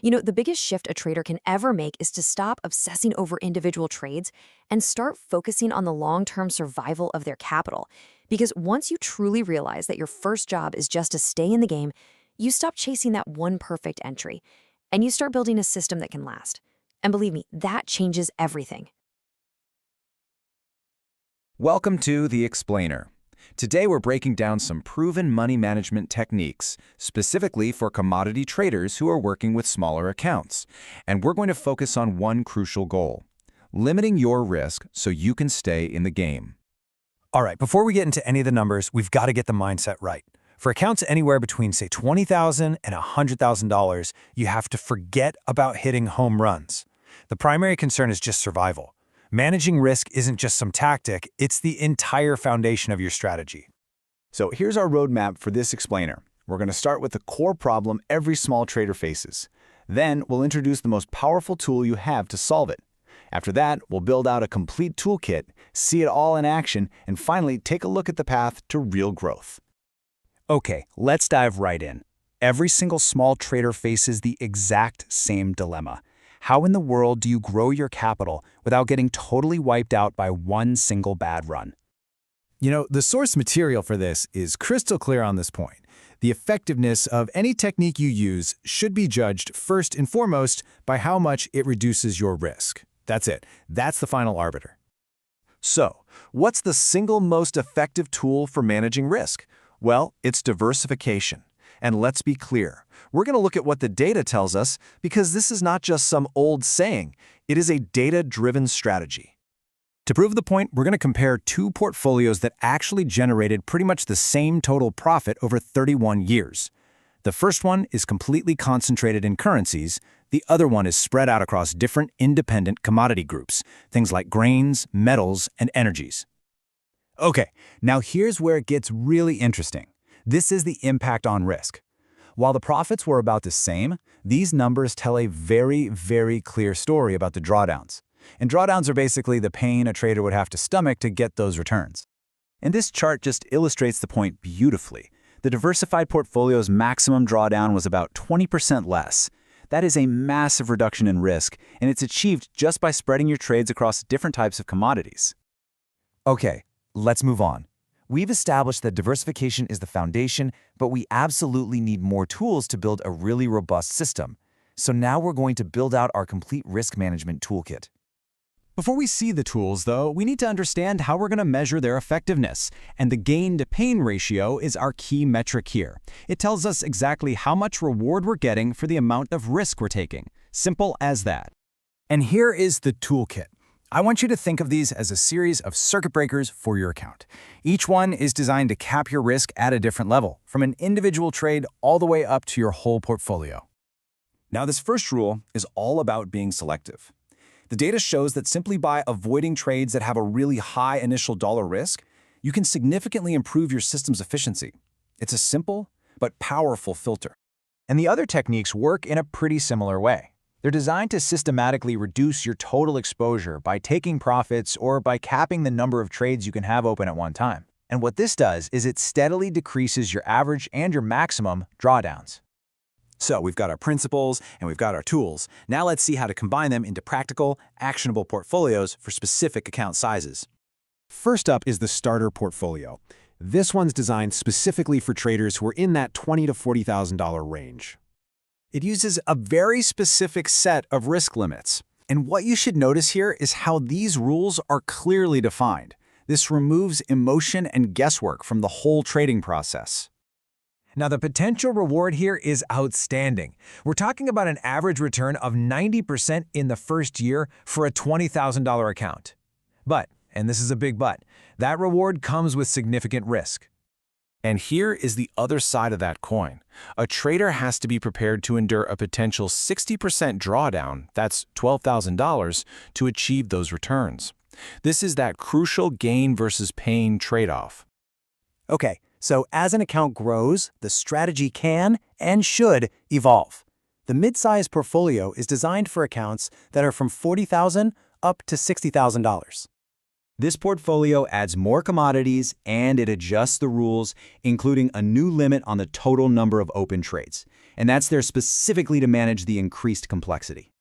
You know, the biggest shift a trader can ever make is to stop obsessing over individual trades and start focusing on the long-term survival of their capital. Because once you truly realize that your first job is just to stay in the game, you stop chasing that one perfect entry, and you start building a system that can last. And believe me, that changes everything. Welcome to The Explainer. Today we're breaking down some proven money management techniques, specifically for commodity traders who are working with smaller accounts. And we're going to focus on one crucial goal: limiting your risk so you can stay in the game. All right, before we get into any of the numbers, we've got to get the mindset right. For accounts anywhere between, say, $20,000 and $100,000, you have to forget about hitting home runs. The primary concern is just survival. Managing risk isn't just some tactic, it's the entire foundation of your strategy. So here's our roadmap for this explainer. We're going to start with the core problem every small trader faces. Then we'll introduce the most powerful tool you have to solve it. After that, we'll build out a complete toolkit, see it all in action, and finally take a look at the path to real growth. Okay, let's dive right in. Every single small trader faces the exact same dilemma. How in the world do you grow your capital without getting totally wiped out by one single bad run? You know, the source material for this is crystal clear on this point. The effectiveness of any technique you use should be judged first and foremost by how much it reduces your risk. That's it. That's the final arbiter. So, what's the single most effective tool for managing risk? Well, it's diversification. And let's be clear, we're going to look at what the data tells us because this is not just some old saying, it is a data-driven strategy. To prove the point, we're going to compare two portfolios that actually generated pretty much the same total profit over 31 years. The first one is completely concentrated in currencies. The other one is spread out across different independent commodity groups, things like grains, metals, and energies. Okay, now here's where it gets really interesting. This is the impact on risk. While the profits were about the same, these numbers tell a very, very clear story about the drawdowns. And drawdowns are basically the pain a trader would have to stomach to get those returns. And this chart just illustrates the point beautifully. The diversified portfolio's maximum drawdown was about 20% less. That is a massive reduction in risk, and it's achieved just by spreading your trades across different types of commodities. Okay, let's move on. We've established that diversification is the foundation, but we absolutely need more tools to build a really robust system. So now we're going to build out our complete risk management toolkit. Before we see the tools, though, we need to understand how we're going to measure their effectiveness. And the gain-to-pain ratio is our key metric here. It tells us exactly how much reward we're getting for the amount of risk we're taking. Simple as that. And here is the toolkit. I want you to think of these as a series of circuit breakers for your account. Each one is designed to cap your risk at a different level, from an individual trade all the way up to your whole portfolio. Now, this first rule is all about being selective. The data shows that simply by avoiding trades that have a really high initial dollar risk, you can significantly improve your system's efficiency. It's a simple but powerful filter. And the other techniques work in a pretty similar way. They're designed to systematically reduce your total exposure by taking profits or by capping the number of trades you can have open at one time. And what this does is it steadily decreases your average and your maximum drawdowns. So we've got our principles and we've got our tools. Now let's see how to combine them into practical, actionable portfolios for specific account sizes. First up is the starter portfolio. This one's designed specifically for traders who are in that $20,000 to $40,000 range. It uses a very specific set of risk limits. And what you should notice here is how these rules are clearly defined. This removes emotion and guesswork from the whole trading process. Now, the potential reward here is outstanding. We're talking about an average return of 90% in the first year for a $20,000 account. But, and this is a big but, that reward comes with significant risk. And here is the other side of that coin. A trader has to be prepared to endure a potential 60% drawdown, that's $12,000, to achieve those returns. This is that crucial gain versus pain trade-off. Okay, so as an account grows, the strategy can and should evolve. The mid-size portfolio is designed for accounts that are from $40,000 up to $60,000. This portfolio adds more commodities and it adjusts the rules, including a new limit on the total number of open trades. And that's there specifically to manage the increased complexity.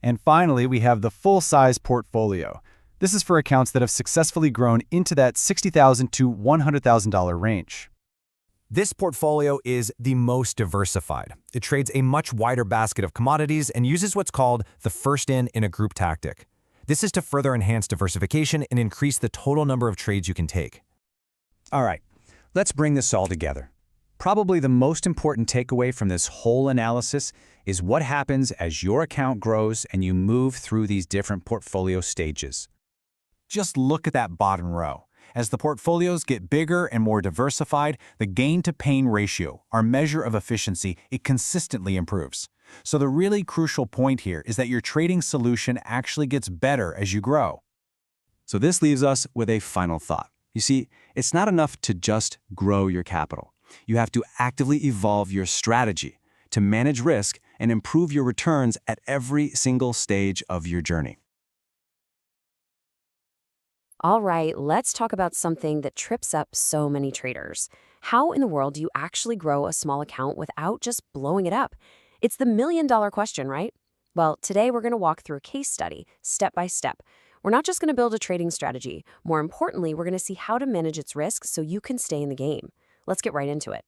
And finally, we have the full-size portfolio. This is for accounts that have successfully grown into that $60,000 to $100,000 range. This portfolio is the most diversified. It trades a much wider basket of commodities and uses what's called the first-in-a-group tactic. This is to further enhance diversification and increase the total number of trades you can take. All right, Let's bring this all together. Probably the most important takeaway from this whole analysis is what happens as your account grows and you move through these different portfolio stages. Just look at that bottom row. As the portfolios get bigger and more diversified, the gain-to-pain ratio, our measure of efficiency, it consistently improves. So the really crucial point here is that your trading solution actually gets better as you grow. So this leaves us with a final thought. You see, it's not enough to just grow your capital. You have to actively evolve your strategy to manage risk and improve your returns at every single stage of your journey. All right, let's talk about something that trips up so many traders. How in the world do you actually grow a small account without just blowing it up? It's the million-dollar question, right? Well, today we're going to walk through a case study, step by step. We're not just going to build a trading strategy. More importantly, we're going to see how to manage its risk so you can stay in the game. Let's get right into it.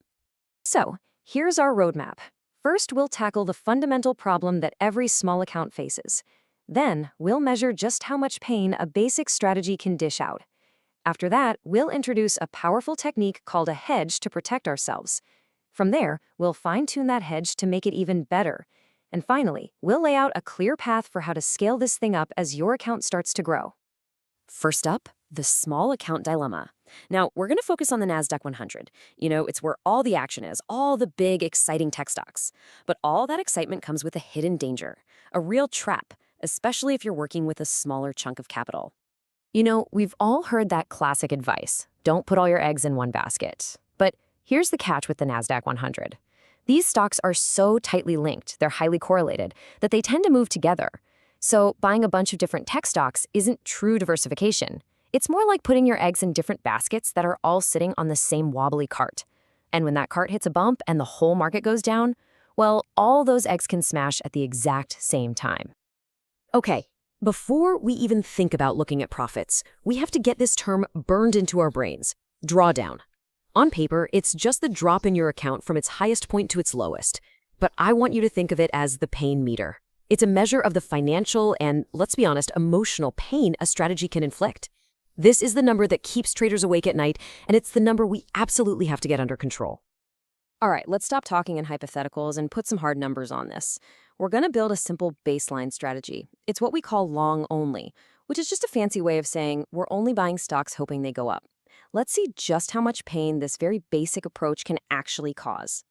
So, here's our roadmap. First, we'll tackle the fundamental problem that every small account faces. Then, we'll measure just how much pain a basic strategy can dish out. After that, we'll introduce a powerful technique called a hedge to protect ourselves. From there, we'll fine-tune that hedge to make it even better. And finally, we'll lay out a clear path for how to scale this thing up as your account starts to grow. First up, the small account dilemma. Now, we're going to focus on the NASDAQ 100. You know, it's where all the action is, all the big, exciting tech stocks. But all that excitement comes with a hidden danger, a real trap, especially if you're working with a smaller chunk of capital. You know, we've all heard that classic advice, don't put all your eggs in one basket. But here's the catch with the NASDAQ 100. These stocks are so tightly linked, they're highly correlated, that they tend to move together. So buying a bunch of different tech stocks isn't true diversification. It's more like putting your eggs in different baskets that are all sitting on the same wobbly cart. And when that cart hits a bump and the whole market goes down, well, all those eggs can smash at the exact same time. Okay, before we even think about looking at profits, we have to get this term burned into our brains, drawdown. On paper, it's just the drop in your account from its highest point to its lowest. But I want you to think of it as the pain meter. It's a measure of the financial and, let's be honest, emotional pain a strategy can inflict. This is the number that keeps traders awake at night, and it's the number we absolutely have to get under control. All right, let's stop talking in hypotheticals and put some hard numbers on this. We're going to build a simple baseline strategy. It's what we call long only, which is just a fancy way of saying we're only buying stocks hoping they go up. Let's see just how much pain this very basic approach can actually cause.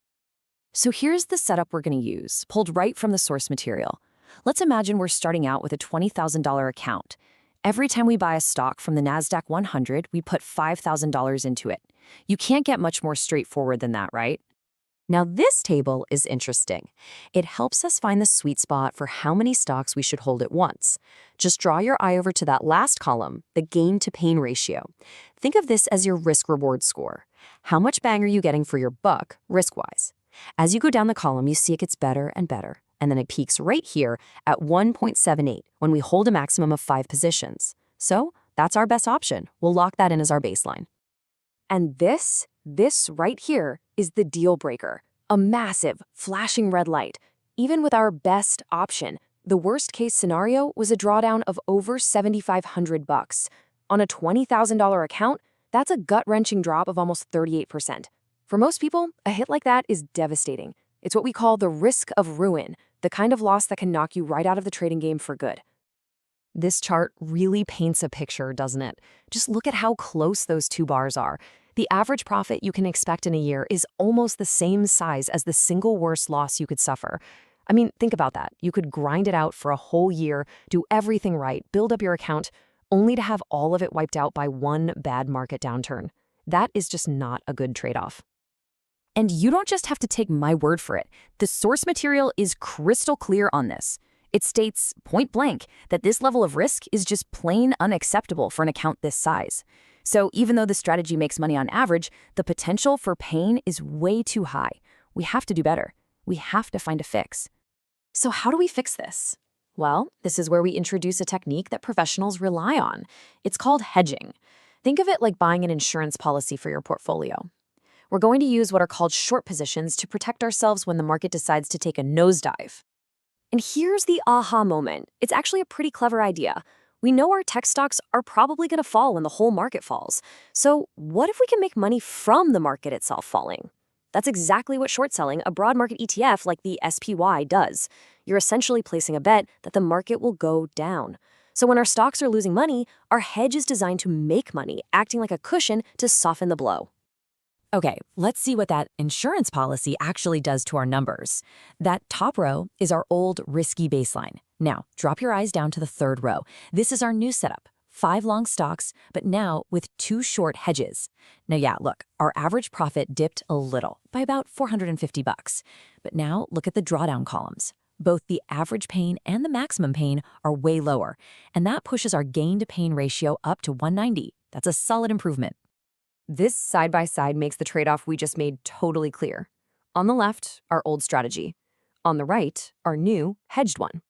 So here's the setup we're going to use, pulled right from the source material. Let's imagine we're starting out with a $20,000 account. Every time we buy a stock from the NASDAQ 100, we put $5,000 into it. You can't get much more straightforward than that, right? Now this table is interesting. It helps us find the sweet spot for how many stocks we should hold at once. Just draw your eye over to that last column, the gain-to-pain ratio. Think of this as your risk-reward score. How much bang are you getting for your buck, risk-wise? As you go down the column, you see it gets better and better, and then it peaks right here at 1.78 when we hold a maximum of 5 positions. So that's our best option. We'll lock that in as our baseline. And this right here is the deal breaker, a massive, flashing red light. Even with our best option, the worst-case scenario was a drawdown of over $7,500. On a $20,000 account, that's a gut-wrenching drop of almost 38%. For most people, a hit like that is devastating. It's what we call the risk of ruin, the kind of loss that can knock you right out of the trading game for good. This chart really paints a picture, doesn't it? Just look at how close those two bars are. The average profit you can expect in a year is almost the same size as the single worst loss you could suffer. I mean, think about that. You could grind it out for a whole year, do everything right, build up your account, only to have all of it wiped out by one bad market downturn. That is just not a good trade-off. And you don't just have to take my word for it. The source material is crystal clear on this. It states, point blank, that this level of risk is just plain unacceptable for an account this size. So even though the strategy makes money on average, the potential for pain is way too high. We have to do better. We have to find a fix. So how do we fix this? Well, this is where we introduce a technique that professionals rely on. It's called hedging. Think of it like buying an insurance policy for your portfolio. We're going to use what are called short positions to protect ourselves when the market decides to take a nosedive. And here's the aha moment. It's actually a pretty clever idea. We know our tech stocks are probably going to fall when the whole market falls. So what if we can make money from the market itself falling? That's exactly what short selling a broad market ETF like the SPY does. You're essentially placing a bet that the market will go down. So when our stocks are losing money, our hedge is designed to make money, acting like a cushion to soften the blow. Okay, let's see what that insurance policy actually does to our numbers. That top row is our old risky baseline. Now, drop your eyes down to the third row. This is our new setup. 5 long stocks, but now with 2 short hedges. Now, yeah, look, our average profit dipped a little, by about $450. But now look at the drawdown columns. Both the average pain and the maximum pain are way lower, and that pushes our gain to pain ratio up to 190. That's a solid improvement. This side-by-side makes the trade-off we just made totally clear. On the left, our old strategy. On the right, our new, hedged one.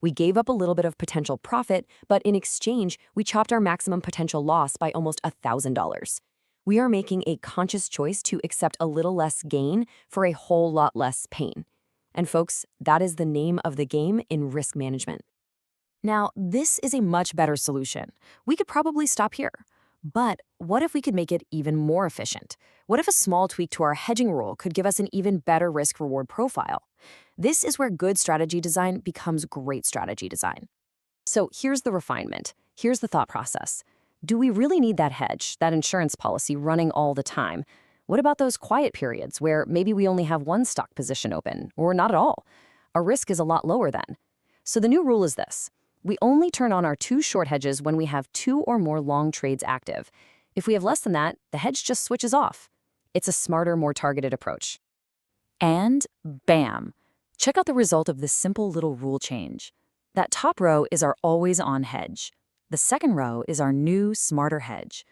We gave up a little bit of potential profit, but in exchange, we chopped our maximum potential loss by almost $1,000. We are making a conscious choice to accept a little less gain for a whole lot less pain. And folks, that is the name of the game in risk management. Now, this is a much better solution. We could probably stop here. But what if we could make it even more efficient? What if a small tweak to our hedging rule could give us an even better risk-reward profile? This is where good strategy design becomes great strategy design. So here's the refinement. Here's the thought process. Do we really need that hedge, that insurance policy running all the time? What about those quiet periods where maybe we only have one stock position open, or not at all? Our risk is a lot lower then. So the new rule is this. We only turn on our 2 short hedges when we have 2 or more long trades active. If we have less than that, the hedge just switches off. It's a smarter, more targeted approach. And bam! Check out the result of this simple little rule change. That top row is our always-on hedge. The second row is our new, smarter hedge.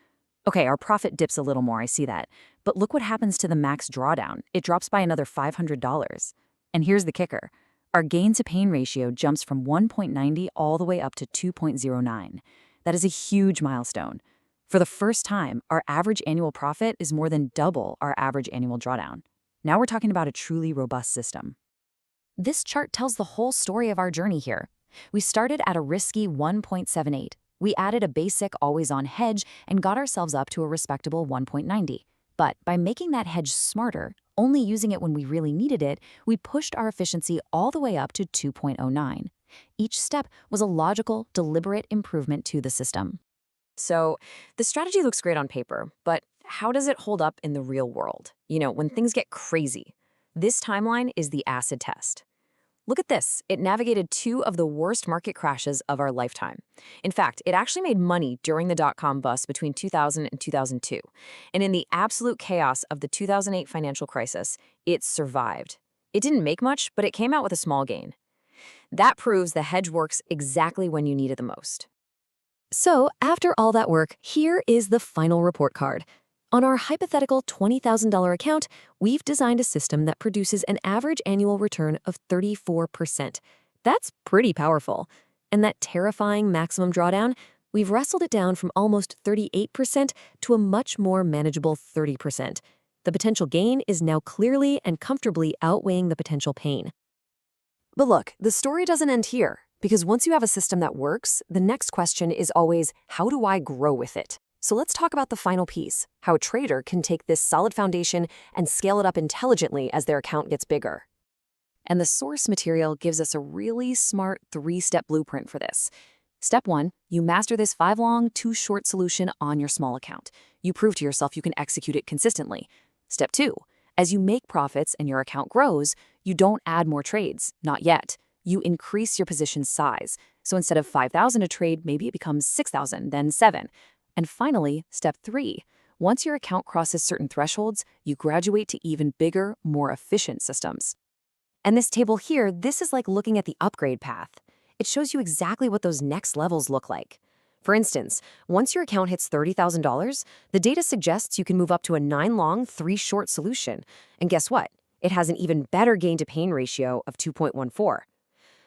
Okay, our profit dips a little more, I see that. But look what happens to the max drawdown. It drops by another $500. And here's the kicker. Our gain-to-pain ratio jumps from 1.90 all the way up to 2.09. That is a huge milestone. For the first time, our average annual profit is more than double our average annual drawdown. Now we're talking about a truly robust system. This chart tells the whole story of our journey here. We started at a risky 1.78. We added a basic always-on hedge and got ourselves up to a respectable 1.90. But by making that hedge smarter, only using it when we really needed it, we pushed our efficiency all the way up to 2.09. Each step was a logical, deliberate improvement to the system. So the strategy looks great on paper, but how does it hold up in the real world? You know, when things get crazy. This timeline is the acid test. Look at this. It navigated 2 of the worst market crashes of our lifetime. In fact, it actually made money during the dot-com bust between 2000 and 2002. And in the absolute chaos of the 2008 financial crisis, it survived. It didn't make much, but it came out with a small gain. That proves the hedge works exactly when you need it the most. So, after all that work, here is the final report card. On our hypothetical $20,000 account, we've designed a system that produces an average annual return of 34%. That's pretty powerful. And that terrifying maximum drawdown, we've wrestled it down from almost 38% to a much more manageable 30%. The potential gain is now clearly and comfortably outweighing the potential pain. But look, the story doesn't end here, because once you have a system that works, the next question is always, how do I grow with it? So let's talk about the final piece, how a trader can take this solid foundation and scale it up intelligently as their account gets bigger. And the source material gives us a really smart 3-step blueprint for this. Step 1, you master this 5-long, 2-short solution on your small account. You prove to yourself you can execute it consistently. Step 2, as you make profits and your account grows, you don't add more trades, not yet. You increase your position size. So instead of 5,000 a trade, maybe it becomes 6,000, then 7. And finally, step 3, once your account crosses certain thresholds, you graduate to even bigger, more efficient systems. And this table here, this is like looking at the upgrade path. It shows you exactly what those next levels look like. For instance, once your account hits $30,000, the data suggests you can move up to a 9-long, 3-short solution. And guess what? It has an even better gain-to-pain ratio of 2.14.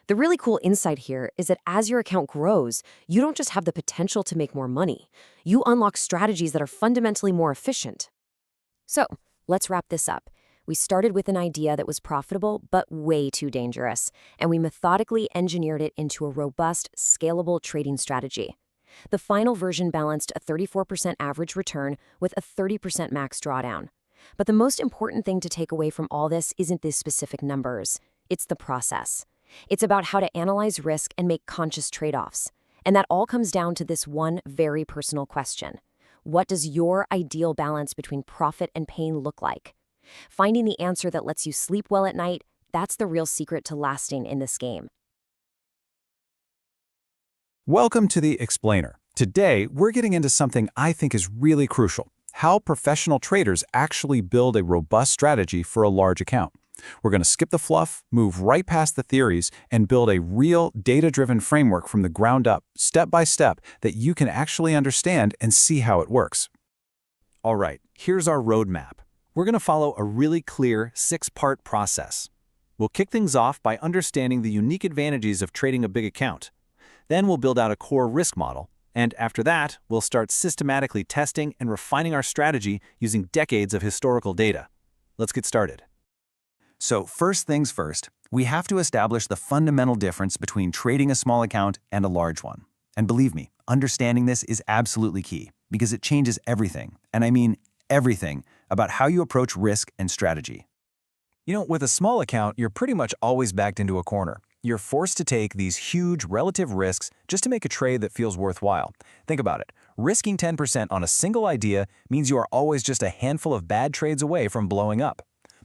The really cool insight here is that as your account grows, you don't just have the potential to make more money. You unlock strategies that are fundamentally more efficient. So, let's wrap this up. We started with an idea that was profitable but way too dangerous, and we methodically engineered it into a robust, scalable trading strategy. The final version balanced a 34% average return with a 30% max drawdown. But the most important thing to take away from all this isn't the specific numbers. It's the process. It's about how to analyze risk and make conscious trade-offs. And that all comes down to this one very personal question. What does your ideal balance between profit and pain look like? Finding the answer that lets you sleep well at night, that's the real secret to lasting in this game. Welcome to The Explainer. Today, we're getting into something I think is really crucial: how professional traders actually build a robust strategy for a large account. We're going to skip the fluff, move right past the theories, and build a real data-driven framework from the ground up, step by step, that you can actually understand and see how it works. All right, here's our roadmap. We're going to follow a really clear 6-part process. We'll kick things off by understanding the unique advantages of trading a big account. Then we'll build out a core risk model, and after that, we'll start systematically testing and refining our strategy using decades of historical data. Let's get started. So first things first, we have to establish the fundamental difference between trading a small account and a large one. And believe me, understanding this is absolutely key because it changes everything, and I mean everything, about how you approach risk and strategy. You know, with a small account, you're pretty much always backed into a corner. You're forced to take these huge relative risks just to make a trade that feels worthwhile. Think about it. Risking 10% on a single idea means you are always just a handful of bad trades away from blowing up.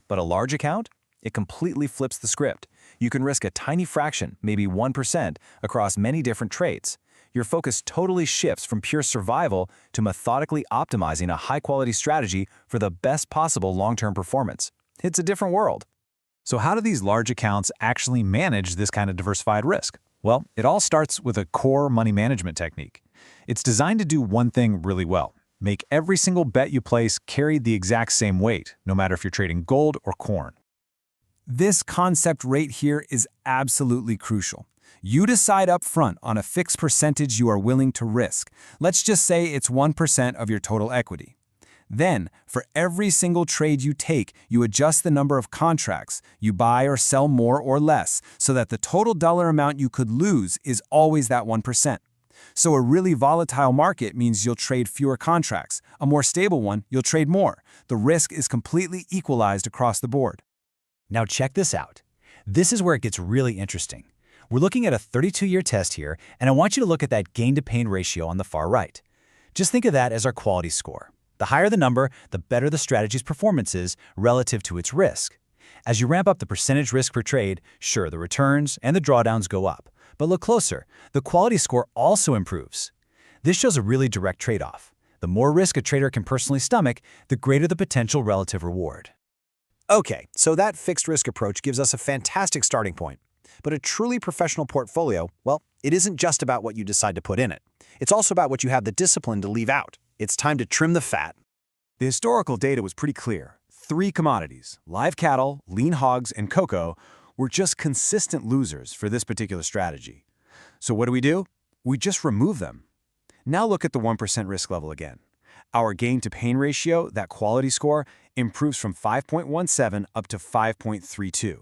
But a large account? It completely flips the script. You can risk a tiny fraction, maybe 1%, across many different trades. Your focus totally shifts from pure survival to methodically optimizing a high-quality strategy for the best possible long-term performance. It's a different world. So how do these large accounts actually manage this kind of diversified risk? Well, it all starts with a core money management technique. It's designed to do one thing really well: make every single bet you place carry the exact same weight, no matter if you're trading gold or corn. This concept right here is absolutely crucial. You decide up front on a fixed percentage you are willing to risk. Let's just say it's 1% of your total equity. Then, for every single trade you take, you adjust the number of contracts. You buy or sell more or less, so that the total dollar amount you could lose is always that 1%. So a really volatile market means you'll trade fewer contracts. A more stable one, you'll trade more. The risk is completely equalized across the board. Now check this out. This is where it gets really interesting. We're looking at a 32-year test here, and I want you to look at that gain-to-pain ratio on the far right. Just think of that as our quality score. The higher the number, the better the strategy's performance is relative to its risk. As you ramp up the percentage risk per trade, sure, the returns and the drawdowns go up. But look closer. The quality score also improves. This shows a really direct trade-off. The more risk a trader can personally stomach, the greater the potential relative reward. Okay, so that fixed risk approach gives us a fantastic starting point. But a truly professional portfolio, well, it isn't just about what you decide to put in it. It's also about what you have the discipline to leave out. It's time to trim the fat. The historical data was pretty clear. 3 commodities, live cattle, lean hogs, and cocoa, were just consistent losers for this particular strategy. So what do? We just remove them. Now look at the 1% risk level again. Our gain-to-pain ratio, that quality score, improves from 5.17 up to 5.32.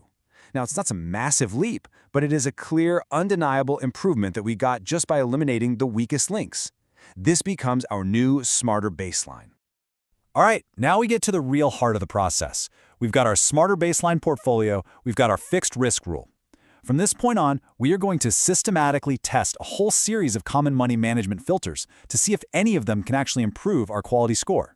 Now, it's not some massive leap, but it is a clear, undeniable improvement that we got just by eliminating the weakest links. This becomes our new, smarter baseline. All right, now we get to the real heart of the process. We've got our smarter baseline portfolio, we've got our fixed risk rule. From this point on, we are going to systematically test a whole series of common money management filters to see if any of them can actually improve our quality score.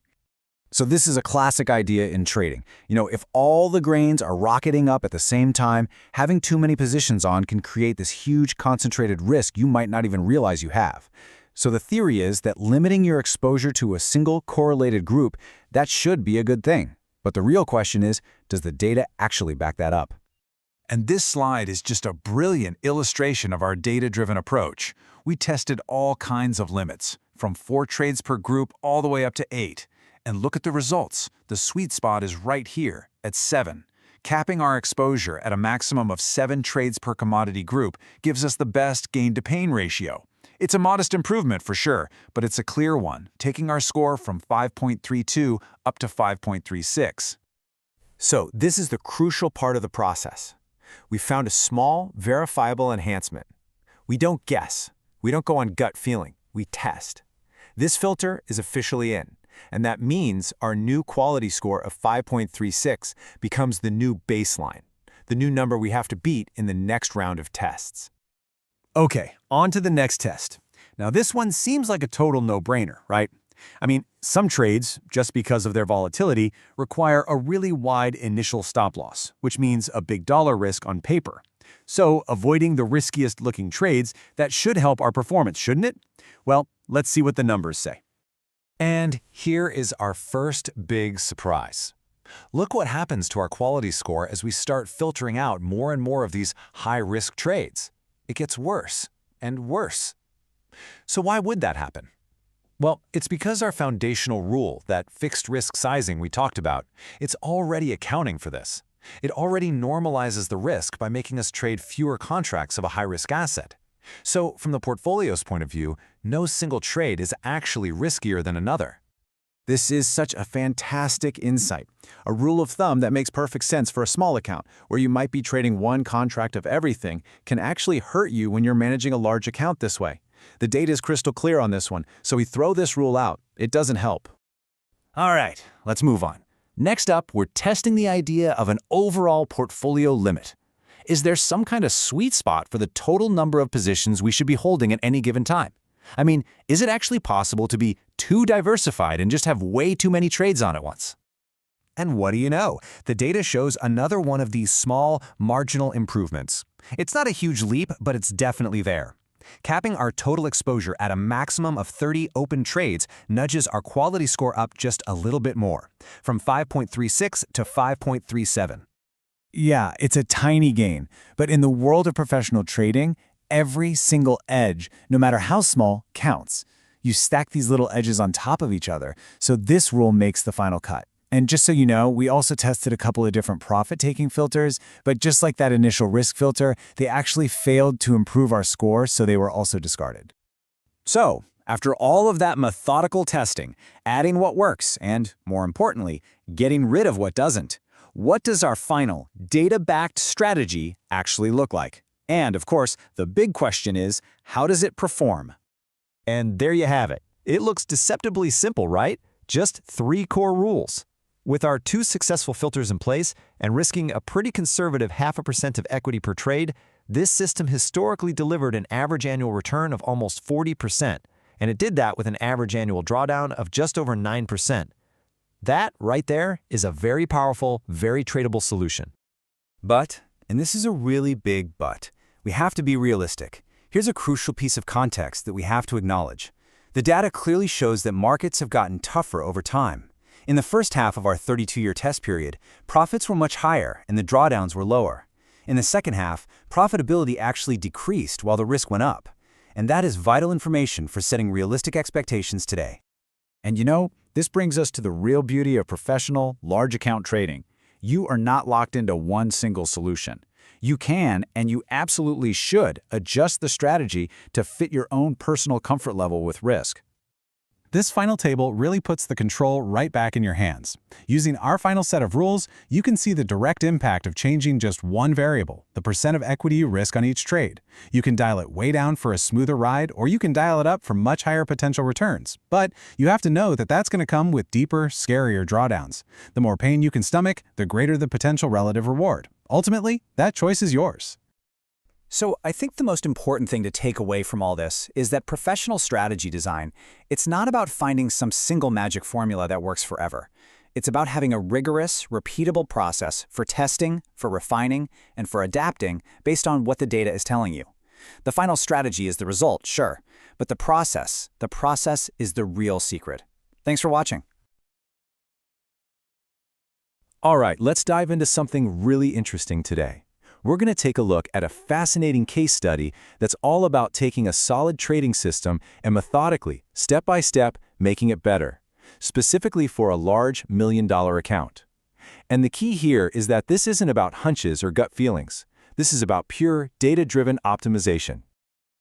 So this is a classic idea in trading. You know, if all the grains are rocketing up at the same time, having too many positions on can create this huge concentrated risk you might not even realize you have. So the theory is that limiting your exposure to a single correlated group, that should be a good thing. But the real question is, does the data actually back that up? And this slide is just a brilliant illustration of our data-driven approach. We tested all kinds of limits, from 4 trades per group all the way up to 8. And look at the results. The sweet spot is right here, at 7. Capping our exposure at a maximum of 7 trades per commodity group gives us the best gain-to-pain ratio. It's a modest improvement for sure, but it's a clear one, taking our score from 5.32 up to 5.36. So this is the crucial part of the process. We found a small, verifiable enhancement. We don't guess. We don't go on gut feeling. We test. This filter is officially in, and that means our new quality score of 5.36 becomes the new baseline, the new number we have to beat in the next round of tests. Okay, on to the next test. Now this one seems like a total no-brainer, right? I mean, some trades, just because of their volatility, require a really wide initial stop loss, which means a big dollar risk on paper. So avoiding the riskiest looking trades, that should help our performance, shouldn't it? Well, let's see what the numbers say. And here is our first big surprise. Look what happens to our quality score as we start filtering out more and more of these high-risk trades. It gets worse and worse. So why would that happen? Well, it's because our foundational rule, that fixed risk sizing we talked about, it's already accounting for this. It already normalizes the risk by making us trade fewer contracts of a high-risk asset. So from the portfolio's point of view, no single trade is actually riskier than another. This is such a fantastic insight, a rule of thumb that makes perfect sense for a small account, where you might be trading one contract of everything can actually hurt you when you're managing a large account this way. The data is crystal clear on this one, so we throw this rule out. It doesn't help. All right, let's move on. Next up, we're testing the idea of an overall portfolio limit. Is there some kind of sweet spot for the total number of positions we should be holding at any given time? I mean, is it actually possible to be too diversified and just have way too many trades on at once? And what do you know? The data shows another one of these small, marginal improvements. It's not a huge leap, but it's definitely there. Capping our total exposure at a maximum of 30 open trades nudges our quality score up just a little bit more, from 5.36 to 5.37. Yeah, it's a tiny gain, but in the world of professional trading, every single edge, no matter how small, counts. You stack these little edges on top of each other, so this rule makes the final cut. And just so you know, we also tested a couple of different profit-taking filters, but just like that initial risk filter, they actually failed to improve our score, so they were also discarded. So, after all of that methodical testing, adding what works, and, more importantly, getting rid of what doesn't, what does our final, data-backed strategy actually look like? And, of course, the big question is, how does it perform? And there you have it. It looks deceptively simple, right? Just 3 core rules. With our 2 successful filters in place and risking a pretty conservative 0.5% of equity per trade, this system historically delivered an average annual return of almost 40%, and it did that with an average annual drawdown of just over 9%. That, right there, is a very powerful, very tradable solution. But, and this is a really big but, we have to be realistic. Here's a crucial piece of context that we have to acknowledge. The data clearly shows that markets have gotten tougher over time. In the first half of our 32-year test period, profits were much higher and the drawdowns were lower. In the second half, profitability actually decreased while the risk went up. And that is vital information for setting realistic expectations today. And you know, this brings us to the real beauty of professional, large account trading. You are not locked into one single solution. You can, and you absolutely should, adjust the strategy to fit your own personal comfort level with risk. This final table really puts the control right back in your hands. Using our final set of rules, you can see the direct impact of changing just one variable, the percent of equity you risk on each trade. You can dial it way down for a smoother ride, or you can dial it up for much higher potential returns. But you have to know that that's going to come with deeper, scarier drawdowns. The more pain you can stomach, the greater the potential relative reward. Ultimately, that choice is yours. So I think the most important thing to take away from all this is that professional strategy design, it's not about finding some single magic formula that works forever. It's about having a rigorous, repeatable process for testing, for refining, and for adapting based on what the data is telling you. The final strategy is the result, sure, but the process is the real secret. Thanks for watching. All right, let's dive into something really interesting today. We're going to take a look at a fascinating case study that's all about taking a solid trading system and methodically, step by step, making it better, specifically for a large $1 million account. And the key here is that this isn't about hunches or gut feelings. This is about pure, data-driven optimization.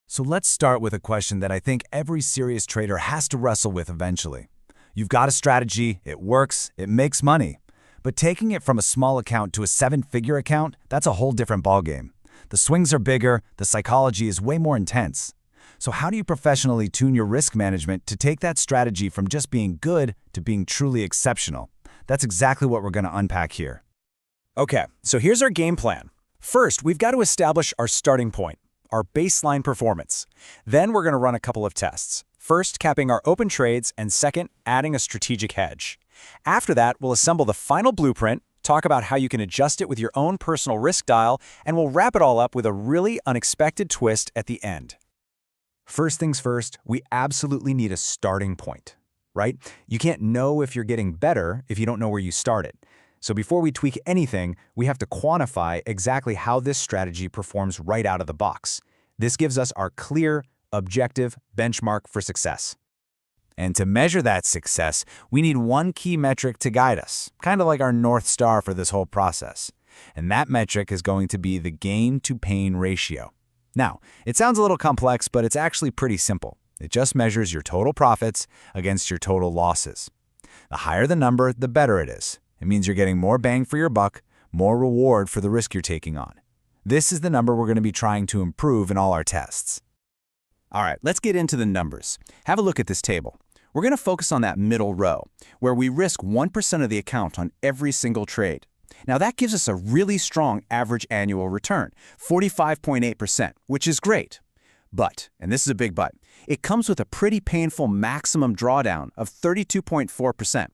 So let's start with a question that I think every serious trader has to wrestle with eventually. You've got a strategy, it works, it makes money. But taking it from a small account to a seven-figure account, that's a whole different ballgame. The swings are bigger, the psychology is way more intense. So how do you professionally tune your risk management to take that strategy from just being good to being truly exceptional? That's exactly what we're going to unpack here. Okay, so here's our game plan. First, we've got to establish our starting point, our baseline performance. Then we're going to run a couple of tests. First, capping our open trades, and second, adding a strategic hedge. After that, we'll assemble the final blueprint, talk about how you can adjust it with your own personal risk dial, and we'll wrap it all up with a really unexpected twist at the end. First things first, we absolutely need a starting point, right? You can't know if you're getting better if you don't know where you started. So before we tweak anything, we have to quantify exactly how this strategy performs right out of the box. This gives us our clear, objective benchmark for success. And to measure that success, we need one key metric to guide us, kind of like our North Star for this whole process. And that metric is going to be the gain-to-pain ratio. Now, it sounds a little complex, but it's actually pretty simple. It just measures your total profits against your total losses. The higher the number, the better it is. It means you're getting more bang for your buck, more reward for the risk you're taking on. This is the number we're going to be trying to improve in all our tests. All right, let's get into the numbers. Have a look at this table. We're going to focus on that middle row, where we risk 1% of the account on every single trade. Now that gives us a really strong average annual return, 45.8%, which is great. But, and this is a big but, it comes with a pretty painful maximum drawdown of 32.4%.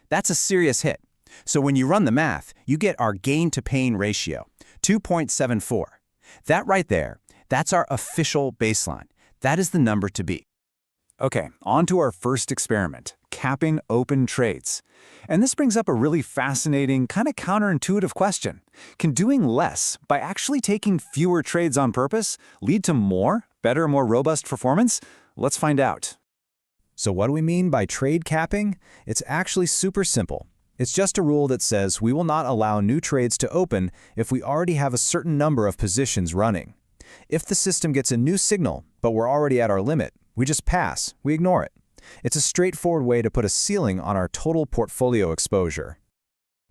That's a serious hit. So when you run the math, you get our gain-to-pain ratio, 2.74. That right there, that's our official baseline. That is the number to beat. Okay, on to our first experiment, capping open trades. And this brings up a really fascinating, kind of counterintuitive question. Can doing less, by actually taking fewer trades on purpose, lead to more, better, more robust performance? Let's find out. So what do we mean by trade capping? It's actually super simple. It's just a rule that says we will not allow new trades to open if we already have a certain number of positions running. If the system gets a new signal, but we're already at our limit, we just pass, we ignore it. It's a straightforward way to put a ceiling on our total portfolio exposure.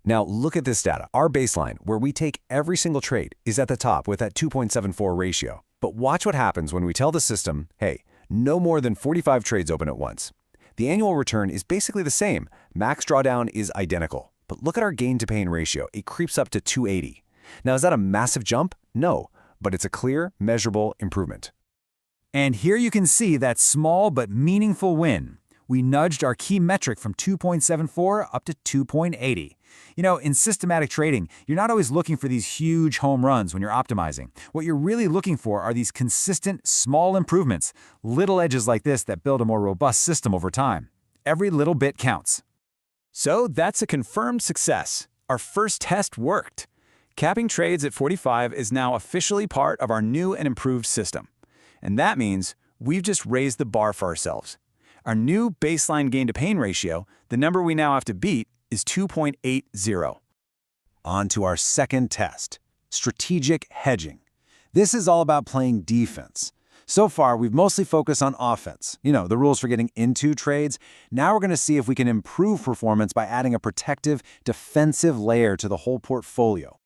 Now look at this data. Our baseline, where we take every single trade, is at the top with that 2.74 ratio. But watch what happens when we tell the system, hey, no more than 45 trades open at once. The annual return is basically the same. Max drawdown is identical. But look at our gain-to-pain ratio. It creeps up to 280. Now, is that a massive jump? No, but it's a clear, measurable improvement. And here you can see that small but meaningful win. We nudged our key metric from 2.74 up to 2.80. You know, in systematic trading, you're not always looking for these huge home runs when you're optimizing. What you're really looking for are these consistent, small improvements, little edges like this that build a more robust system over time. Every little bit counts. So that's a confirmed success. Our first test worked. Capping trades at 45 is now officially part of our new and improved system. And that means we've just raised the bar for ourselves. Our new baseline gain-to-pain ratio, the number we now have to beat, is 2.80. On to our second test, strategic hedging. This is all about playing defense. So far, we've mostly focused on offense, the rules for getting into trades. Now we're going to see if we can improve performance by adding a protective, defensive layer to the whole portfolio.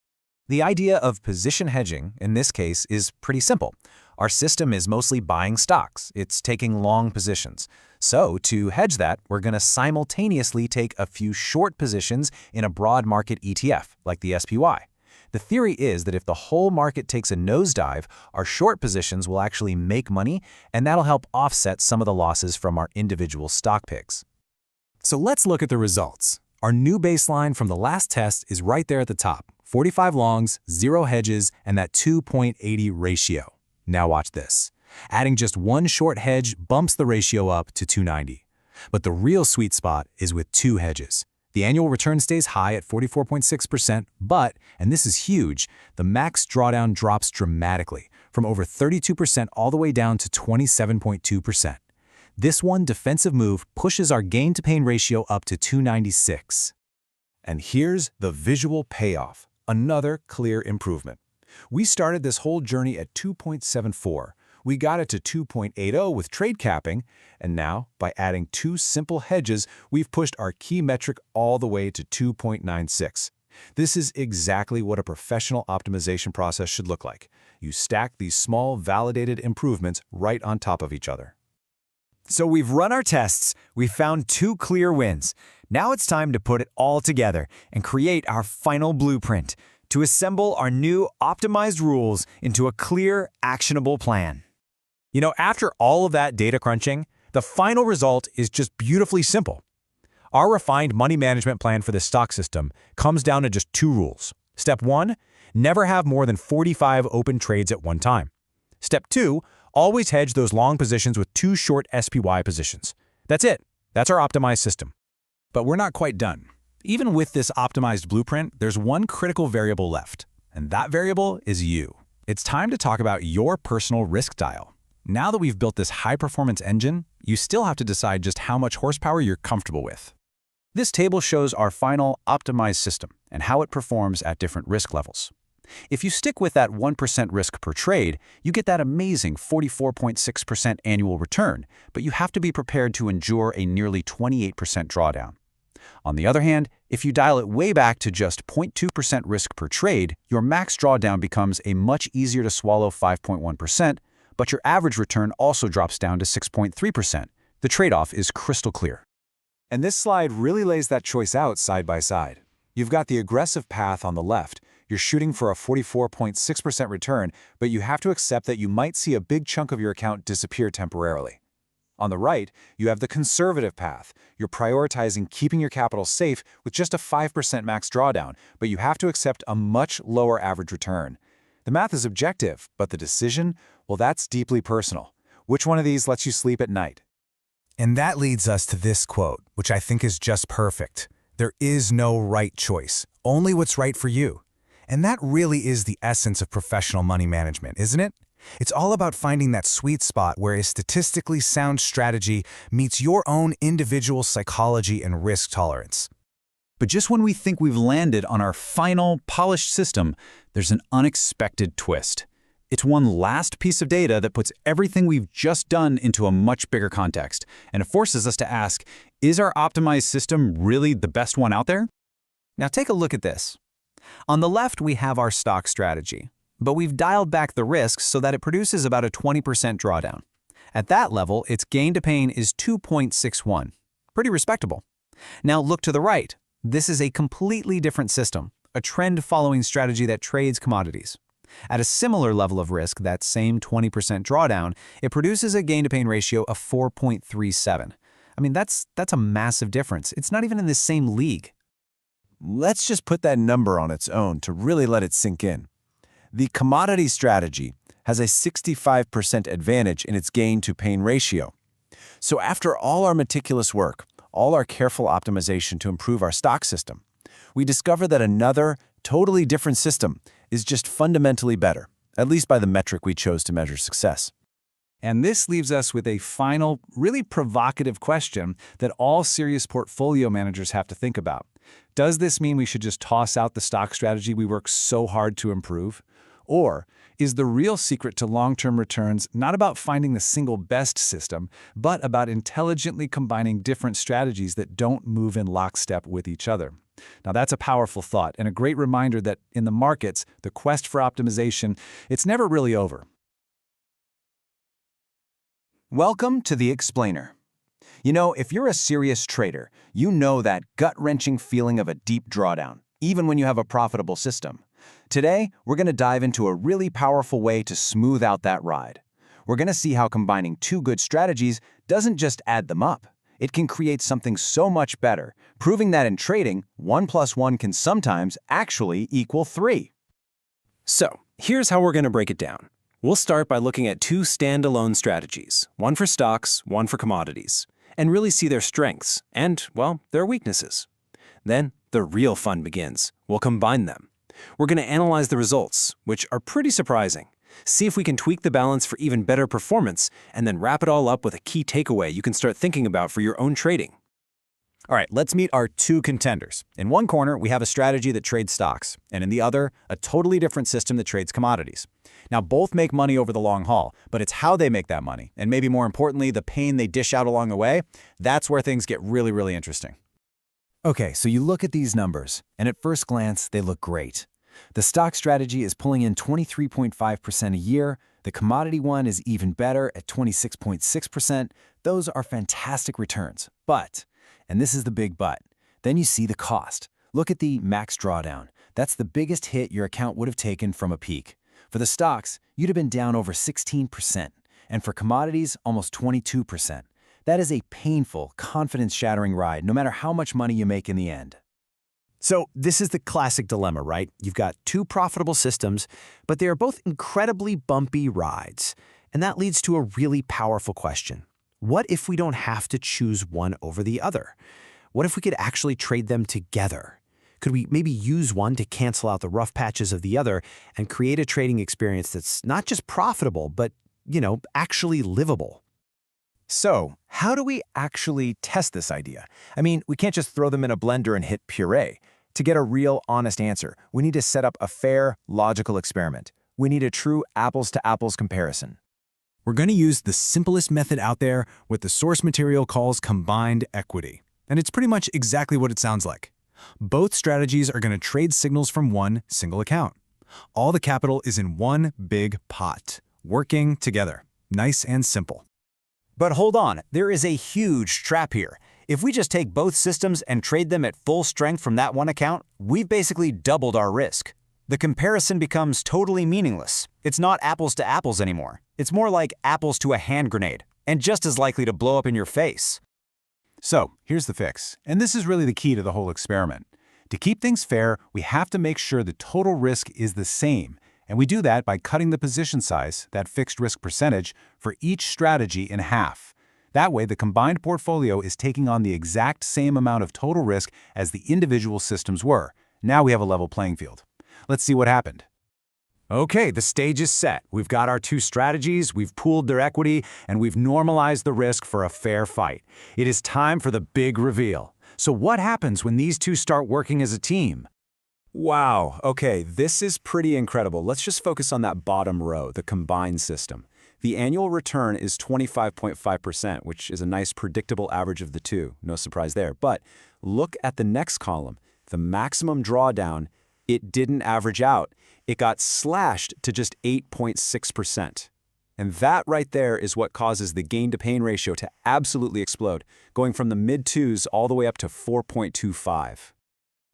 The idea of position hedging, in this case, is pretty simple. Our system is mostly buying stocks. It's taking long positions. So to hedge that, we're going to simultaneously take a few short positions in a broad market ETF, like the SPY. The theory is that if the whole market takes a nosedive, our short positions will actually make money, and that'll help offset some of the losses from our individual stock picks. So let's look at the results. Our new baseline from the last test is right there at the top. 45 longs, 0 hedges, and that 2.80 ratio. Now watch this. Adding just one short hedge bumps the ratio up to 290. But the real sweet spot is with 2 hedges. The annual return stays high at 44.6%, but, and this is huge, the max drawdown drops dramatically, from over 32% all the way down to 27.2%. This one defensive move pushes our gain-to-pain ratio up to 296. And here's the visual payoff, another clear improvement. We started this whole journey at 2.74. We got it to 2.80 with trade capping, and now, by adding 2 simple hedges, we've pushed our key metric all the way to 2.96. This is exactly what a professional optimization process should look like. You stack these small, validated improvements right on top of each other. So we've run our tests, we've found 2 clear wins. Now it's time to put it all together and create our final blueprint, to assemble our new optimized rules into a clear, actionable plan. You know, after all of that data crunching, the final result is just beautifully simple. Our refined money management plan for the stock system comes down to just 2 rules. Step 1, never have more than 45 open trades at one time. Step 2, always hedge those long positions with 2 short SPY positions. That's it. That's our optimized system. But we're not quite done. Even with this optimized blueprint, there's one critical variable left, and that variable is you. It's time to talk about your personal risk dial. Now that we've built this high-performance engine, you still have to decide just how much horsepower you're comfortable with. This table shows our final optimized system and how it performs at different risk levels. If you stick with that 1% risk per trade, you get that amazing 44.6% annual return, but you have to be prepared to endure a nearly 28% drawdown. On the other hand, if you dial it way back to just 0.2% risk per trade, your max drawdown becomes a much easier to swallow 5.1%, but your average return also drops down to 6.3%. The trade-off is crystal clear. And this slide really lays that choice out side by side. You've got the aggressive path on the left. You're shooting for a 44.6% return, but you have to accept that you might see a big chunk of your account disappear temporarily. On the right, you have the conservative path. You're prioritizing keeping your capital safe with just a 5% max drawdown, but you have to accept a much lower average return. The math is objective, but the decision, well, that's deeply personal. Which one of these lets you sleep at night? And that leads us to this quote, which I think is just perfect. There is no right choice, only what's right for you. And that really is the essence of professional money management, isn't it? It's all about finding that sweet spot where a statistically sound strategy meets your own individual psychology and risk tolerance. But just when we think we've landed on our final, polished system, there's an unexpected twist. It's one last piece of data that puts everything we've just done into a much bigger context, and it forces us to ask, is our optimized system really the best one out there? Now take a look at this. On the left, we have our stock strategy, but we've dialed back the risks so that it produces about a 20% drawdown. At that level, its gain to pain is 2.61. Pretty respectable. Now look to the right. This is a completely different system, a trend-following strategy that trades commodities. At a similar level of risk, that same 20% drawdown, it produces a gain-to-pain ratio of 4.37. I mean, that's a massive difference. It's not even in the same league. Let's just put that number on its own to really let it sink in. The commodity strategy has a 65% advantage in its gain-to-pain ratio. So after all our meticulous work, all our careful optimization to improve our stock system, we discover that another, totally different system is just fundamentally better, at least by the metric we chose to measure success. And this leaves us with a final, really provocative question that all serious portfolio managers have to think about. Does this mean we should just toss out the stock strategy we worked so hard to improve? Or is the real secret to long-term returns not about finding the single best system, but about intelligently combining different strategies that don't move in lockstep with each other? Now that's a powerful thought and a great reminder that in the markets, the quest for optimization, it's never really over. Welcome to The Explainer. You know, if you're a serious trader, you know that gut-wrenching feeling of a deep drawdown, even when you have a profitable system. Today, we're going to dive into a really powerful way to smooth out that ride. We're going to see how combining 2 good strategies doesn't just add them up. It can create something so much better, proving that in trading, 1 + 1 can sometimes actually equal 3. So, here's how we're going to break it down. We'll start by looking at 2 standalone strategies, one for stocks, one for commodities, and really see their strengths and, well, their weaknesses. Then, the real fun begins. We'll combine them. We're going to analyze the results, which are pretty surprising, see if we can tweak the balance for even better performance, and then wrap it all up with a key takeaway you can start thinking about for your own trading. All right, let's meet our two contenders. In one corner, we have a strategy that trades stocks, and in the other, a totally different system that trades commodities. Now, both make money over the long haul, but it's how they make that money, and maybe more importantly, the pain they dish out along the way, that's where things get really, really interesting. Okay, so you look at these numbers, and at first glance, they look great. The stock strategy is pulling in 23.5% a year. The commodity one is even better at 26.6%. Those are fantastic returns. But, and this is the big but, then you see the cost. Look at the max drawdown. That's the biggest hit your account would have taken from a peak. For the stocks, you'd have been down over 16%, and for commodities, almost 22%. That is a painful, confidence-shattering ride, no matter how much money you make in the end. So this is the classic dilemma, right? You've got two profitable systems, but they are both incredibly bumpy rides. And that leads to a really powerful question. What if we don't have to choose one over the other? What if we could actually trade them together? Could we maybe use one to cancel out the rough patches of the other and create a trading experience that's not just profitable, but, actually livable? So, how do we actually test this idea? I mean, we can't just throw them in a blender and hit puree. To get a real, honest answer, we need to set up a fair, logical experiment. We need a true apples-to-apples comparison. We're going to use the simplest method out there, what the source material calls combined equity. And it's pretty much exactly what it sounds like. Both strategies are going to trade signals from one single account. All the capital is in one big pot, working together. Nice and simple. But hold on, there is a huge trap here. If we just take both systems and trade them at full strength from that one account, we've basically doubled our risk. The comparison becomes totally meaningless. It's not apples to apples anymore. It's more like apples to a hand grenade, and just as likely to blow up in your face. So, here's the fix, and this is really the key to the whole experiment. To keep things fair, we have to make sure the total risk is the same, and we do that by cutting the position size, that fixed risk percentage, for each strategy in half. That way, the combined portfolio is taking on the exact same amount of total risk as the individual systems were. Now we have a level playing field. Let's see what happened. Okay, the stage is set. We've got our two strategies, we've pooled their equity, and we've normalized the risk for a fair fight. It is time for the big reveal. So what happens when these two start working as a team? Wow, okay, this is pretty incredible. Let's just focus on that bottom row, the combined system. The annual return is 25.5%, which is a nice predictable average of the two. No surprise there. But look at the next column, the maximum drawdown. It didn't average out. It got slashed to just 8.6%. And that right there is what causes the gain-to-pain ratio to absolutely explode, going from the mid-2s all the way up to 4.25.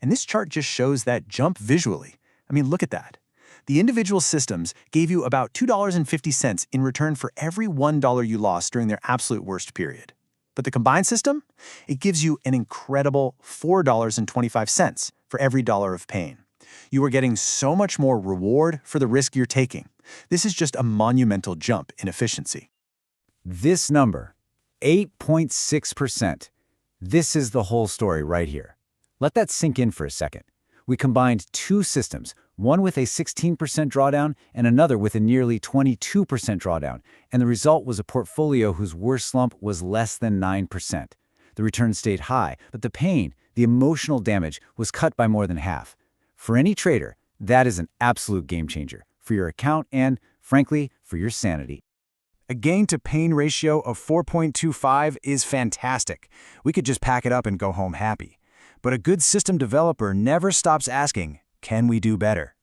And this chart just shows that jump visually. I mean, look at that. The individual systems gave you about $2.50 in return for every $1 you lost during their absolute worst period. But the combined system? It gives you an incredible $4.25 for every dollar of pain. You are getting so much more reward for the risk you're taking. This is just a monumental jump in efficiency. This number, 8.6%. This is the whole story right here. Let that sink in for a second. We combined two systems, one with a 16% drawdown and another with a nearly 22% drawdown, and the result was a portfolio whose worst slump was less than 9%. The return stayed high, but the pain, the emotional damage, was cut by more than half. For any trader, that is an absolute game changer for your account and, frankly, for your sanity. A gain-to-pain ratio of 4.25 is fantastic. We could just pack it up and go home happy. But a good system developer never stops asking, can we do better?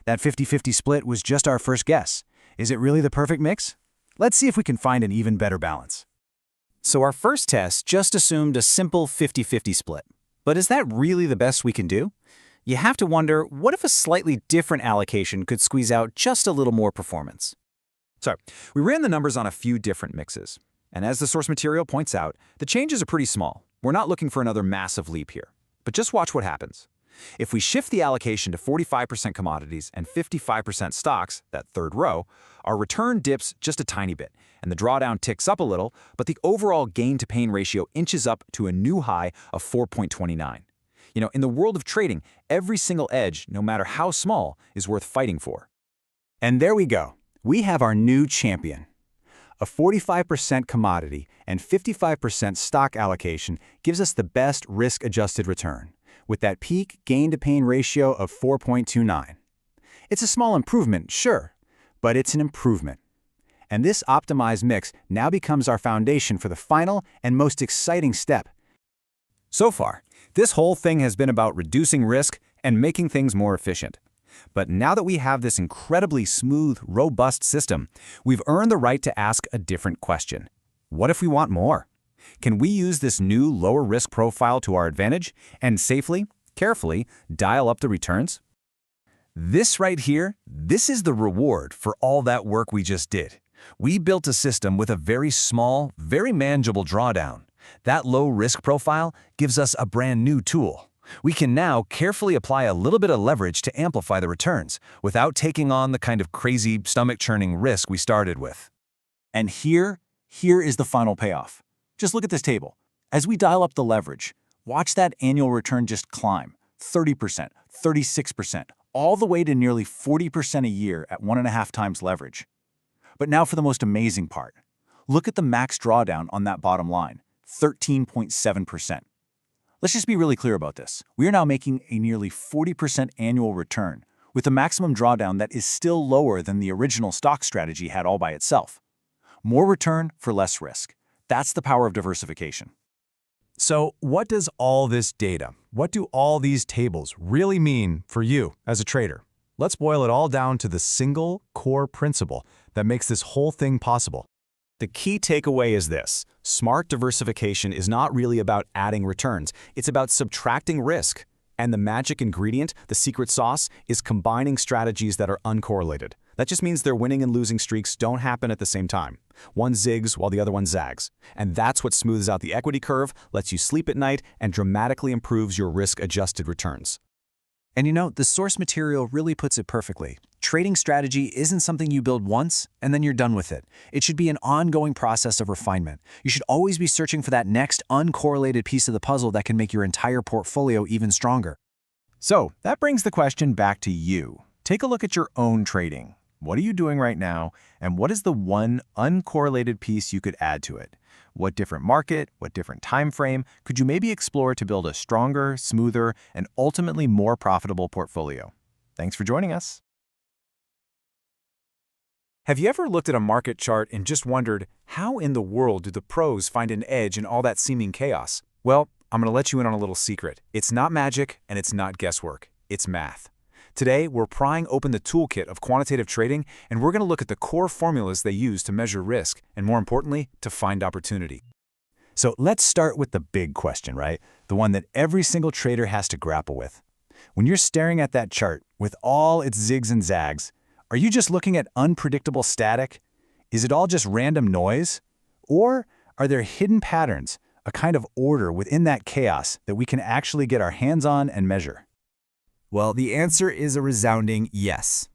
That 50-50 split was just our first guess. Is it really the perfect mix? Let's see if we can find an even better balance. So our first test just assumed a simple 50-50 split. But is that really the best we can do? You have to wonder, what if a slightly different allocation could squeeze out just a little more performance? So, we ran the numbers on a few different mixes. And as the source material points out, the changes are pretty small. We're not looking for another massive leap here. But just watch what happens. If we shift the allocation to 45% commodities and 55% stocks, that third row, our return dips just a tiny bit, and the drawdown ticks up a little, but the overall gain-to-pain ratio inches up to a new high of 4.29. In the world of trading, every single edge, no matter how small, is worth fighting for. And there we go. We have our new champion. A 45% commodity and 55% stock allocation gives us the best risk-adjusted return, with that peak gain-to-pain ratio of 4.29. It's a small improvement, sure, but it's an improvement. And this optimized mix now becomes our foundation for the final and most exciting step. So far, this whole thing has been about reducing risk and making things more efficient. But now that we have this incredibly smooth, robust system, we've earned the right to ask a different question. What if we want more? Can we use this new lower risk profile to our advantage and safely, carefully dial up the returns? This right here, this is the reward for all that work we just did. We built a system with a very small, very manageable drawdown. That low risk profile gives us a brand new tool. We can now carefully apply a little bit of leverage to amplify the returns without taking on the kind of crazy, stomach-churning risk we started with. And here is the final payoff. Just look at this table. As we dial up the leverage, watch that annual return just climb. 30%, 36%, all the way to nearly 40% a year at 1.5 times leverage. But now for the most amazing part. Look at the max drawdown on that bottom line, 13.7%. Let's just be really clear about this. We are now making a nearly 40% annual return, with a maximum drawdown that is still lower than the original stock strategy had all by itself. More return for less risk. That's the power of diversification. So what does all this data, what do all these tables really mean for you as a trader? Let's boil it all down to the single core principle that makes this whole thing possible. The key takeaway is this: smart diversification is not really about adding returns, it's about subtracting risk. And the magic ingredient, the secret sauce, is combining strategies that are uncorrelated. That just means their winning and losing streaks don't happen at the same time. One zigs while the other one zags. And that's what smooths out the equity curve, lets you sleep at night, and dramatically improves your risk-adjusted returns. And you know, the source material really puts it perfectly. Trading strategy isn't something you build once and then you're done with it. It should be an ongoing process of refinement. You should always be searching for that next uncorrelated piece of the puzzle that can make your entire portfolio even stronger. So that brings the question back to you. Take a look at your own trading. What are you doing right now, and what is the one uncorrelated piece you could add to it? What different market, what different time frame could you maybe explore to build a stronger, smoother, and ultimately more profitable portfolio? Thanks for joining us. Have you ever looked at a market chart and just wondered, how in the world do the pros find an edge in all that seeming chaos? Well, I'm going to let you in on a little secret. It's not magic and it's not guesswork. It's math. Today, we're prying open the toolkit of quantitative trading, and we're going to look at the core formulas they use to measure risk, and more importantly, to find opportunity. So let's start with the big question, right? The one that every single trader has to grapple with. When you're staring at that chart with all its zigs and zags, are you just looking at unpredictable static? Is it all just random noise? Or are there hidden patterns, a kind of order within that chaos that we can actually get our hands on and measure? Well, the answer is a resounding yes.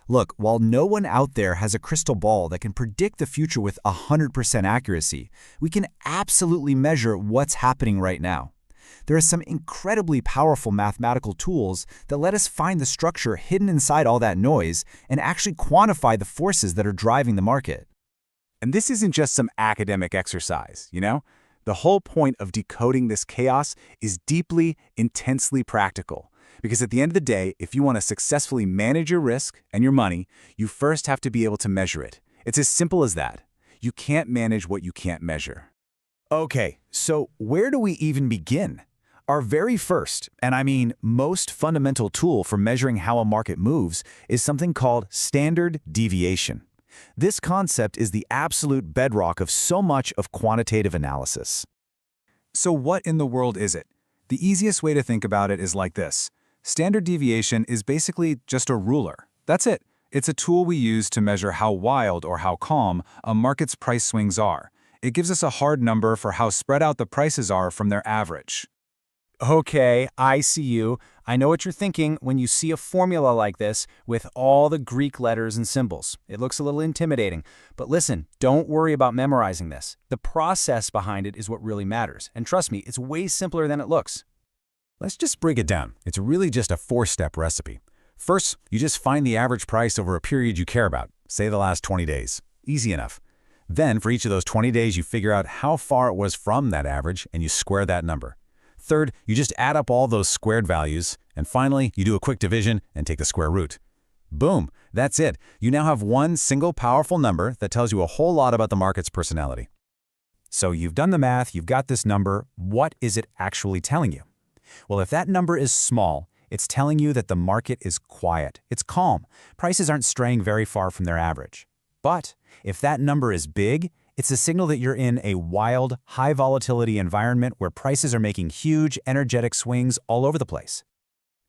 Look, while no one out there has a crystal ball that can predict the future with 100% accuracy, we can absolutely measure what's happening right now. There are some incredibly powerful mathematical tools that let us find the structure hidden inside all that noise and actually quantify the forces that are driving the market. And this isn't just some academic exercise, you know? The whole point of decoding this chaos is deeply, intensely practical. Because at the end of the day, if you want to successfully manage your risk and your money, you first have to be able to measure it. It's as simple as that. You can't manage what you can't measure. Okay, so where do we even begin? Our very first, and I mean most fundamental tool for measuring how a market moves is something called standard deviation. This concept is the absolute bedrock of so much of quantitative analysis. So what in the world is it? The easiest way to think about it is like this. Standard deviation is basically just a ruler. That's it. It's a tool we use to measure how wild or how calm a market's price swings are. It gives us a hard number for how spread out the prices are from their average. Okay, I see you. I know what you're thinking when you see a formula like this with all the Greek letters and symbols. It looks a little intimidating. But listen, don't worry about memorizing this. The process behind it is what really matters. And trust me, it's way simpler than it looks. Let's just break it down. It's really just a 4-step recipe. First, you just find the average price over a period you care about, say the last 20 days. Easy enough. Then, for each of those 20 days, you figure out how far it was from that average, and you square that number. Third, you just add up all those squared values, and finally, you do a quick division and take the square root. Boom, that's it. You now have one single powerful number that tells you a whole lot about the market's personality. So you've done the math, you've got this number. What is it actually telling you? Well, if that number is small, it's telling you that the market is quiet, it's calm. Prices aren't straying very far from their average. But if that number is big, it's a signal that you're in a wild, high volatility environment where prices are making huge, energetic swings all over the place.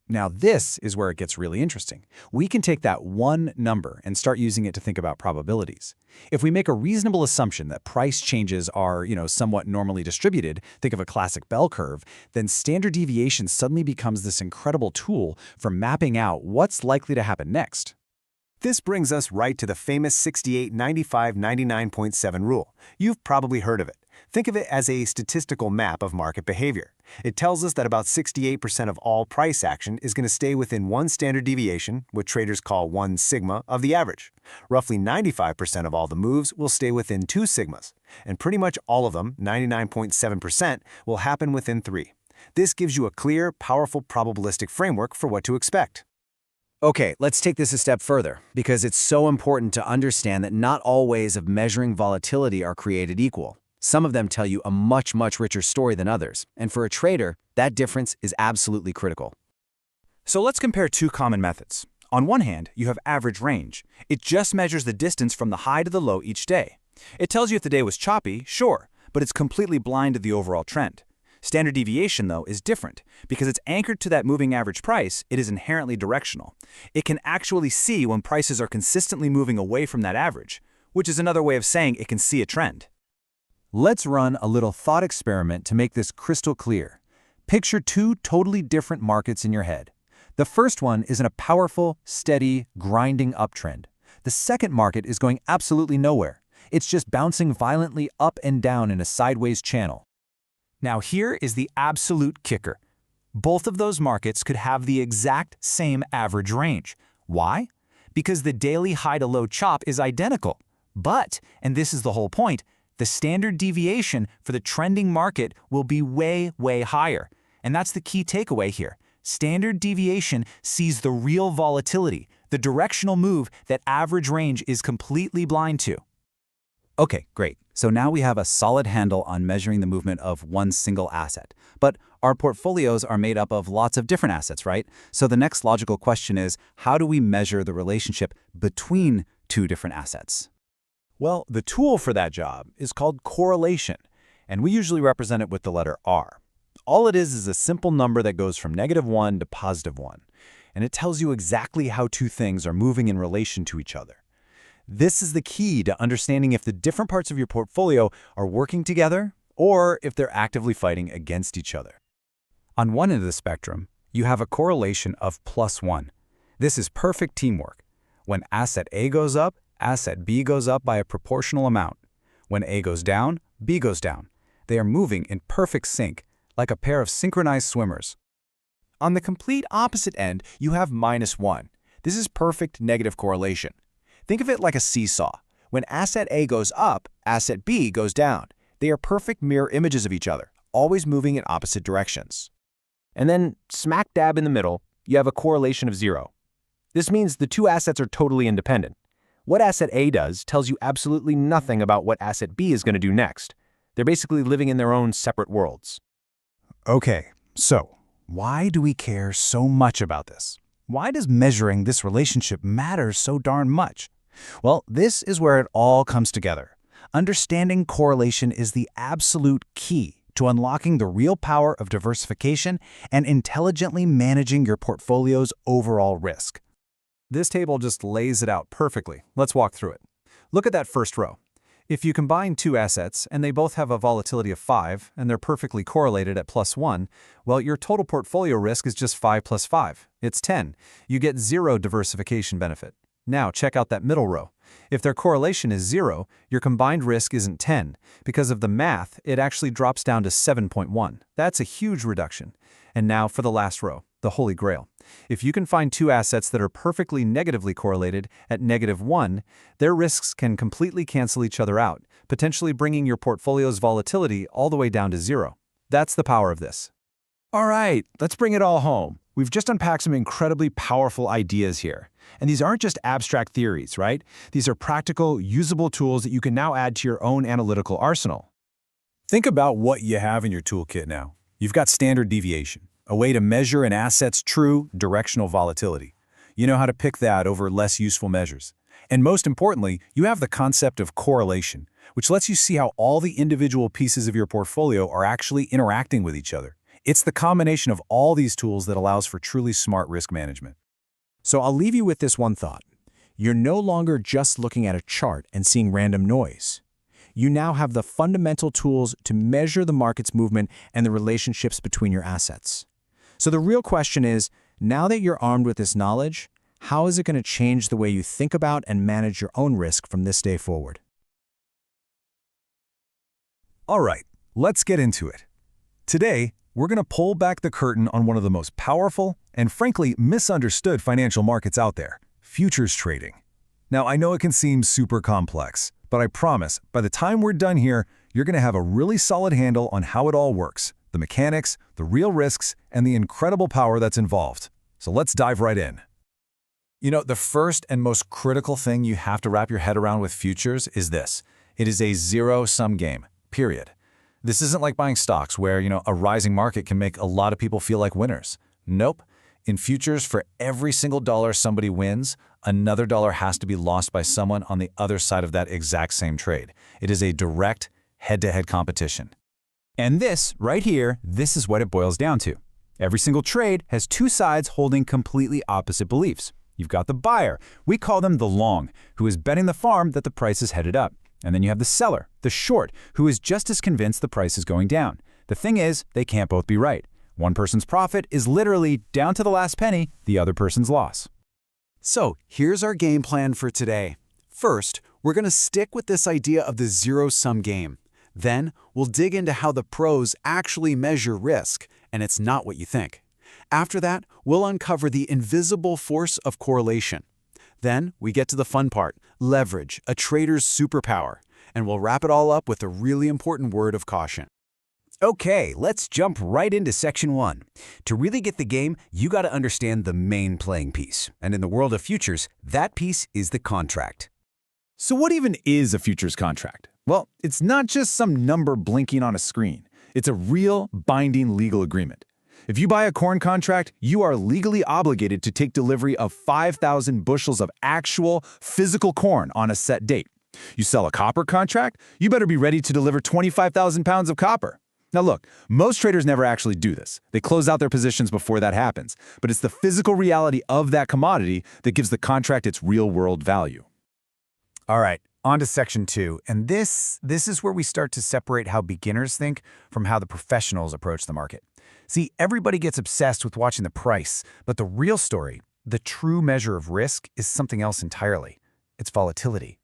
Now this is where it gets really interesting. We can take that one number and start using it to think about probabilities. If we make a reasonable assumption that price changes are, somewhat normally distributed, think of a classic bell curve, then standard deviation suddenly becomes this incredible tool for mapping out what's likely to happen next. This brings us right to the famous 68-95-99.7 rule. You've probably heard of it. Think of it as a statistical map of market behavior. It tells us that about 68% of all price action is going to stay within one standard deviation, what traders call 1 sigma, of the average. Roughly 95% of all the moves will stay within 2 sigmas, and pretty much all of them, 99.7%, will happen within 3. This gives you a clear, powerful probabilistic framework for what to expect. Okay, let's take this a step further, because it's so important to understand that not all ways of measuring volatility are created equal. Some of them tell you a much, much richer story than others, and for a trader, that difference is absolutely critical. So let's compare two common methods. On one hand, you have average range. It just measures the distance from the high to the low each day. It tells you if the day was choppy, sure, but it's completely blind to the overall trend. Standard deviation, though, is different. Because it's anchored to that moving average price, it is inherently directional. It can actually see when prices are consistently moving away from that average, which is another way of saying it can see a trend. Let's run a little thought experiment to make this crystal clear. Picture two totally different markets in your head. The first one is in a powerful, steady, grinding uptrend. The second market is going absolutely nowhere. It's just bouncing violently up and down in a sideways channel. Now here is the absolute kicker. Both of those markets could have the exact same average range. Why? Because the daily high to low chop is identical. But, and this is the whole point, the standard deviation for the trending market will be way, way higher. And that's the key takeaway here. Standard deviation sees the real volatility, the directional move that average range is completely blind to. Okay, great. So now we have a solid handle on measuring the movement of one single asset. But our portfolios are made up of lots of different assets, right? So the next logical question is, how do we measure the relationship between two different assets? Well, the tool for that job is called correlation, and we usually represent it with the letter R. All it is a simple number that goes from -1 to +1, and it tells you exactly how two things are moving in relation to each other. This is the key to understanding if the different parts of your portfolio are working together or if they're actively fighting against each other. On one end of the spectrum, you have a correlation of +1. This is perfect teamwork. When asset A goes up, asset B goes up by a proportional amount. When A goes down, B goes down. They are moving in perfect sync, like a pair of synchronized swimmers. On the complete opposite end, you have -1. This is perfect negative correlation. Think of it like a seesaw. When asset A goes up, asset B goes down. They are perfect mirror images of each other, always moving in opposite directions. And then, smack dab in the middle, you have a correlation of 0. This means the two assets are totally independent. What asset A does tells you absolutely nothing about what asset B is going to do next. They're basically living in their own separate worlds. Okay, so why do we care so much about this? Why does measuring this relationship matter so darn much? Well, this is where it all comes together. Understanding correlation is the absolute key to unlocking the real power of diversification and intelligently managing your portfolio's overall risk. This table just lays it out perfectly. Let's walk through it. Look at that first row. If you combine two assets and they both have a volatility of 5 and they're perfectly correlated at +1, well, your total portfolio risk is just 5 + 5. It's 10. You get 0 diversification benefit. Now check out that middle row. If their correlation is 0, your combined risk isn't 10. Because of the math, it actually drops down to 7.1. That's a huge reduction. And now for the last row, the holy grail. If you can find two assets that are perfectly negatively correlated at -1, their risks can completely cancel each other out, potentially bringing your portfolio's volatility all the way down to zero. That's the power of this. All right, let's bring it all home. We've just unpacked some incredibly powerful ideas here. And these aren't just abstract theories, right? These are practical, usable tools that you can now add to your own analytical arsenal. Think about what you have in your toolkit now. You've got standard deviation, a way to measure an asset's true directional volatility. You know how to pick that over less useful measures. And most importantly, you have the concept of correlation, which lets you see how all the individual pieces of your portfolio are actually interacting with each other. It's the combination of all these tools that allows for truly smart risk management. So I'll leave you with this one thought. You're no longer just looking at a chart and seeing random noise. You now have the fundamental tools to measure the market's movement and the relationships between your assets. So the real question is, now that you're armed with this knowledge, how is it going to change the way you think about and manage your own risk from this day forward? All right, let's get into it. Today, we're going to pull back the curtain on one of the most powerful and frankly misunderstood financial markets out there, futures trading. Now, I know it can seem super complex, but I promise by the time we're done here, you're going to have a really solid handle on how it all works, the mechanics, the real risks, and the incredible power that's involved. So let's dive right in. You know, the first and most critical thing you have to wrap your head around with futures is this. It is a zero-sum game, period. This isn't like buying stocks where, a rising market can make a lot of people feel like winners. Nope. In futures, for every single dollar somebody wins, another dollar has to be lost by someone on the other side of that exact same trade. It is a direct head-to-head competition. And this, right here, this is what it boils down to. Every single trade has two sides holding completely opposite beliefs. You've got the buyer, we call them the long, who is betting the farm that the price is headed up. And then you have the seller, the short, who is just as convinced the price is going down. The thing is, they can't both be right. One person's profit is literally, down to the last penny, the other person's loss. So here's our game plan for today. First, we're going to stick with this idea of the zero-sum game. Then, we'll dig into how the pros actually measure risk, and it's not what you think. After that, we'll uncover the invisible force of correlation. Then, we get to the fun part, leverage, a trader's superpower, and we'll wrap it all up with a really important word of caution. Okay, let's jump right into section 1. To really get the game, you got to understand the main playing piece. And in the world of futures, that piece is the contract. So what even is a futures contract? Well, it's not just some number blinking on a screen. It's a real, binding legal agreement. If you buy a corn contract, you are legally obligated to take delivery of 5,000 bushels of actual, physical corn on a set date. You sell a copper contract, you better be ready to deliver 25,000 pounds of copper. Now look, most traders never actually do this. They close out their positions before that happens, but it's the physical reality of that commodity that gives the contract its real-world value. All right, on to section 2, and this is where we start to separate how beginners think from how the professionals approach the market. See, everybody gets obsessed with watching the price, but the real story, the true measure of risk, is something else entirely. It's volatility.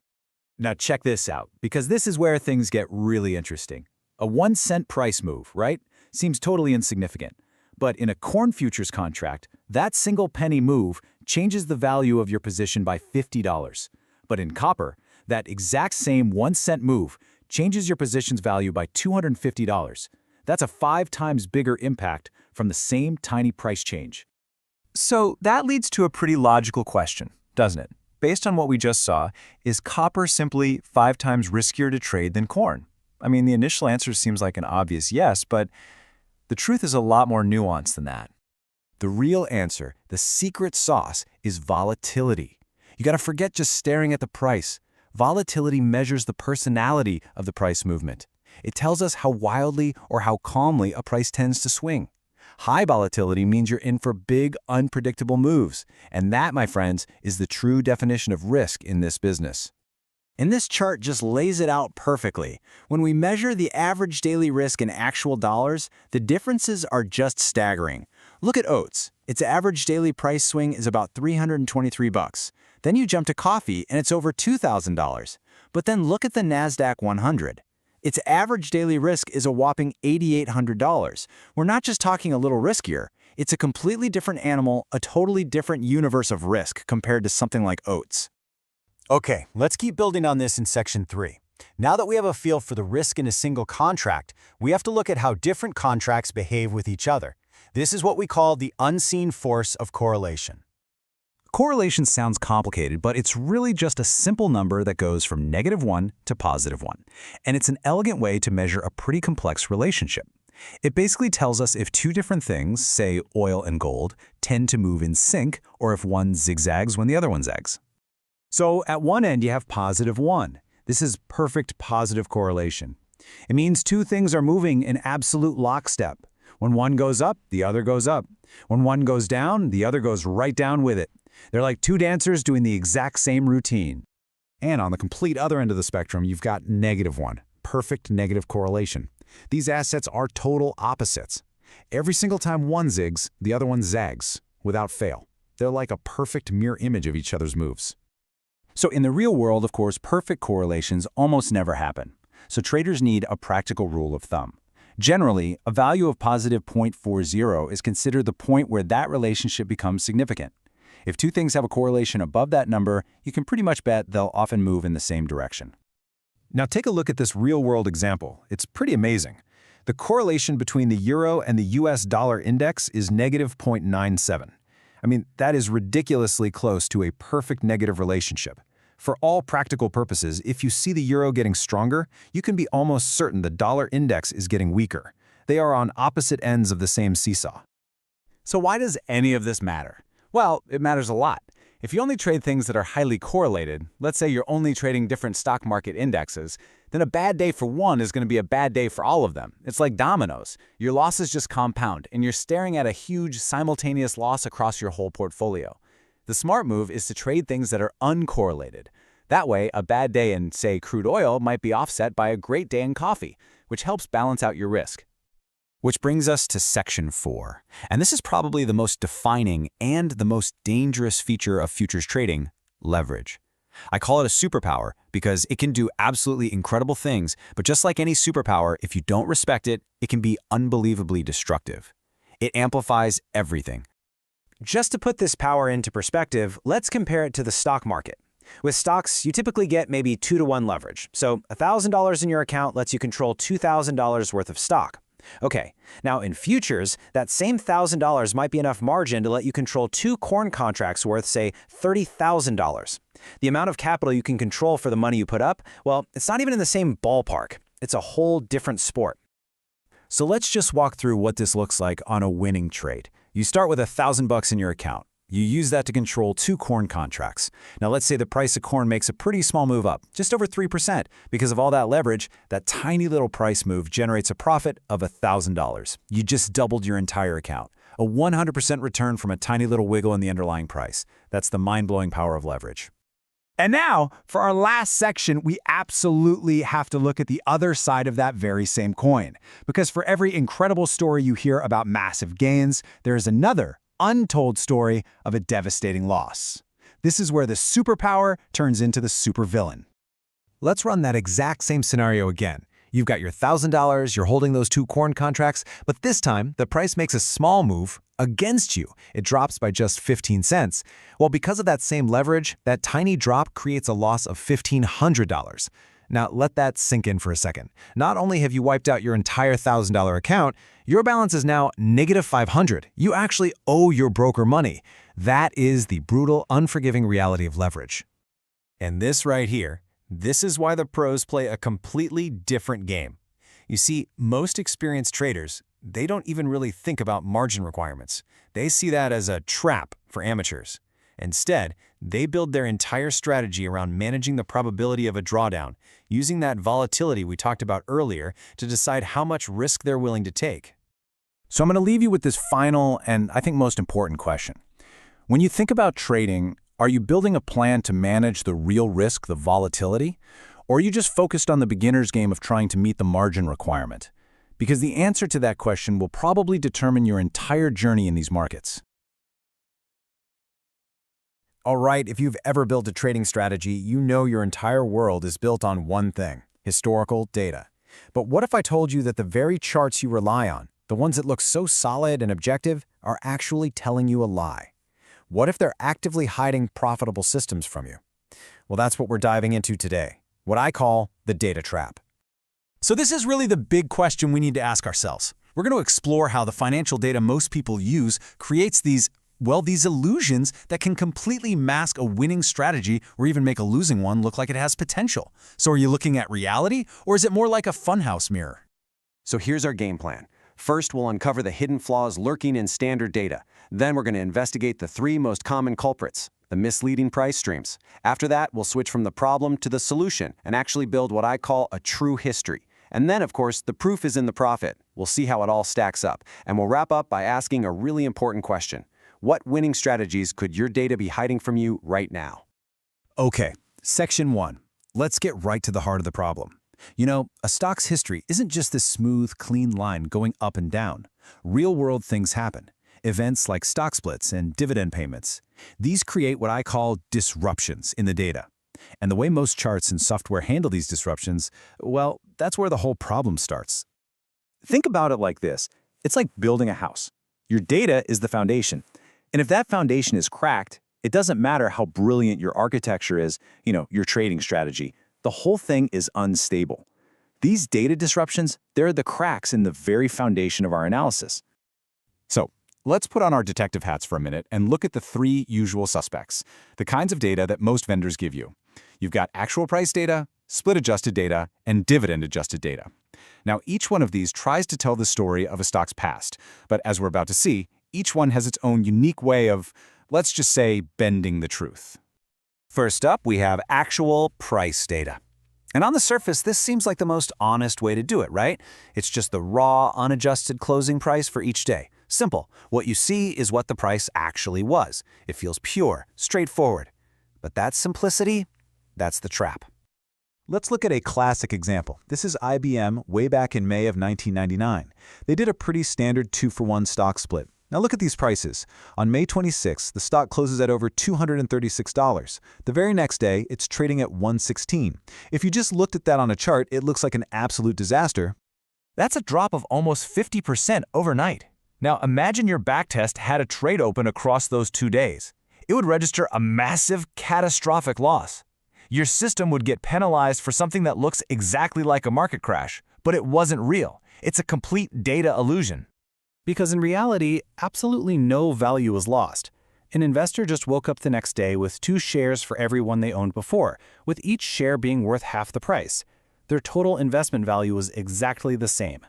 Now check this out, because this is where things get really interesting. A 1-cent price move, right? Seems totally insignificant. But in a corn futures contract, that single penny move changes the value of your position by $50. But in copper, that exact same 1-cent move changes your position's value by $250. That's a 5 times bigger impact from the same tiny price change. So that leads to a pretty logical question, doesn't it? Based on what we just saw, is copper simply 5 times riskier to trade than corn? I mean, the initial answer seems like an obvious yes, but the truth is a lot more nuanced than that. The real answer, the secret sauce, is volatility. You got to forget just staring at the price. Volatility measures the personality of the price movement. It tells us how wildly or how calmly a price tends to swing. High volatility means you're in for big, unpredictable moves. And that, my friends, is the true definition of risk in this business. And this chart just lays it out perfectly. When we measure the average daily risk in actual dollars, the differences are just staggering. Look at oats. Its average daily price swing is about $323. Then you jump to coffee and it's over $2,000. But then look at the NASDAQ 100. Its average daily risk is a whopping $8,800. We're not just talking a little riskier. It's a completely different animal, a totally different universe of risk compared to something like oats. Okay, let's keep building on this in section 3. Now that we have a feel for the risk in a single contract, we have to look at how different contracts behave with each other. This is what we call the unseen force of correlation. Correlation sounds complicated, but it's really just a simple number that goes from -1 to +1. And it's an elegant way to measure a pretty complex relationship. It basically tells us if two different things, say oil and gold, tend to move in sync, or if one zigzags when the other one zags. So at one end you have +1. This is perfect positive correlation. It means two things are moving in absolute lockstep. When one goes up, the other goes up. When one goes down, the other goes right down with it. They're like two dancers doing the exact same routine. And on the complete other end of the spectrum, you've got -1, perfect negative correlation. These assets are total opposites. Every single time one zigs, the other one zags, without fail. They're like a perfect mirror image of each other's moves. So in the real world, of course, perfect correlations almost never happen. So traders need a practical rule of thumb. Generally, a value of +0.40 is considered the point where that relationship becomes significant. If two things have a correlation above that number, you can pretty much bet they'll often move in the same direction. Now take a look at this real-world example. It's pretty amazing. The correlation between the euro and the US dollar index is -0.97. I mean, that is ridiculously close to a perfect negative relationship. For all practical purposes, if you see the euro getting stronger, you can be almost certain the dollar index is getting weaker. They are on opposite ends of the same seesaw. So why does any of this matter? Well, it matters a lot. If you only trade things that are highly correlated, let's say you're only trading different stock market indexes, then a bad day for one is going to be a bad day for all of them. It's like dominoes. Your losses just compound, and you're staring at a huge simultaneous loss across your whole portfolio. The smart move is to trade things that are uncorrelated. That way, a bad day in, say, crude oil might be offset by a great day in coffee, which helps balance out your risk. Which brings us to Section 4. And this is probably the most defining and the most dangerous feature of futures trading, leverage. I call it a superpower because it can do absolutely incredible things, but just like any superpower, if you don't respect it, it can be unbelievably destructive. It amplifies everything. Just to put this power into perspective, let's compare it to the stock market. With stocks, you typically get maybe 2-to-1 leverage. So $1,000 in your account lets you control $2,000 worth of stock. Okay, now in futures, that same $1,000 might be enough margin to let you control 2 corn contracts worth, say, $30,000. The amount of capital you can control for the money you put up, well, it's not even in the same ballpark. It's a whole different sport. So let's just walk through what this looks like on a winning trade. You start with $1,000 in your account. You use that to control 2 corn contracts. Now let's say the price of corn makes a pretty small move up, just over 3%. Because of all that leverage, that tiny little price move generates a profit of $1,000. You just doubled your entire account. A 100% return from a tiny little wiggle in the underlying price. That's the mind-blowing power of leverage. And now, for our last section, we absolutely have to look at the other side of that very same coin. Because for every incredible story you hear about massive gains, there is another untold story of a devastating loss. This is where the superpower turns into the supervillain. Let's run that exact same scenario again. You've got your $1,000, you're holding those 2 corn contracts, but this time the price makes a small move against you. It drops by just 15 cents. Well, because of that same leverage, that tiny drop creates a loss of $1,500. Now, let that sink in for a second. Not only have you wiped out your entire $1,000 account, your balance is now -500. You actually owe your broker money. That is the brutal, unforgiving reality of leverage. And this right here, this is why the pros play a completely different game. You see, most experienced traders, they don't even really think about margin requirements. They see that as a trap for amateurs. Instead, they build their entire strategy around managing the probability of a drawdown, using that volatility we talked about earlier to decide how much risk they're willing to take. So I'm going to leave you with this final and I think most important question. When you think about trading, are you building a plan to manage the real risk, the volatility? Or are you just focused on the beginner's game of trying to meet the margin requirement? Because the answer to that question will probably determine your entire journey in these markets. All right, if you've ever built a trading strategy, you know your entire world is built on one thing: historical data. But what if I told you that the very charts you rely on, the ones that look so solid and objective, are actually telling you a lie? What if they're actively hiding profitable systems from you? Well, that's what we're diving into today. what I call the data trap. So this is really the big question we need to ask ourselves. We're going to explore how the financial data most people use creates these illusions that can completely mask a winning strategy or even make a losing one look like it has potential. So are you looking at reality, or is it more like a funhouse mirror? So here's our game plan. First, we'll uncover the hidden flaws lurking in standard data. Then we're going to investigate the 3 most common culprits, the misleading price streams. After that, we'll switch from the problem to the solution and actually build what I call a true history. And then, of course, the proof is in the profit. We'll see how it all stacks up. And we'll wrap up by asking a really important question. What winning strategies could your data be hiding from you right now? Okay, section 1. Let's get right to the heart of the problem. You know, a stock's history isn't just this smooth, clean line going up and down. Real-world things happen. Events like stock splits and dividend payments. These create what I call disruptions in the data. And the way most charts and software handle these disruptions, well, that's where the whole problem starts. Think about it like this. It's like building a house. Your data is the foundation. And if that foundation is cracked, it doesn't matter how brilliant your architecture is, your trading strategy. The whole thing is unstable. These data disruptions, they're the cracks in the very foundation of our analysis. So, let's put on our detective hats for a minute and look at the 3 usual suspects, the kinds of data that most vendors give you. You've got actual price data, split-adjusted data, and dividend-adjusted data. Now, each one of these tries to tell the story of a stock's past, but as we're about to see, each one has its own unique way of, let's just say, bending the truth. First up, we have actual price data. And on the surface, this seems like the most honest way to do it, right? It's just the raw, unadjusted closing price for each day. Simple. What you see is what the price actually was. It feels pure, straightforward. But that simplicity, that's the trap. Let's look at a classic example. This is IBM way back in May of 1999. They did a pretty standard 2-for-1 stock split. Now look at these prices. On May 26, the stock closes at over $236. The very next day, it's trading at $116. If you just looked at that on a chart, it looks like an absolute disaster. That's a drop of almost 50% overnight. Now imagine your backtest had a trade open across those 2 days. It would register a massive, catastrophic loss. Your system would get penalized for something that looks exactly like a market crash, but it wasn't real. It's a complete data illusion. Because in reality, absolutely no value was lost. An investor just woke up the next day with 2 shares for every one they owned before, with each share being worth half the price. Their total investment value was exactly the same.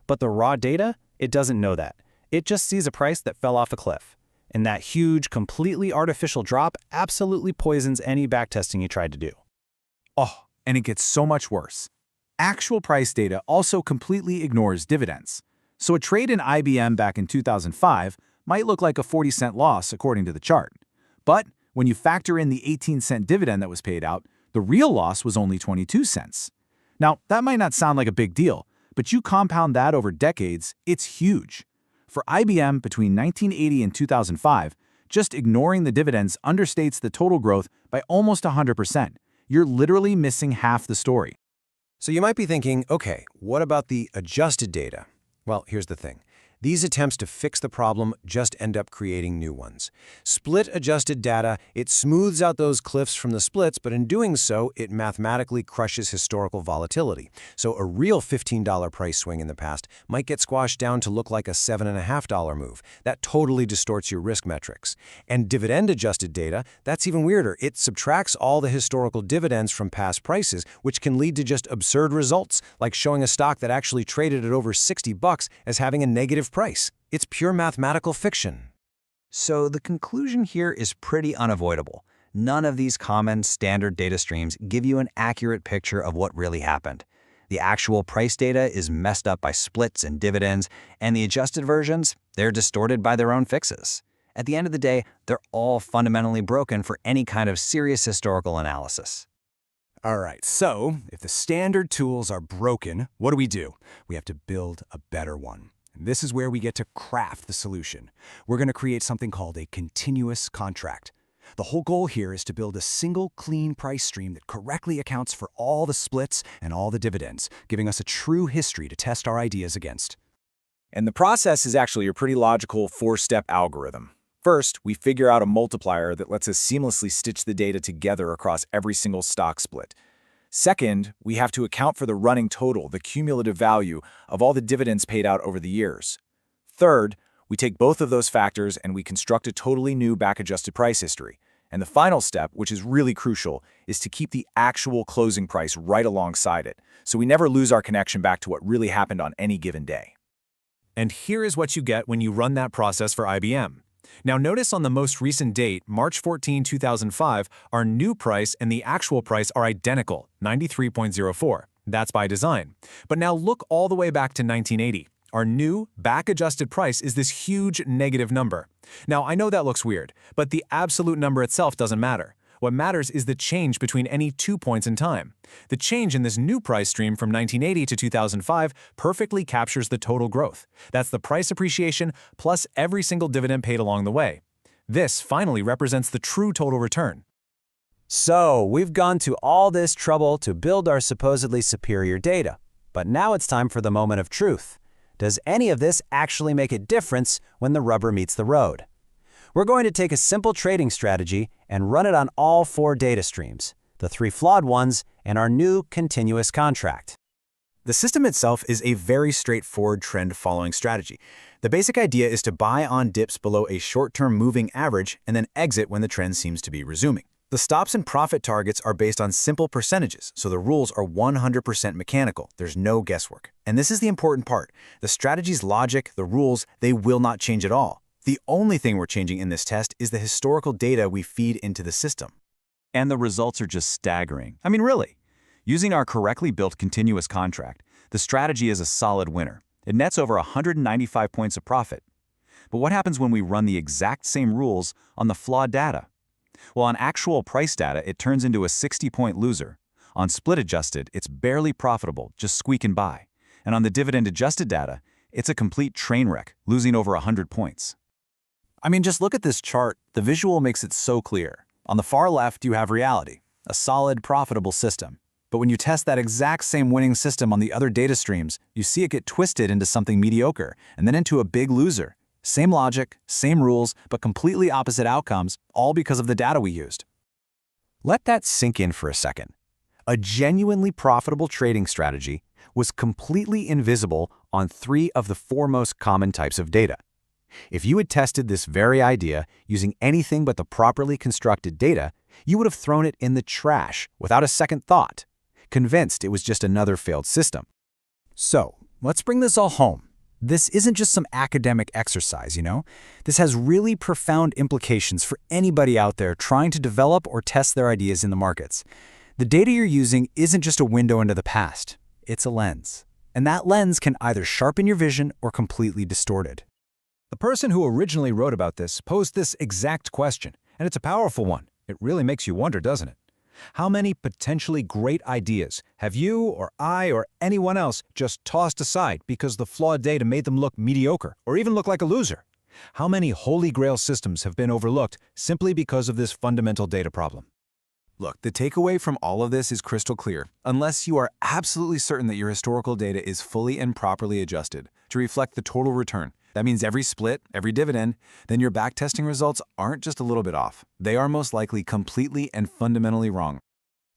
But the raw data, it doesn't know that. It just sees a price that fell off a cliff. And that huge, completely artificial drop absolutely poisons any backtesting you tried to do. Oh, and it gets so much worse. Actual price data also completely ignores dividends. So a trade in IBM back in 2005 might look like a 40-cent loss according to the chart. But when you factor in the 18-cent dividend that was paid out, the real loss was only 22 cents. Now, that might not sound like a big deal, but you compound that over decades, it's huge. For IBM between 1980 and 2005, just ignoring the dividends understates the total growth by almost 100%. You're literally missing half the story. So you might be thinking, okay, what about the adjusted data? Well, here's the thing. These attempts to fix the problem just end up creating new ones. Split-adjusted data, it smooths out those cliffs from the splits, but in doing so, it mathematically crushes historical volatility. So a real $15 price swing in the past might get squashed down to look like a $7.50 move. That totally distorts your risk metrics. And dividend-adjusted data, that's even weirder. It subtracts all the historical dividends from past prices, which can lead to just absurd results, like showing a stock that actually traded at over $60 as having a negative price. It's pure mathematical fiction. So the conclusion here is pretty unavoidable. None of these common standard data streams give you an accurate picture of what really happened. The actual price data is messed up by splits and dividends, and the adjusted versions, they're distorted by their own fixes. At the end of the day, they're all fundamentally broken for any kind of serious historical analysis. All right, so if the standard tools are broken, what do? We have to build a better one. And this is where we get to craft the solution. We're going to create something called a continuous contract. The whole goal here is to build a single clean price stream that correctly accounts for all the splits and all the dividends, giving us a true history to test our ideas against. And the process is actually a pretty logical 4-step algorithm. First, we figure out a multiplier that lets us seamlessly stitch the data together across every single stock split. Second, we have to account for the running total, the cumulative value of all the dividends paid out over the years. Third, we take both of those factors and we construct a totally new back-adjusted price history. And the final step, which is really crucial, is to keep the actual closing price right alongside it, so we never lose our connection back to what really happened on any given day. And here is what you get when you run that process for IBM. Now notice on the most recent date, March 14, 2005, our new price and the actual price are identical, 93.04. That's by design. But now look all the way back to 1980. Our new, back-adjusted price is this huge negative number. Now, I know that looks weird, but the absolute number itself doesn't matter. What matters is the change between any 2 points in time. The change in this new price stream from 1980 to 2005 perfectly captures the total growth. That's the price appreciation plus every single dividend paid along the way. This finally represents the true total return. So, we've gone to all this trouble to build our supposedly superior data. But now it's time for the moment of truth. Does any of this actually make a difference when the rubber meets the road? We're going to take a simple trading strategy and run it on all 4 data streams, the 3 flawed ones, and our new continuous contract. The system itself is a very straightforward trend-following strategy. The basic idea is to buy on dips below a short-term moving average and then exit when the trend seems to be resuming. The stops and profit targets are based on simple percentages, so the rules are 100% mechanical. There's no guesswork. And this is the important part. The strategy's logic, the rules, they will not change at all. The only thing we're changing in this test is the historical data we feed into the system. And the results are just staggering. I mean, really. Using our correctly built continuous contract, the strategy is a solid winner. It nets over 195 points of profit. But what happens when we run the exact same rules on the flawed data? Well, on actual price data, it turns into a 60-point loser. On split-adjusted, it's barely profitable, just squeaking by. And on the dividend-adjusted data, it's a complete train wreck, losing over 100 points. I mean, just look at this chart. The visual makes it so clear. On the far left, you have reality, a solid, profitable system. But when you test that exact same winning system on the other data streams, you see it get twisted into something mediocre and then into a big loser. Same logic, same rules, but completely opposite outcomes, all because of the data we used. Let that sink in for a second. A genuinely profitable trading strategy was completely invisible on 3 of the 4 most common types of data. If you had tested this very idea using anything but the properly constructed data, you would have thrown it in the trash without a second thought, convinced it was just another failed system. So, let's bring this all home. This isn't just some academic exercise, you know? This has really profound implications for anybody out there trying to develop or test their ideas in the markets. The data you're using isn't just a window into the past. It's a lens. And that lens can either sharpen your vision or completely distort it. The person who originally wrote about this posed this exact question, and it's a powerful one. It really makes you wonder, doesn't it? How many potentially great ideas have you or I or anyone else just tossed aside because the flawed data made them look mediocre or even look like a loser? How many holy grail systems have been overlooked simply because of this fundamental data problem? Look, the takeaway from all of this is crystal clear. Unless you are absolutely certain that your historical data is fully and properly adjusted to reflect the total return, that means every split, every dividend, then your backtesting results aren't just a little bit off. They are most likely completely and fundamentally wrong.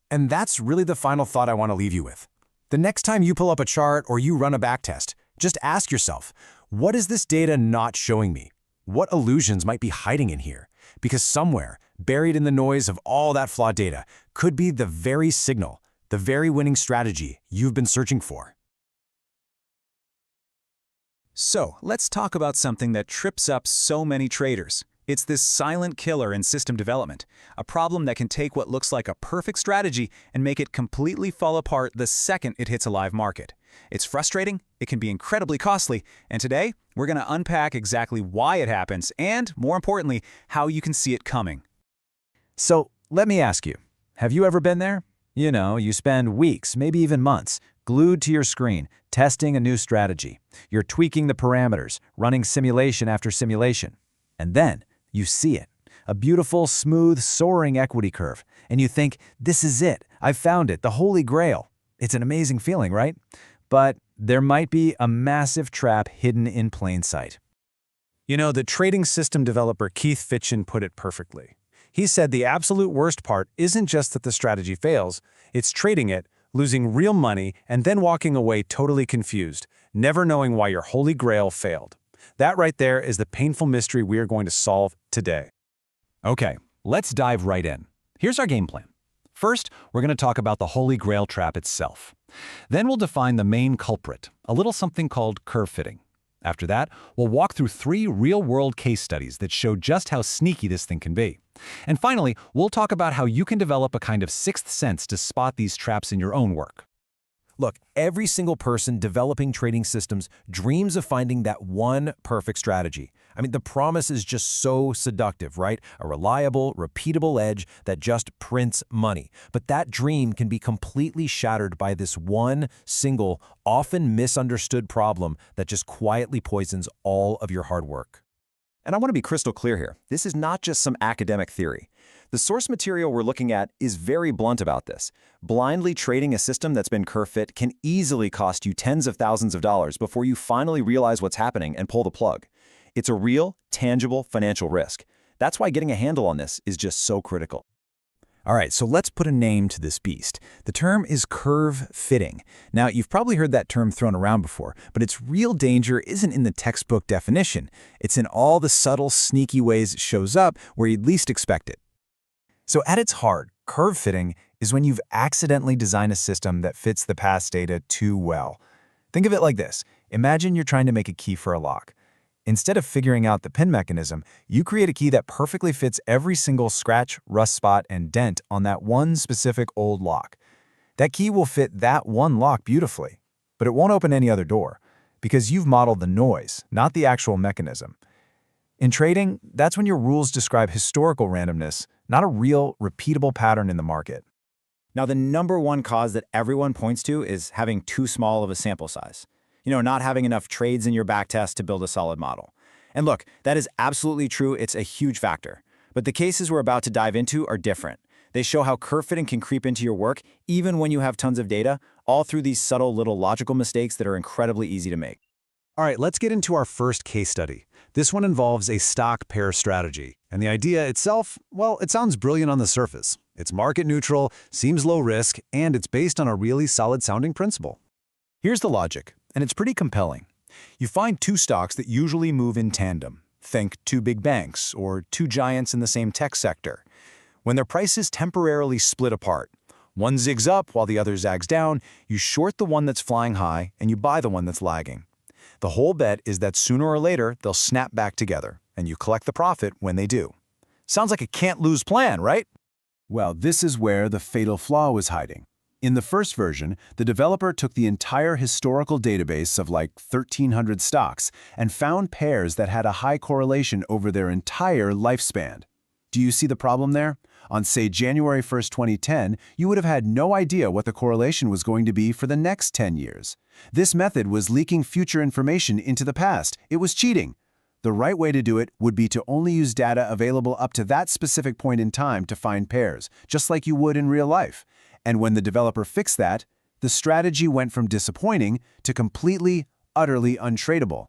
And that's really the final thought I want to leave you with. The next time you pull up a chart or you run a backtest, just ask yourself, what is this data not showing me? What illusions might be hiding in here? Because somewhere, buried in the noise of all that flawed data, could be the very signal, the very winning strategy you've been searching for. So, let's talk about something that trips up so many traders. It's this silent killer in system development, a problem that can take what looks like a perfect strategy and make it completely fall apart the second it hits a live market. It's frustrating, it can be incredibly costly, and today, we're going to unpack exactly why it happens and, more importantly, how you can see it coming. So, let me ask you, have you ever been there? You know, you spend weeks, maybe even months, glued to your screen, testing a new strategy. You're tweaking the parameters, running simulation after simulation. And then you see it, a beautiful, smooth, soaring equity curve. And you think, this is it. I've found it, the holy grail. It's an amazing feeling, right? But there might be a massive trap hidden in plain sight. You know, the trading system developer Keith Fitschen put it perfectly. He said the absolute worst part isn't just that the strategy fails, it's trading it, losing real money, and then walking away totally confused, never knowing why your holy grail failed. That right there is the painful mystery we are going to solve today. Okay, let's dive right in. Here's our game plan. First, we're going to talk about the Holy Grail trap itself. Then we'll define the main culprit, a little something called curve fitting. After that, we'll walk through 3 real-world case studies that show just how sneaky this thing can be. And finally, we'll talk about how you can develop a kind of sixth sense to spot these traps in your own work. Look, every single person developing trading systems dreams of finding that one perfect strategy. I mean, the promise is just so seductive, right? A reliable, repeatable edge that just prints money. But that dream can be completely shattered by this one single, often misunderstood problem that just quietly poisons all of your hard work. And I want to be crystal clear here. This is not just some academic theory. The source material we're looking at is very blunt about this. Blindly trading a system that's been curve fit can easily cost you tens of thousands of dollars before you finally realize what's happening and pull the plug. It's a real, tangible financial risk. That's why getting a handle on this is just so critical. All right, so let's put a name to this beast. The term is curve fitting. Now, you've probably heard that term thrown around before, but its real danger isn't in the textbook definition. It's in all the subtle, sneaky ways it shows up where you'd least expect it. So at its heart, curve fitting is when you've accidentally designed a system that fits the past data too well. Think of it like this. Imagine you're trying to make a key for a lock. Instead of figuring out the pin mechanism, you create a key that perfectly fits every single scratch, rust spot, and dent on that one specific old lock. That key will fit that one lock beautifully, but it won't open any other door because you've modeled the noise, not the actual mechanism. In trading, that's when your rules describe historical randomness, not a real, repeatable pattern in the market. Now, the number one cause that everyone points to is having too small of a sample size. Not having enough trades in your backtest to build a solid model. And look, that is absolutely true. It's a huge factor. But the cases we're about to dive into are different. They show how curve fitting can creep into your work even when you have tons of data, all through these subtle little logical mistakes that are incredibly easy to make. All right, let's get into our first case study. This one involves a stock pair strategy. And the idea itself, well, it sounds brilliant on the surface. It's market neutral, seems low risk, and it's based on a really solid sounding principle. Here's the logic, and it's pretty compelling. You find 2 stocks that usually move in tandem. Think 2 big banks or 2 giants in the same tech sector. When their prices temporarily split apart, one zigs up while the other zags down, you short the one that's flying high and you buy the one that's lagging. The whole bet is that sooner or later they'll snap back together, and you collect the profit when they do. Sounds like a can't-lose plan, right? Well, this is where the fatal flaw was hiding. In the first version, the developer took the entire historical database of like 1,300 stocks and found pairs that had a high correlation over their entire lifespan. Do you see the problem there? On, say, January 1st, 2010, you would have had no idea what the correlation was going to be for the next 10 years. This method was leaking future information into the past. It was cheating. The right way to do it would be to only use data available up to that specific point in time to find pairs, just like you would in real life. And when the developer fixed that, the strategy went from disappointing to completely, utterly untradeable.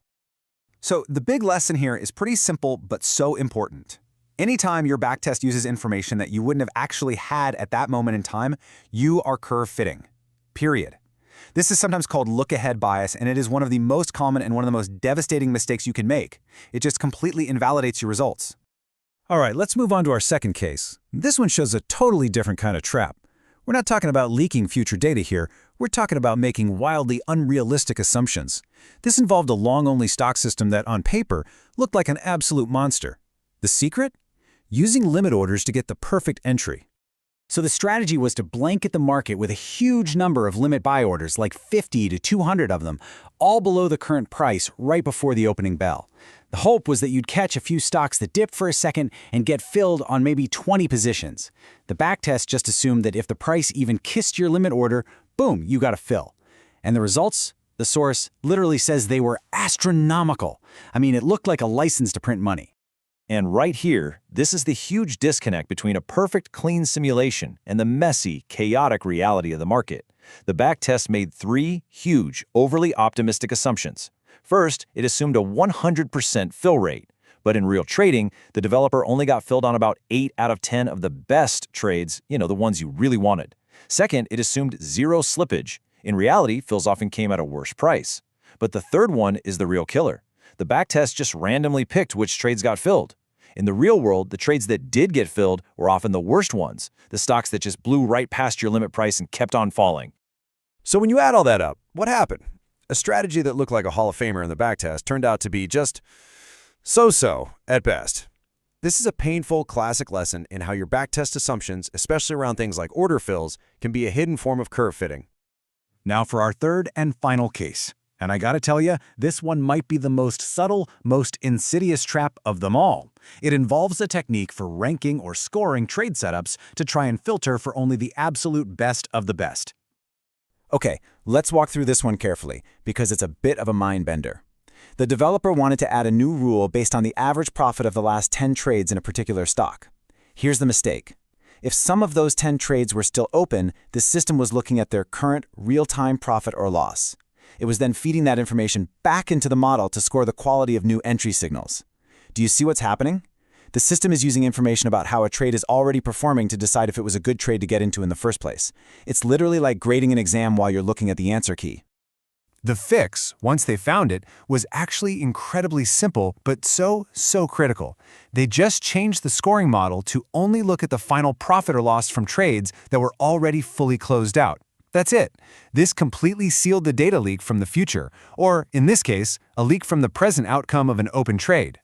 So the big lesson here is pretty simple but so important. Anytime your backtest uses information that you wouldn't have actually had at that moment in time, you are curve fitting. Period. This is sometimes called look-ahead bias, and it is one of the most common and one of the most devastating mistakes you can make. It just completely invalidates your results. All right, let's move on to our second case. This one shows a totally different kind of trap. We're not talking about leaking future data here. We're talking about making wildly unrealistic assumptions. This involved a long-only stock system that, on paper, looked like an absolute monster. The secret? Using limit orders to get the perfect entry. So the strategy was to blanket the market with a huge number of limit buy orders, like 50 to 200 of them, all below the current price right before the opening bell. The hope was that you'd catch a few stocks that dipped for a second and get filled on maybe 20 positions. The backtest just assumed that if the price even kissed your limit order, boom, you got a fill. And the results? The source literally says they were astronomical. I mean, it looked like a license to print money. And right here, this is the huge disconnect between a perfect, clean simulation and the messy, chaotic reality of the market. The backtest made 3 huge, overly optimistic assumptions. First, it assumed a 100% fill rate. But in real trading, the developer only got filled on about 8 out of 10 of the best trades, the ones you really wanted. Second, it assumed zero slippage. In reality, fills often came at a worse price. But the third one is the real killer. The backtest just randomly picked which trades got filled. In the real world, the trades that did get filled were often the worst ones, the stocks that just blew right past your limit price and kept on falling. So when you add all that up, what happened? A strategy that looked like a Hall of Famer in the backtest turned out to be just so-so at best. This is a painful classic lesson in how your backtest assumptions, especially around things like order fills, can be a hidden form of curve fitting. Now for our third and final case. And I gotta tell you, this one might be the most subtle, most insidious trap of them all. It involves a technique for ranking or scoring trade setups to try and filter for only the absolute best of the best. Okay, let's walk through this one carefully, because it's a bit of a mind bender. The developer wanted to add a new rule based on the average profit of the last 10 trades in a particular stock. Here's the mistake. If some of those 10 trades were still open, the system was looking at their current real-time profit or loss. It was then feeding that information back into the model to score the quality of new entry signals. Do you see what's happening? The system is using information about how a trade is already performing to decide if it was a good trade to get into in the first place. It's literally like grading an exam while you're looking at the answer key. The fix, once they found it, was actually incredibly simple, but so critical. They just changed the scoring model to only look at the final profit or loss from trades that were already fully closed out. That's it. This completely sealed the data leak from the future, or, in this case, a leak from the present outcome of an open trade.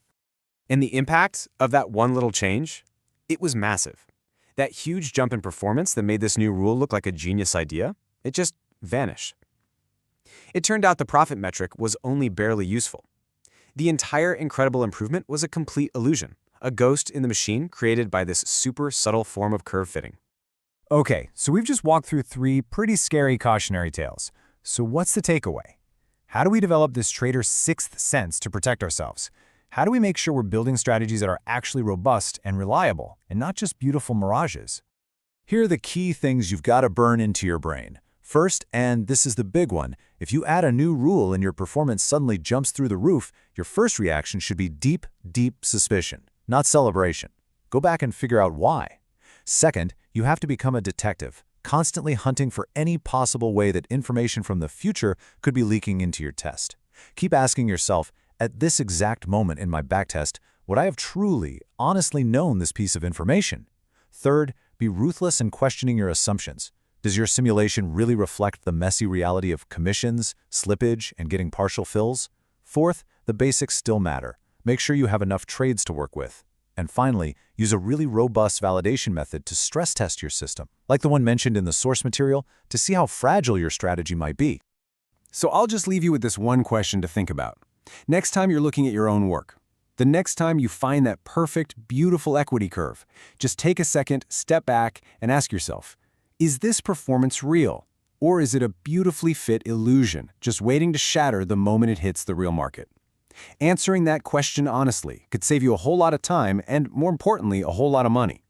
And the impact of that one little change? It was massive. That huge jump in performance that made this new rule look like a genius idea, it just vanished. It turned out the profit metric was only barely useful. The entire incredible improvement was a complete illusion, a ghost in the machine created by this super subtle form of curve fitting. Okay, so we've just walked through 3 pretty scary cautionary tales. So what's the takeaway? How do we develop this trader's sixth sense to protect ourselves? How do we make sure we're building strategies that are actually robust and reliable, and not just beautiful mirages? Here are the key things you've got to burn into your brain. First, and this is the big one, if you add a new rule and your performance suddenly jumps through the roof, your first reaction should be deep suspicion, not celebration. Go back and figure out why. Second, you have to become a detective, constantly hunting for any possible way that information from the future could be leaking into your test. Keep asking yourself, at this exact moment in my backtest, would I have truly, honestly known this piece of information? Third, be ruthless in questioning your assumptions. Does your simulation really reflect the messy reality of commissions, slippage, and getting partial fills? Fourth, the basics still matter. Make sure you have enough trades to work with. And finally, use a really robust validation method to stress test your system, like the one mentioned in the source material, to see how fragile your strategy might be. So I'll just leave you with this one question to think about. Next time you're looking at your own work, the next time you find that perfect, beautiful equity curve, just take a second, step back, and ask yourself, is this performance real? Or is it a beautifully fit illusion, just waiting to shatter the moment it hits the real market? Answering that question honestly could save you a whole lot of time and, more importantly, a whole lot of money.